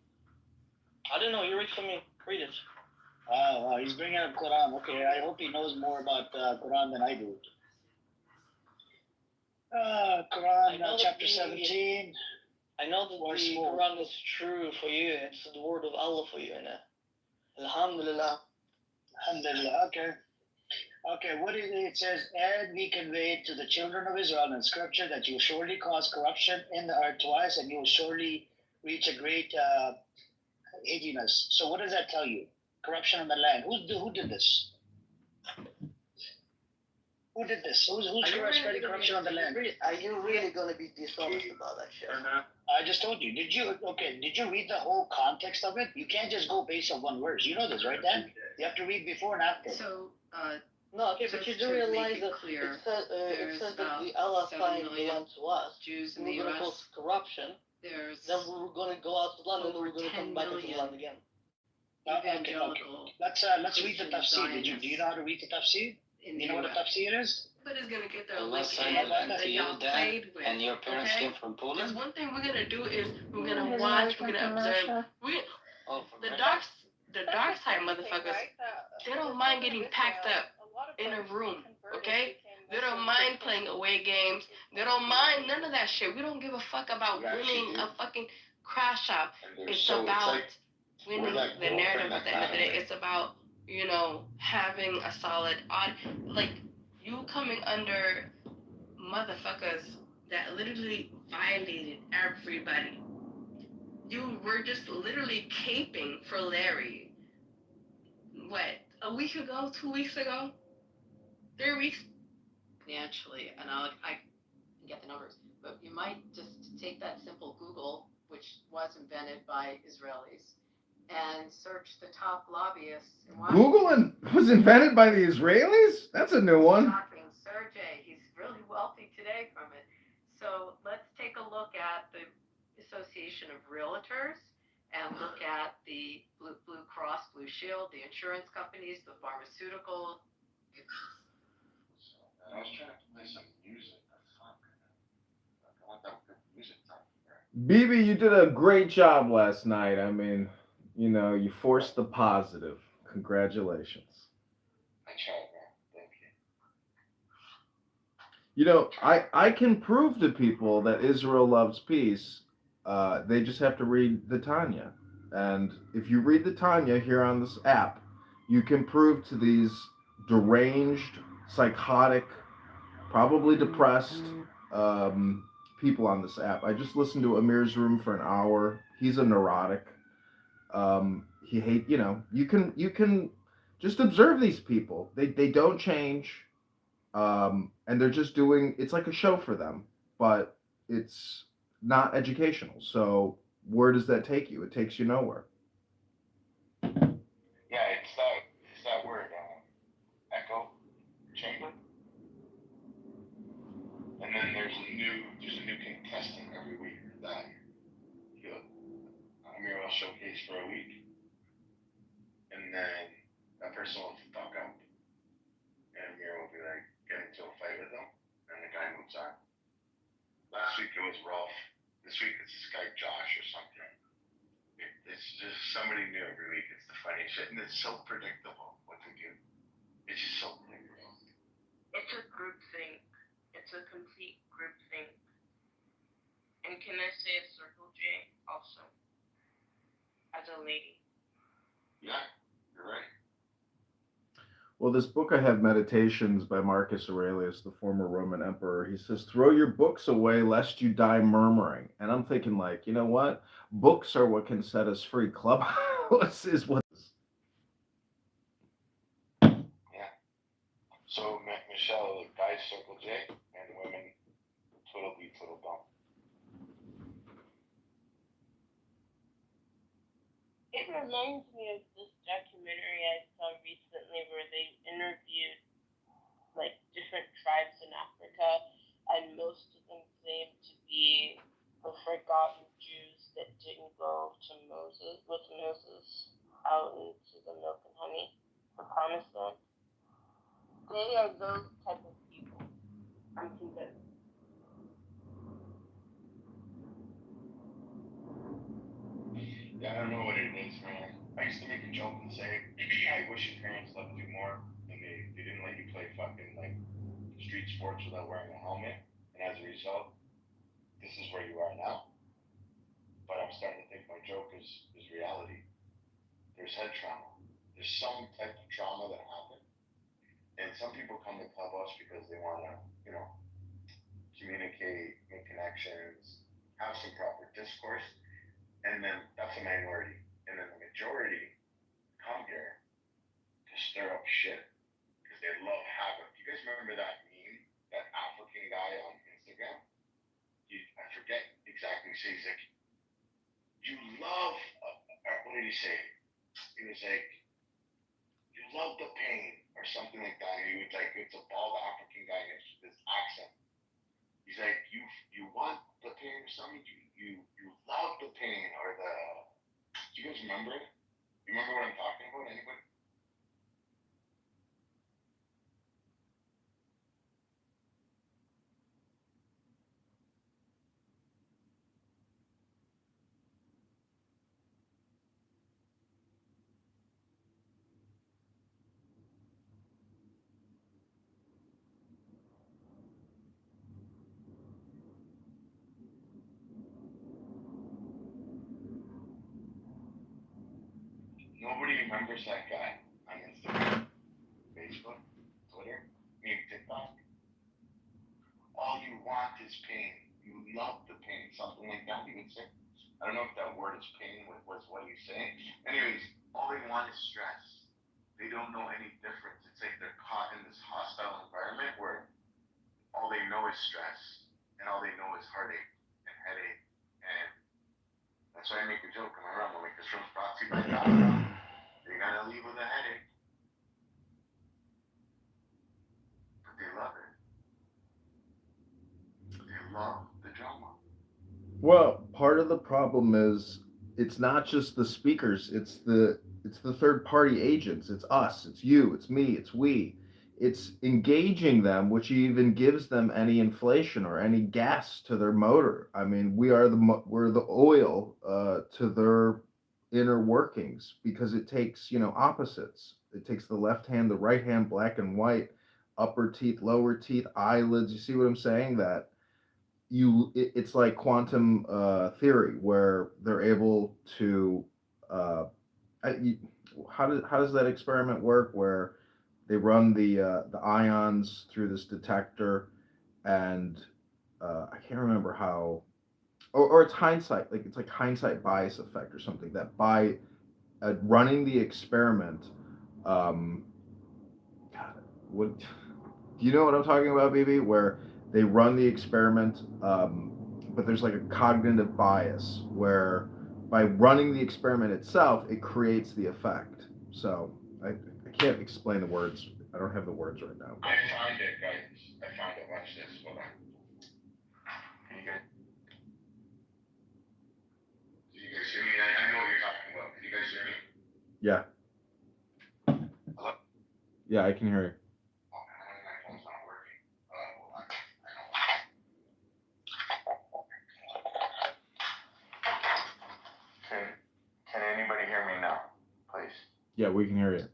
I don't know. You read for me. Read it. Oh, he's bringing up Quran. Okay, I hope he knows more about Quran than I do. Quran, chapter 17. I know that the Quran is true for you. It's the word of Allah for you. Alhamdulillah. Alhamdulillah. Okay, what is it? It says, and we conveyed to the children of Israel in scripture that you will surely cause corruption in the earth twice, and you will surely reach a great hideousness. So what does that tell you? Corruption on the land. Who did this? Who did this? Who's spreading corruption on the land? Are you really going to be dishonest about that shit? I just told you. Did you read the whole context of it? You can't just go based on one verse. You know this, right, Dan? You have to read before and after. So, no, okay, but you do realize that it says that the Allah assigned the land to us. Jews in we're the going to US. cause corruption. Then we're going to go out to the land, and then we're going to come back into the land again. Okay. Let's read the tafsir. Do you know how to read the tafsir? You know what a tafsir is? But it's gonna get their Unless I lick never that you, y'all Dan, played with. and your parents okay? came from Poland? Because one thing we're gonna do is we're gonna watch, we're gonna observe. The dark side motherfuckers, they don't mind getting packed up in a room, okay? They don't mind playing away games. They don't mind none of that shit. We don't give a fuck about winning a fucking crash out. It's about winning the narrative at the end of the day. It's about you know, having a solid like you coming under motherfuckers that literally violated everybody. You were just literally caping for Larry. What, a week ago, 2 weeks ago, 3 weeks? Financially, and I can get the numbers, but you might just take that simple Google, which was invented by Israelis, and search the top lobbyists in Washington. Google was invented by the Israelis? That's a new one. Shocking. Sergey, he's really wealthy today from it. So let's take a look at the Association of Realtors and look at the Blue Cross, Blue Shield, the insurance companies, the pharmaceutical. I was trying to play some music. I want that good music time. BB, you did a great job last night. I mean, you know, you forced the positive. Congratulations. I tried, man. Thank you. You know, I can prove to people that Israel loves peace. They just have to read the Tanya. And if you read the Tanya here on this app, you can prove to these deranged, psychotic, probably depressed people on this app. I just listened to Amir's room for an hour. He's a neurotic. He hate, you know, you can just observe these people. They don't change. And they're just doing, it's like a show for them, but it's not educational. So where does that take you? It takes you nowhere. Yeah, it's that word, echo chamber. And then there's a new contestant every week that Amir will showcase for a week, and then that person will fuck up, and Amir will be like get into a fight with them, and the guy moves on. Last week it was Rolf. This week it's this guy Josh or something. It's just somebody new every week. It's the funny shit, and it's so predictable what they do. It's just so predictable. It's a group thing. It's a complete group thing. And can I say a circle J also? As a lady. Yeah, you're right. Well, this book I have, Meditations by Marcus Aurelius, the former Roman emperor, he says, throw your books away lest you die murmuring. And I'm thinking, like, you know what? Books are what can set us free. Clubhouse is what. Yeah. So, Michelle, guys circle J, and women twiddle dee twiddle bum. It reminds me of this documentary I saw recently where they interviewed like different tribes in Africa, and most of them claimed to be the forgotten Jews that didn't go to Moses out into the milk and honey, the promised land. They are those type of people. I'm convinced. Yeah, I don't know what it is, man. I used to make a joke and say, I wish your parents loved you more and they didn't let you play fucking like street sports without wearing a helmet. And as a result, this is where you are now. But I'm starting to think my joke is reality. There's head trauma. There's some type of trauma that happened. And some people come to Clubhouse because they want to, you know, communicate, make connections, have some proper discourse. And then that's a minority. And then the majority come here to stir up shit because they love havoc. You guys remember that meme, that African guy on Instagram? I forget exactly. He's like, you love, what did he say? He was like, you love the pain or something like that. And he was like, it's a bald African guy and it's this accent. He's like, you want the pain or something? You love the pain or the. Do you guys remember it? You remember what I'm talking about? Anybody? Nobody remembers that guy on Instagram. his pain. You love the pain. Something like that. You would say. I don't know if that word is pain was what he's saying. Anyways, all they want is stress. They don't know any difference. It's like they're caught in this hostile environment where all they know is stress and all they know is heartache and headache. And that's why I make a joke in my room. I'm like, this room's brought to you by God. They're gonna leave with a headache. But they love it. They love the drama. Well, part of the problem is it's not just the speakers, it's the third party agents. It's us, it's you, it's me, it's we. It's engaging them, which even gives them any inflation or any gas to their motor. I mean, we're the oil to their inner workings, because it takes, opposites. It takes the left hand, the right hand, black and white, upper teeth, lower teeth, eyelids. You see what I'm saying? That it's like quantum theory, where they're able to how does that experiment work, where they run the ions through this detector, and I can't remember how, or it's hindsight, like it's like hindsight bias effect or something, that by running the experiment, God, what do you know what I'm talking about, BB? Where they run the experiment, but there's like a cognitive bias where by running the experiment itself, it creates the effect. So I can't explain the words. I don't have the words right now. I found it, guys. I found it. Watch this. Hold on. Can you guys hear me? I know what you're talking about. Can you guys hear me? Yeah. Hello? Yeah, I can hear you. Oh, man, my phone's not working. Hold on. Can anybody hear me now, please? Yeah, we can hear you.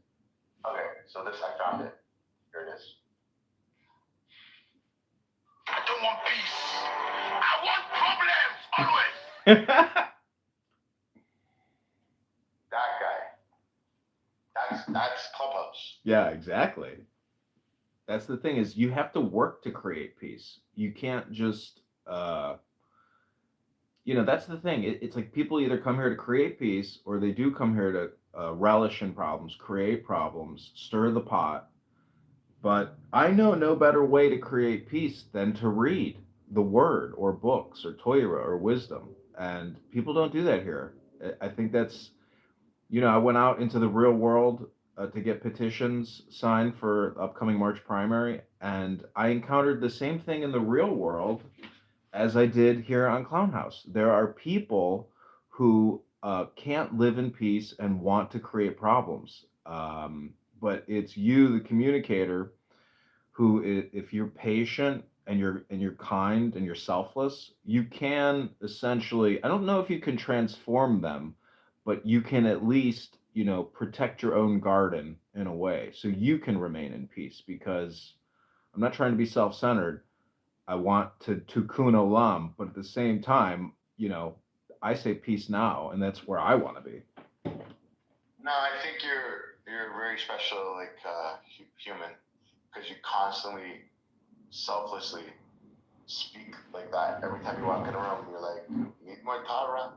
Okay, so this, I found it. Here it is. I don't want peace. I want problems always. That guy. That's Clubhouse. Yeah, exactly. That's the thing, is you have to work to create peace. You can't just that's the thing. It's like people either come here to create peace, or they do come here to relish in problems, create problems, stir the pot. But I know no better way to create peace than to read the word or books or Torah or wisdom. And people don't do that here. I think that's, I went out into the real world to get petitions signed for upcoming March primary, and I encountered the same thing in the real world as I did here on Clown House. There are people who can't live in peace and want to create problems. But it's you, the communicator, who, if you're patient and you're kind and you're selfless, you can essentially, I don't know if you can transform them, but you can at least, protect your own garden in a way, so you can remain in peace. Because I'm not trying to be self-centered. I want to tikkun olam, but at the same time, I say peace now, and that's where I want to be. No, I think you're very special, like human, because you constantly, selflessly speak like that. Every time you walk in a room, you're like, you need more Torah,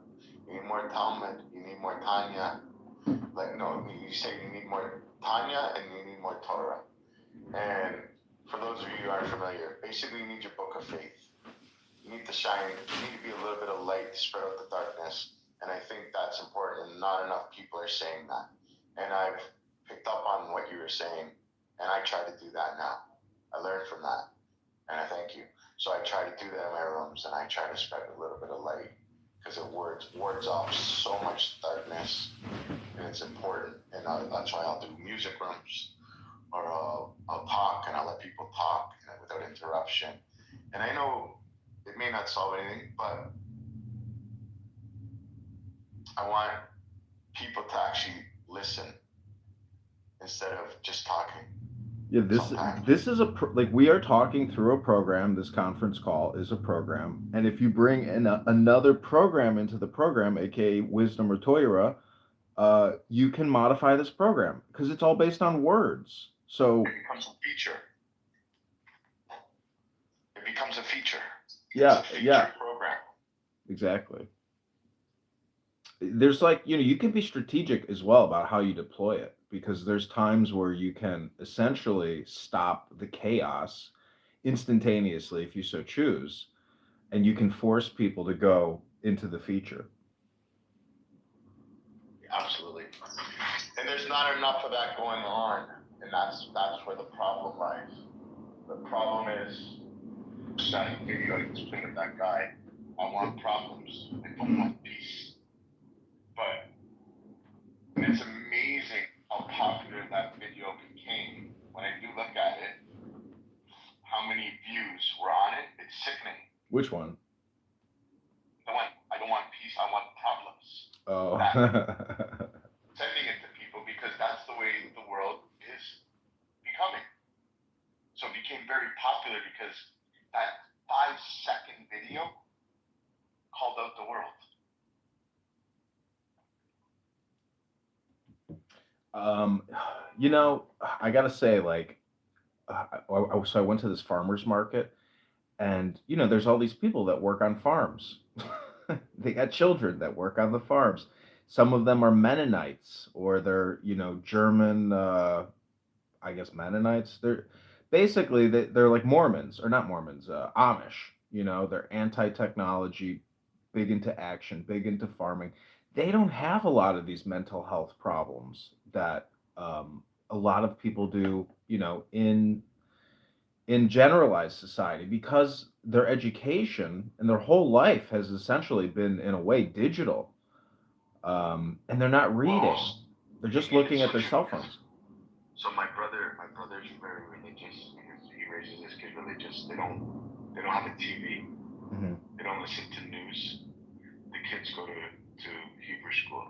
you need more Talmud, you need more Tanya. Like, no, you say you need more Tanya and you need more Torah. And for those of you who aren't familiar, basically you need your book of faith. You need to shine, you need to be a little bit of light to spread out the darkness. And I think that's important, and not enough people are saying that. And I've picked up on what you were saying, and I try to do that now. I learned from that, and I thank you. So I try to do that in my rooms, and I try to spread a little bit of light, because it wards off so much darkness, and it's important. And that's why I'll do music rooms, or I'll talk, and I'll let people talk without interruption. And I know it may not solve anything, but I want people to actually listen instead of just talking. Yeah, this is like, we are talking through a program. This conference call is a program, and if you bring in another program into the program, aka wisdom or Torah, you can modify this program, because it's all based on words. So it becomes a feature. It becomes a feature. Yeah, It's a yeah, feature program. exactly. There's like, you can be strategic as well about how you deploy it because there's times where you can essentially stop the chaos instantaneously if you so choose, and you can force people to go into the feature. Absolutely. And there's not enough of that going on, and that's where the problem lies. The problem is that video I explained to that guy. I want problems. I don't want peace. But it's amazing how popular that video became. When I do look at it, how many views were on it, it's sickening. Which one? The one, I don't want peace, I want problems. Oh. Sending it to people because that's the way the world is becoming. So it became very popular because that 5-second video called out the world. I gotta say, like, so I went to this farmer's market, and there's all these people that work on farms. They got children that work on the farms. Some of them are Mennonites, or they're German, I guess Mennonites. They're basically they're like Mormons, or not Mormons, Amish. They're anti-technology, big into action, big into farming. They don't have a lot of these mental health problems that a lot of people do, in generalized society, because their education and their whole life has essentially been, in a way, digital. And they're not reading. They're just looking at their cell phones. So my brother's very religious. He raises his kids religious. They don't have a TV. Mm-hmm. They don't listen to news. The kids go to Hebrew school,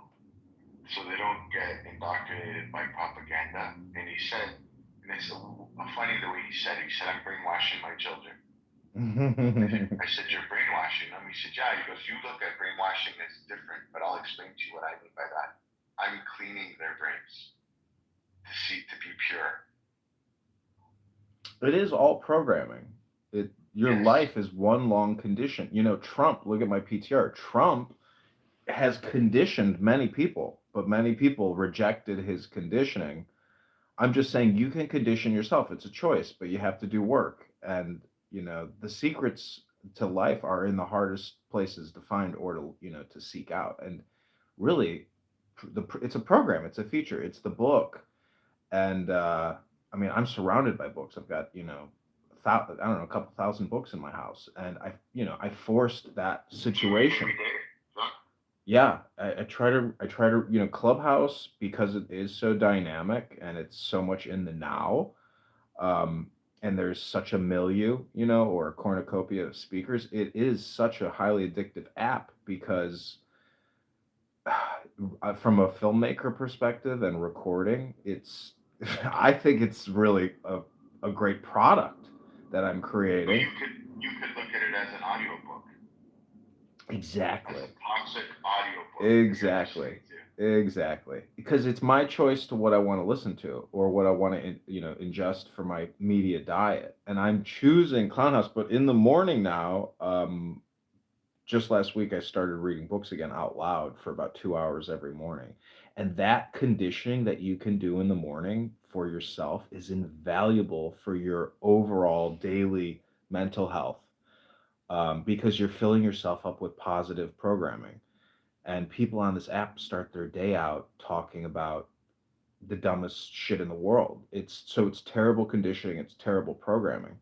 so they don't get indoctrinated by propaganda. And he said, and it's funny the way he said it. He said, "I'm brainwashing my children." I said, "You're brainwashing them?" He said, "Yeah." He goes, "You look at brainwashing as different, but I'll explain to you what I mean by that. I'm cleaning their brains to be pure." It is all programming. Your life is one long condition. Trump, look at my PTR. Trump has conditioned many people, but many people rejected his conditioning. I'm just saying you can condition yourself. It's a choice, but you have to do work. And, the secrets to life are in the hardest places to find, or to seek out. And really, it's a program, it's a feature, it's the book. And I mean, I'm surrounded by books. I've got, I don't know, a couple thousand books in my house. And I forced that situation. Yeah, I try to, Clubhouse, because it is so dynamic and it's so much in the now, and there's such a milieu, or a cornucopia of speakers. It is such a highly addictive app because, from a filmmaker perspective and recording, I think it's really a great product that I'm But creating. you could look at it as an audiobook. Exactly. Toxic audiobook. Exactly. Exactly. Because it's my choice to what I want to listen to, or what I want to, ingest for my media diet. And I'm choosing Clown House, but in the morning now, just last week I started reading books again out loud for about 2 hours every morning. And that conditioning that you can do in the morning for yourself is invaluable for your overall daily mental health, because you're filling yourself up with positive programming. And people on this app start their day out talking about the dumbest shit in the world. It's terrible conditioning, it's terrible programming.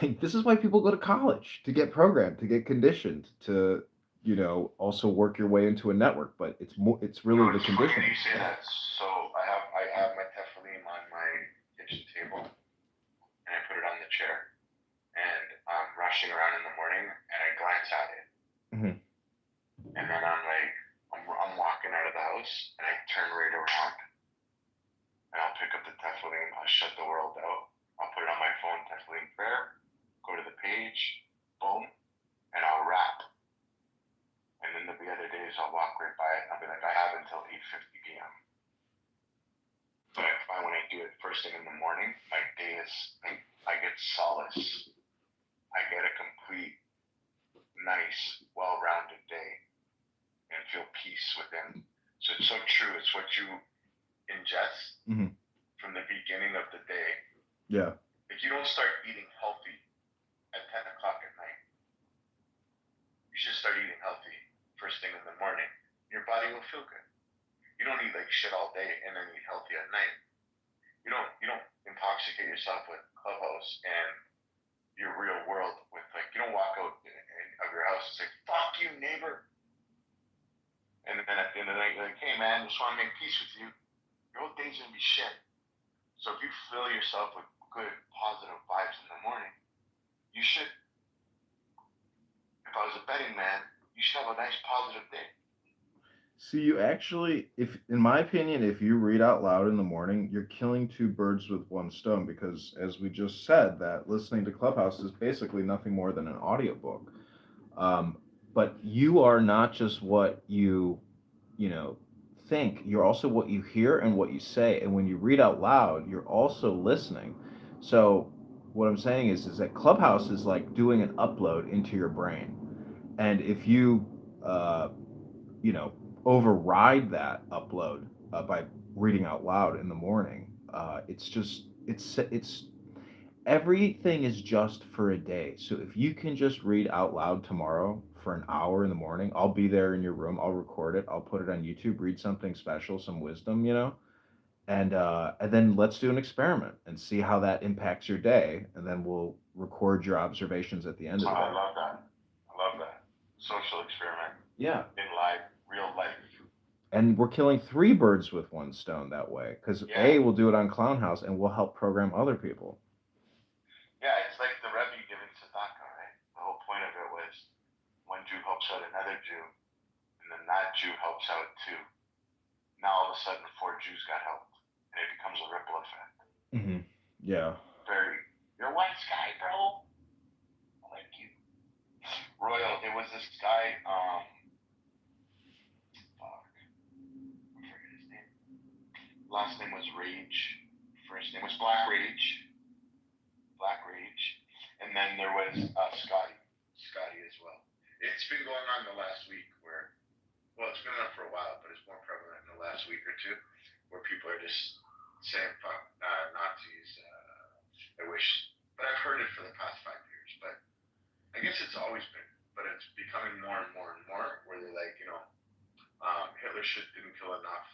This is why people go to college, to get programmed, to get conditioned, to also work your way into a network. But it's really the It's conditioning. funny you say that. So I have my Teflon on my kitchen table, and I put it on the chair, and I'm rushing around in the morning, and I glance at it, Mm-hmm. and then I'm walking out of the house, and I turn right around, and I'll pick up the Teflon, I'll shut the world out, I'll put it on my phone, Teflon prayer, go to the page, boom, and I'll rap. And then there'll be other days I'll walk right by it, and I'll be like, I have until 8:50 p.m. But when I do it first thing in the morning, my day is, I get solace. I get a complete nice, well-rounded day and feel peace within. So it's so true. It's what you ingest from the beginning of the day. Yeah. If you don't start eating healthy at 10 o'clock at night, you should start eating healthy first thing in the morning. Your body will feel good. You don't eat like shit all day and then eat healthy at night. You don't intoxicate yourself with Clubhouse and your real world with like, you don't walk out of your house and say, fuck you, neighbor. And then at the end of the night, you're like, hey man, just want to make peace with you. Your whole day's gonna be shit. So if you fill yourself with good, positive vibes in the morning, you should, if I was a betting man, you should have a nice positive day. See, you actually, if in my opinion, if you read out loud in the morning, you're killing two birds with one stone because, as we just said, that listening to Clubhouse is basically nothing more than an audiobook. But you are not just what you think. You're also what you hear and what you say. And when you read out loud, you're also listening. So what I'm saying is that Clubhouse is like doing an upload into your brain, and if you override that upload by reading out loud in the morning, it's everything is just for a day. So if you can just read out loud tomorrow for an hour in the morning, I'll be there in your room, I'll record it, I'll put it on YouTube, read something special, some wisdom, and then let's do an experiment and see how that impacts your day, and then we'll record your observations at the end of the day. I love that. Social experiment. Yeah. In life, real life. And we're killing three birds with one stone that way, because we'll do it on Clown House, and we'll help program other people. Yeah, it's like the Rebbe giving tzedakah, right? The whole point of it was one Jew helps out another Jew, and then that Jew helps out too. Now all of a sudden 4 Jews got helped, and it becomes a ripple effect. Yeah. You're a white guy, bro. I like you. Royal, it was this guy, I forget his name. Last name was Rage. First name was Black Rage. And then there was Scotty as well. It's been going on the last week it's been on for a while, but it's more prevalent in the last week or two, where people are just saying fuck Nazis. I wish, but I've heard it for the past 5 years. But I guess it's always been, but it's becoming more and more and more, where they're like, Hitler didn't kill enough.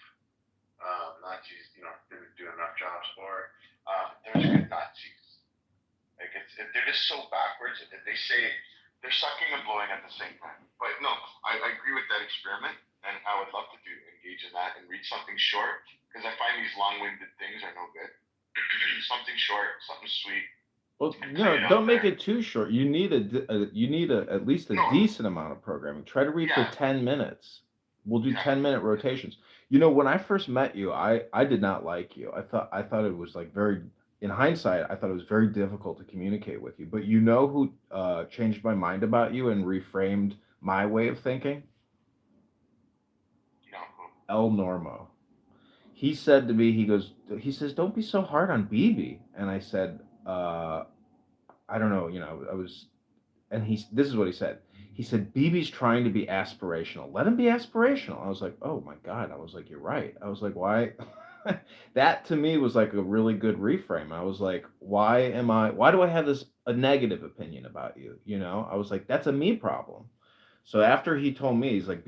Nazis, didn't do enough jobs, or there's good Nazis. Like they're just so backwards that they say they're sucking and blowing at the same time. But no, I agree with that experiment, and I would love to engage in that and read something short, because I find these long-winded things are no good. Something short, something sweet. Well, no, don't make it too short. You need at least a decent amount of programming. Try to read for 10 minutes. We'll do 10-minute rotations. When I first met you, I did not like you. I thought it was like in hindsight, I thought it was very difficult to communicate with you. But you know who changed my mind about you and reframed my way of thinking? El Normo. He said to me, he says, don't be so hard on BB. And I said, I don't know, this is what he said. He said, BB's trying to be aspirational. Let him be aspirational. I was like, oh my God. I was like, you're right. I was like, why? That to me was like a really good reframe. I was like, why do I have a negative opinion about you? I was like, that's a me problem. So after he told me, he's like,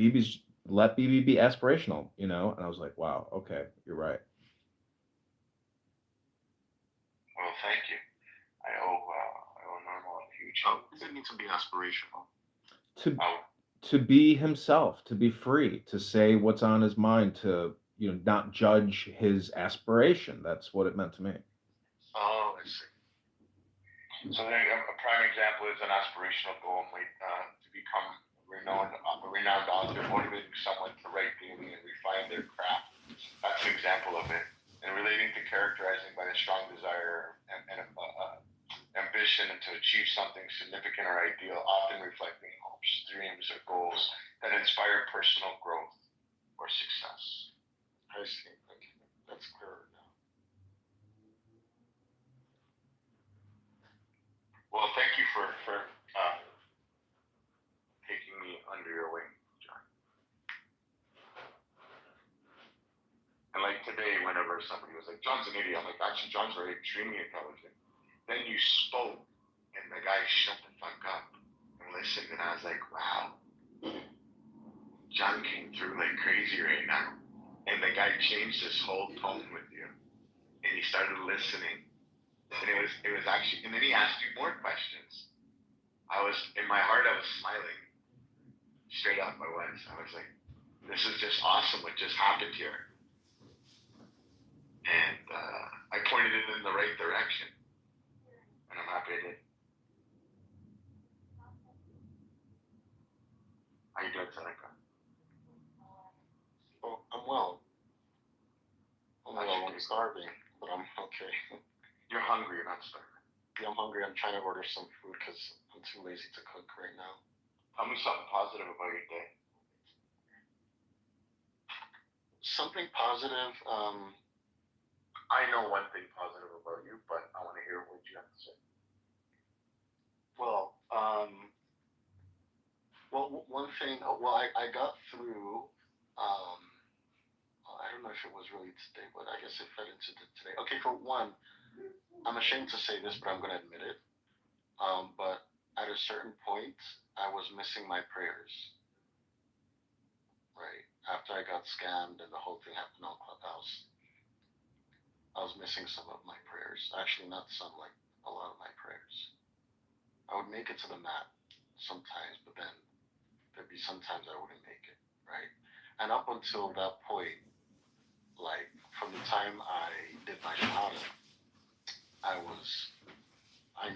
let BB be aspirational, and I was like, wow, okay, you're right. Well, thank you. I owe Normal a huge help. What does it mean to be aspirational? To be himself, to be free, to say what's on his mind, to not judge his aspiration. That's what it meant to me. Oh, I see. So a prime example is an aspirational goal, to become a renowned author, motivating someone to write daily and refine their craft. That's an example of it. And relating to characterizing by a strong desire and ambition and to achieve something significant or ideal, often reflecting hopes, dreams, or goals that inspire personal growth or success. I see. Okay. That's clearer now. Well, thank you for for somebody. It was like, John's an idiot. I'm like, actually, John's very extremely intelligent. Then you spoke, and the guy shut the fuck up and listened, and I was like, wow, John came through like crazy right now. And the guy changed his whole tone with you, and he started listening, and it was actually, and then he asked you more questions. In my heart, I was smiling. Straight up, I was like, this is just awesome what just happened here. And I pointed it in the right direction. And I'm happy I did. How you doing, Seneca? Oh, I'm well. I'm starving, but I'm okay. You're hungry, you're not starving. Yeah, I'm hungry. I'm trying to order some food because I'm too lazy to cook right now. Tell me something positive about your day. Something positive. I know one thing positive about you, but I want to hear what you have to say. Well, one thing. Well, I got through. I don't know if it was really today, but I guess it fed into today. Okay, for one, I'm ashamed to say this, but I'm going to admit it. But at a certain point, I was missing my prayers. Right after I got scammed and the whole thing happened on Clubhouse, I was missing some of my prayers. Actually, not some, like a lot of my prayers. I would make it to the mat sometimes, but then there'd be sometimes I wouldn't make it, right? And up until that point, like from the time I did my Shahada, I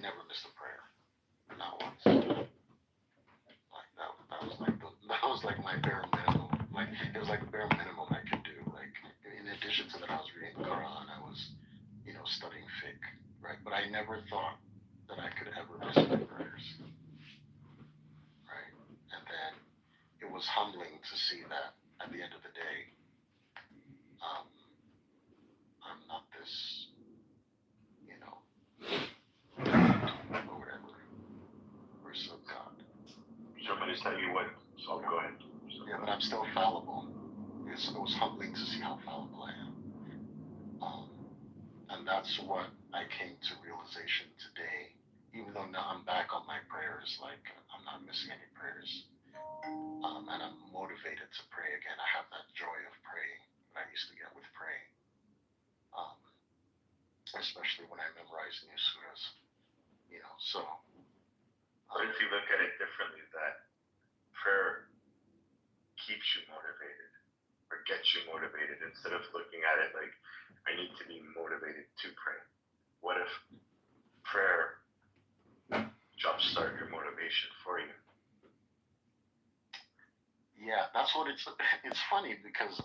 never missed a prayer, not once. Like that was like my bare minimum. Like it was like the bare minimum I could do. Like in addition to that, I was reading the Quran, I was, studying fiqh, right? But I never thought that I could ever miss my prayers, right? And then it was humbling to see that at the end of the day, I'm not this, or whatever, verse of God. Somebody's telling you what, so go ahead. Yeah, but I'm still fallible. It was humbling to see how fallible I am. And that's what I came to realization today, even though now I'm back on my prayers, like I'm not missing any prayers. And I'm motivated to pray again. I have that joy of praying that I used to get with praying. Especially when I memorize new surahs, so. What if you look at it differently, that prayer keeps you motivated or gets you motivated instead of looking at it like I need to be motivated to pray? What if prayer jumpstart your motivation for you? Yeah, that's what it's funny because